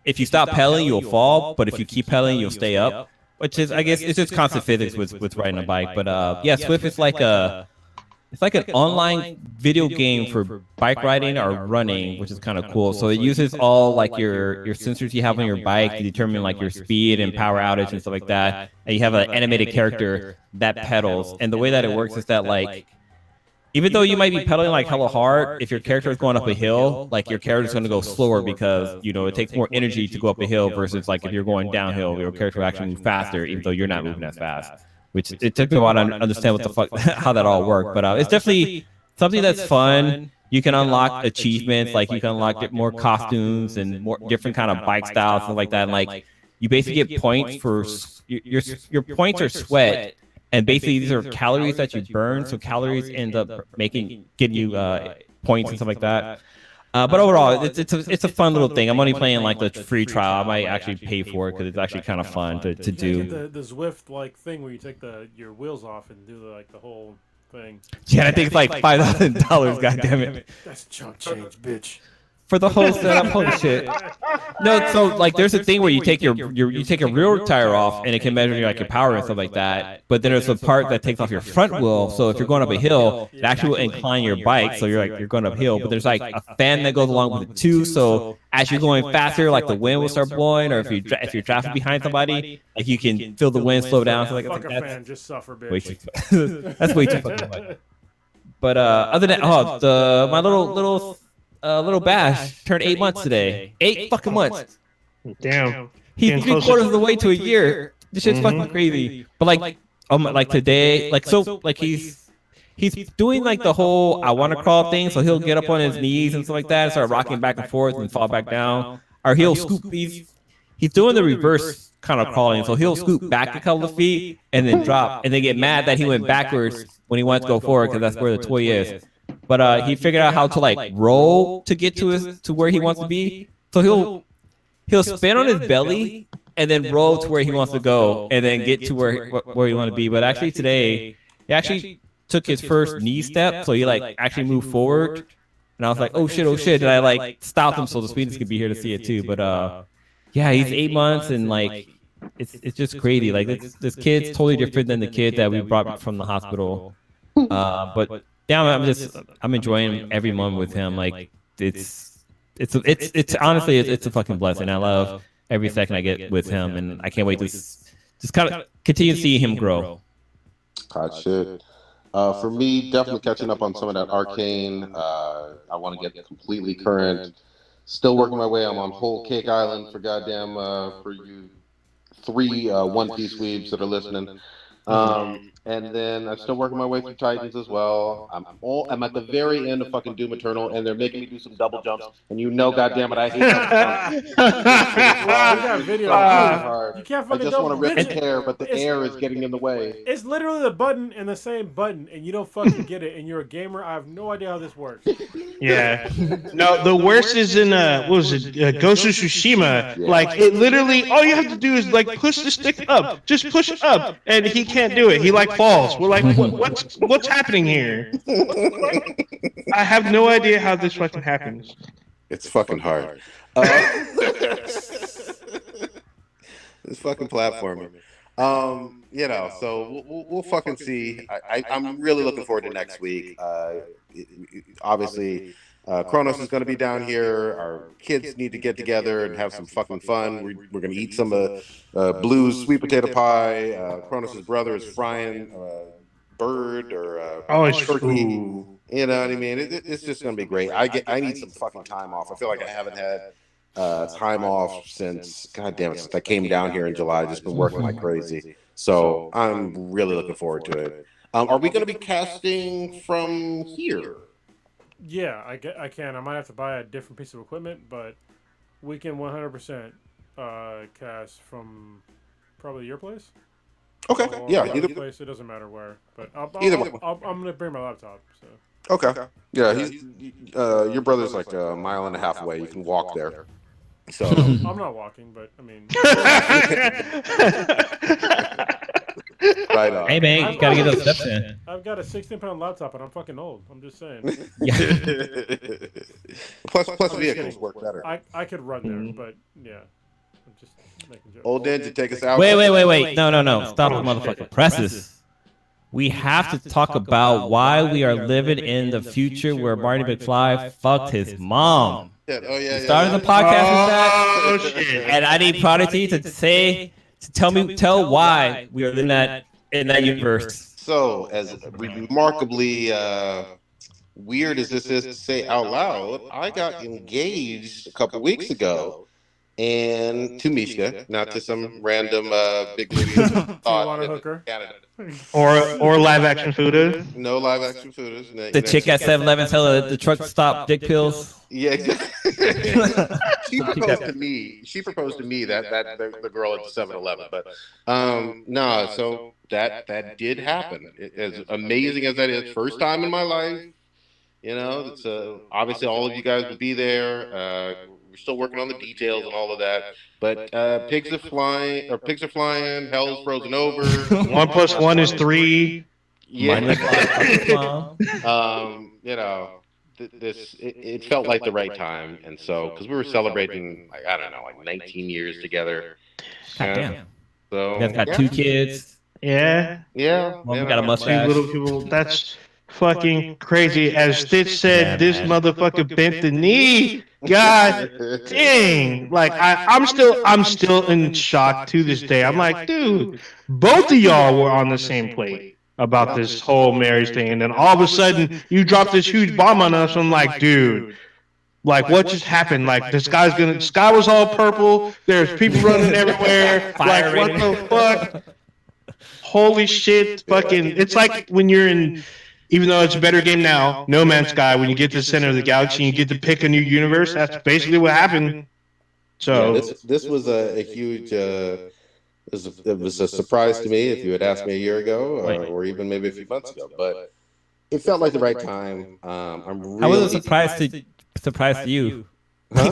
if you stop pedaling, you'll fall, but if you keep pedaling, you'll stay up. Which is, I guess, it's just constant physics with riding a bike. But Swift is like an online video game for bike riding or running, which is kind of cool. So it uses all like your sensors you have on your bike to determine like your speed and power outage and stuff like that. And you have an animated character that pedals. And the way that it works is that like, even though you might be pedaling like hella hard, if your character is going up a hill, like your character is going to go slower because, it takes more energy to go up a hill versus like if you're going downhill, your character will actually move faster, even though you're not moving as fast. Which it took me a while to understand what the fuck, how that all worked. But it's definitely something that's fun. You can unlock achievements, like you can unlock more costumes and more different kind of bike styles, stuff like that. And like you basically get points for your points are sweat. And basically, these are calories that you burn. So calories end up getting you points and stuff like that. But overall, it's a fun little thing. I'm only playing like the free trial. I might actually pay for it because it's actually kind of fun to do. The Zwift like thing where you take your wheels off and do the whole thing. Yeah, I think it's like $5,000. God damn it! That's chunk change, bitch. For the whole setup, holy shit! No, so like there's a thing where you take your rear tire off and it can measure your power and stuff like that. But then there's a part that takes off your front wheel. So if you're going up a hill, it actually will incline your bike. So you're going uphill. But there's like a fan that goes along with it too. So as you're going faster, like the wind will start blowing, or if you're traffic behind somebody, like you can feel the wind slow down. So like fuck a fan, just suffer, bitch. Way too, that's way too fucking much. But other than my little Bash turned 8 months today. 8 fucking months. Damn. He's 3/4 of the way to a year. This shit's fucking crazy. But like today, he's doing like the whole I want to crawl thing. So he'll get up on his knees and stuff like that and start rocking back and forth and fall back down. Or he'll scoop. He's doing the reverse kind of crawling. So he'll scoop back a couple of feet and then drop. And they get mad that he went backwards when he wants to go forward because that's where the toy is. But he figured out how to like roll to get to where he wants to be. So he'll spin on his belly and then roll to where he wants to go and then get to where he wants to be. But actually today, he actually took his first knee step. So he like actually moved forward. And I was like, oh shit. And I like stopped him so the Swedes could be here to see it too. But he's 8 months and like it's just crazy. Like this kid's totally different than the kid that we brought from the hospital. But yeah, I'm enjoying every moment with him. Like it's honestly it's a fucking blessing. I love every second I get with him, and I can't wait to just kind of continue to see him grow. Hot shit. For me, definitely catching up on some of that Arcane. I want to get completely current. Still working my way. I'm on Whole Cake Island for goddamn for you 3 One Piece weebs that are listening. And then I'm still working my way through Titans as well. I'm at the very end of fucking Doom Eternal, and they're making me do some double jumps. And goddamn it, I hate double jumps. You can't fucking I just want to rip the hair, but the air is getting in the way. It's literally the button and the same button, and you don't fucking get it. And you're a gamer. I have no idea how this works. Yeah. No, the worst is in Ghost of Tsushima. Yeah. Like it literally, all you have to do is like push the stick up, just push it up, and he can't do it. He like falls. We're like, what's happening here? I have no idea how this fucking happens. It's fucking hard. This fucking platformer. So we'll fucking see. I'm really looking forward to next week. Obviously, Kronos is going to be down here. Our kids need to get together and have some fucking fun. We're going to eat some Blue's sweet potato pie. Kronos' brother is frying bird or turkey. You know what I mean? It's just going to be great. I need some fucking time off. I feel like I haven't had time off since, God damn it, since I came down here in July. I've just been working like crazy. So I'm really looking forward to it. Are we going to be casting from here? Yeah, I can. I might have to buy a different piece of equipment, but we can 100% cast from probably your place. Okay, Or yeah, your place. It doesn't matter where, but either one. I'm gonna bring my laptop. So Okay, yeah, he's your brother's like a mile and a half away. You can walk there. So I'm not walking, but I mean, right on. Hey man, you gotta get those steps in. I've got a 16-pound laptop, and I'm fucking old. I'm just saying. plus vehicles work better. I could run there, but yeah, I'm just making jokes. Old Dad, to take us out. Wait. No. Stop the motherfucking presses. We have to talk about why we are living in the future where Marty McFly fucked his mom. Oh yeah. Started the podcast with that. Oh shit! And I need Prodigy to tell why we are in that universe. So, as remarkably weird as this is to say out loud, I got engaged a couple weeks ago, and to Mishka, not to some random big movie Tijuana hooker. Canada. Or live action footage. No live action footage. The chick at 7-Eleven tell the truck to stop dick pills. Yeah, exactly. She proposed to me. She proposed to me that the girl at 7-Eleven, but no. So that did happen. As amazing as that is, first time in my life. You know, it's obviously all of you guys will be there. We're still working on the details and all of that. But pigs are flying. Hell's frozen over. 1 + 1 is 3. Yeah. You know, it felt like the right time, and so because we were celebrating, like, I don't know, like 19 years together. Damn. So You guys got 2 kids. Yeah. One got a Two mustache. little people. That's fucking crazy. As Stitch said, this motherfucker bent the knee. God dang! Like I'm still in shock to this day. I'm like, dude, both of y'all were on the same plate about this whole marriage thing, and then all of a sudden you drop this huge bomb on us. I'm like, dude, like what just happened? Like the sky was all purple. There's people running everywhere. Like what the fuck? Holy shit! Fucking, it's like when you're in. Even though it's a better game now, No Man's Sky, when you get to the center of the galaxy and you get to pick a new universe, that's basically what happened. So this was a huge. It was a surprise to me if you had asked me a year ago, or even maybe a few months ago. But it felt like the right time. I'm really. How was it a surprise to you? Huh?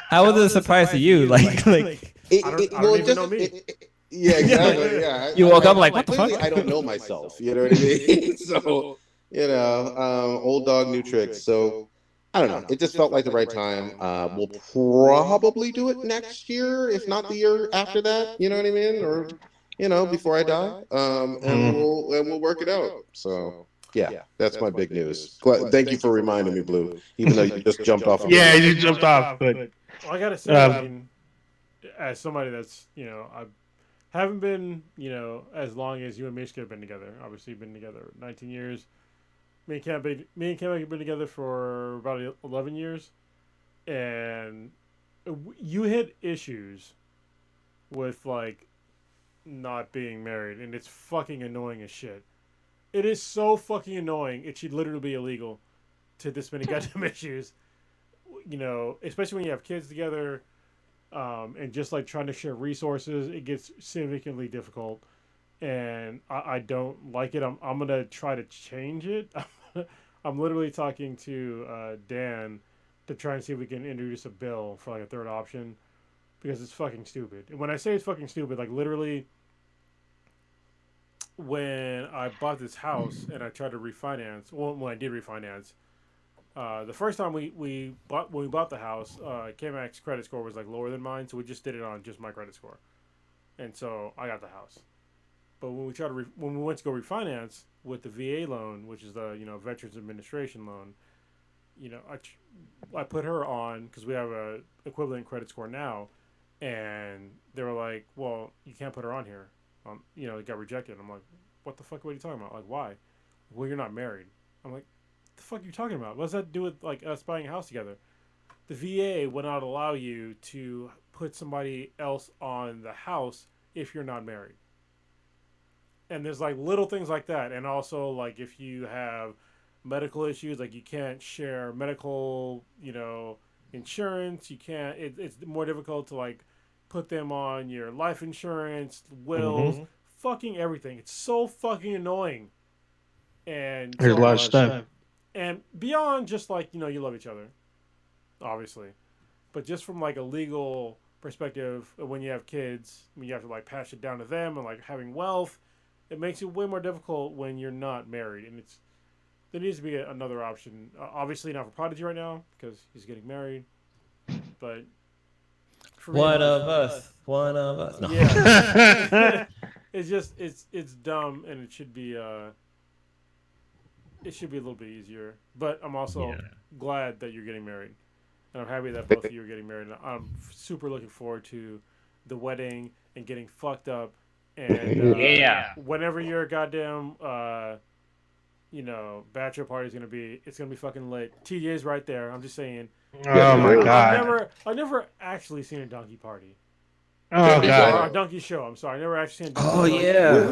How was it a surprise to you? Like I don't even know me. Yeah, exactly. Yeah, you woke up like, what the fuck? I don't know myself. You know what I mean? So, you know, old dog, new tricks. So, I don't know. It just felt like the right time. We'll probably do it next year, if not the year after that. You know what I mean? Or, you know, before I die. And we'll work it out. So, yeah, that's my big news. Thank you for reminding me, Blue. Even though you just jumped off. Yeah, you jumped off. But well, I gotta say, I mean, as somebody that's, you know, I haven't been, you know, as long as you and Mishka have been together. Obviously, been together 19 years. Me and Cam have been together for about 11 years, and you hit issues with like not being married, and it's fucking annoying as shit. It is so fucking annoying. It should literally be illegal to this many goddamn issues. You know, especially when you have kids together. And just like trying to share resources, it gets significantly difficult, and I don't like it. I'm gonna try to change it. I'm literally talking to Dan to try and see if we can introduce a bill for like a third option, because it's fucking stupid. And when I say it's fucking stupid, like literally, when I bought this house and I tried to refinance, well, when I did refinance. The first time we bought the house, K-Mac's credit score was like lower than mine, so we just did it on just my credit score, and so I got the house. But when we went to go refinance with the VA loan, which is the, you know, Veterans Administration loan, you know, I put her on because we have a equivalent credit score now, and they were like, well, you can't put her on here, you know, it got rejected. I'm like, what the fuck are you talking about? Like, why? Well, you're not married. I'm like, the fuck are you talking about? What's that to do with like us buying a house together? The VA would not allow you to put somebody else on the house if you're not married. And there's like little things like that. And also like if you have medical issues, like you can't share medical, insurance. You can't, it's more difficult to like put them on your life insurance, wills, fucking everything. It's so fucking annoying. And there's a lot of stuff. And beyond just like, you love each other, obviously. But just from like a legal perspective, when you have kids, you have to like pass it down to them and like having wealth. It makes it way more difficult when you're not married, and there needs to be another option. Obviously not for Prodigy right now because he's getting married, but for one of us. No. Yeah, it's just it's dumb, and it should be a little bit easier. But I'm also glad that you're getting married, and I'm happy that both of you are getting married. I'm super looking forward to the wedding and getting fucked up. And whenever your goddamn bachelor party is gonna be, it's gonna be fucking lit. TJ's right there. I'm just saying. Oh my god! I've never actually seen a donkey party. Oh god! A donkey show. I'm sorry. I never actually seen a donkey party. Yeah.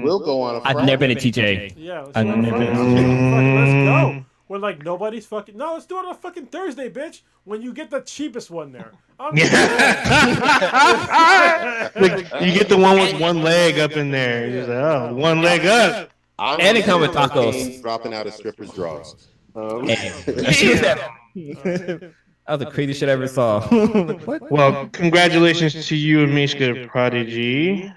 We'll go on. I've never been a TJ. Yeah. Let's go. When like nobody's fucking let's do it on a fucking Thursday, bitch. When you get the cheapest one there. You get the one with one leg up in there. You're like, one leg up. And it comes with tacos. Dropping out of strippers' draws. That was the craziest shit I ever saw. Well, congratulations to you and Mishka Prodigy.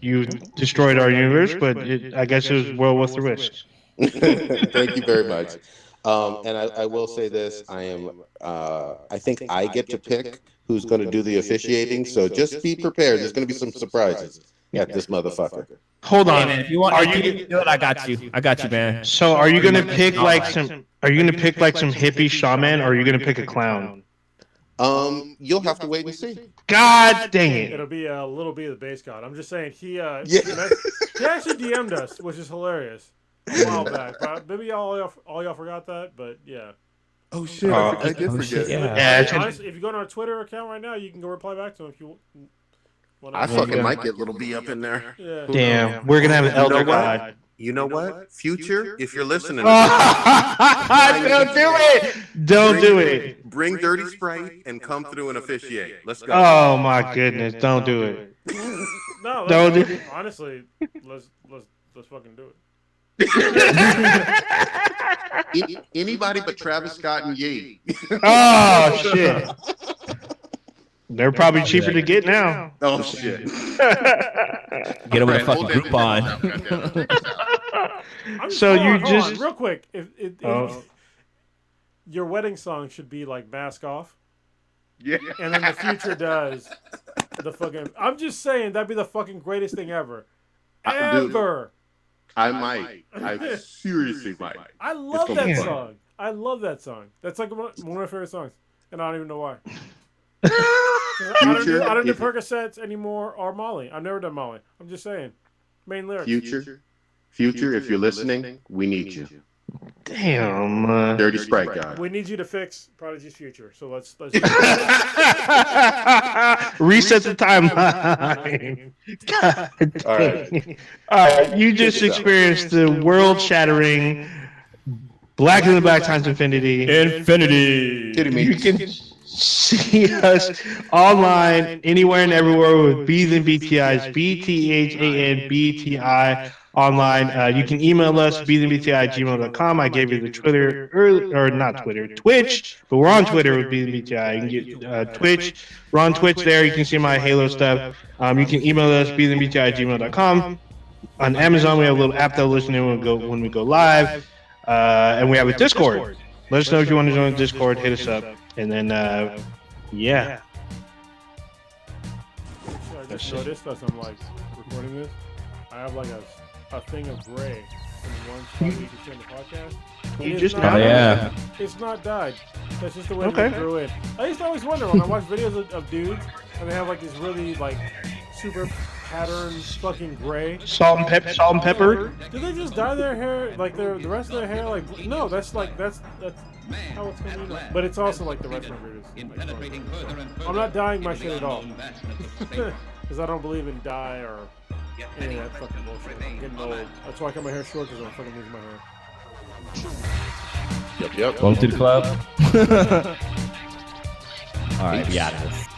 You destroyed our universe, but I guess it was well worth the risk. Thank you very much. And I will say this: I think I get to pick who's going to do the officiating. So just be prepared. There's going to be some surprises at this motherfucker. Hold on. Hey, man, if you want, I got you. I got you, man. So, are you going to pick like some? Are you going to pick like some hippie shaman, or are you going to pick a clown? You'll have to wait and see. God dang it! It'll be a little bit of the base god. I'm just saying he actually DM'd us, which is hilarious. A while back, but maybe all y'all forgot that, but yeah. Oh shit! I did forget. Honestly, if you go on our Twitter account right now, you can go reply back to him if you want. I fucking might get Little B up in there. Yeah. Damn, we're gonna have an elder god. You know what? Future, if you're listening, don't do it! Don't do it! Bring Dirty Sprite and come through and officiate. Let's go. Oh my goodness! Don't do it. No, don't do it. Honestly, let's fucking do it. Anybody but Travis Scott and Ye. Oh shit! They're probably cheaper to get now. Oh shit! Get them with a fucking Groupon. So you just real quick. If your wedding song should be like "Mask Off," yeah, and then the Future does the fucking. I'm just saying that'd be the fucking greatest thing ever. Ever. I might. I seriously might. I love that song. I love that song. That's like one of my favorite songs, and I don't even know why. I don't do Percocets anymore or Molly. I've never done Molly. I'm just saying. Main lyrics. Future, if you're listening, we need you. Damn. Dirty Sprite God. We need you to fix Prodigy's future. So let's reset the timeline. God. All right. You just experienced the world-shattering Black in the Black times Infinity. You can see us online anywhere and everywhere with B's and BTIs. BTHANBTI. Online, you can email us bthandbti@gmail.com. I gave you the Twitter Twitch, but we're on Twitter with bthandbti. You can get Twitch. We're on Twitch there. You can see my Halo stuff. You can email us bthandbti@gmail.com. On Amazon, we have a little app that'll listen to when we go live, and we have a Discord. Let us know if you want to join the Discord. Hit us up, and then yeah. I just noticed as I'm like recording this, I have like a thing of gray in one spot you can see on the podcast. It's not dyed. That's just the way they drew it. I used to always wonder when I watch videos of dudes and they have like this really like super patterned fucking gray. Salt and pepper. Do they just dye their hair like the rest of their hair? Like no, that's how it's gonna be. But it's also like the rest of my videos. I'm not dyeing my shit at all. Because I don't believe in dye or any of that fucking bullshit. I'm getting old. That's why I cut my hair short, because I'm fucking losing my hair. Yep. Welcome to the club. All right, be out of this.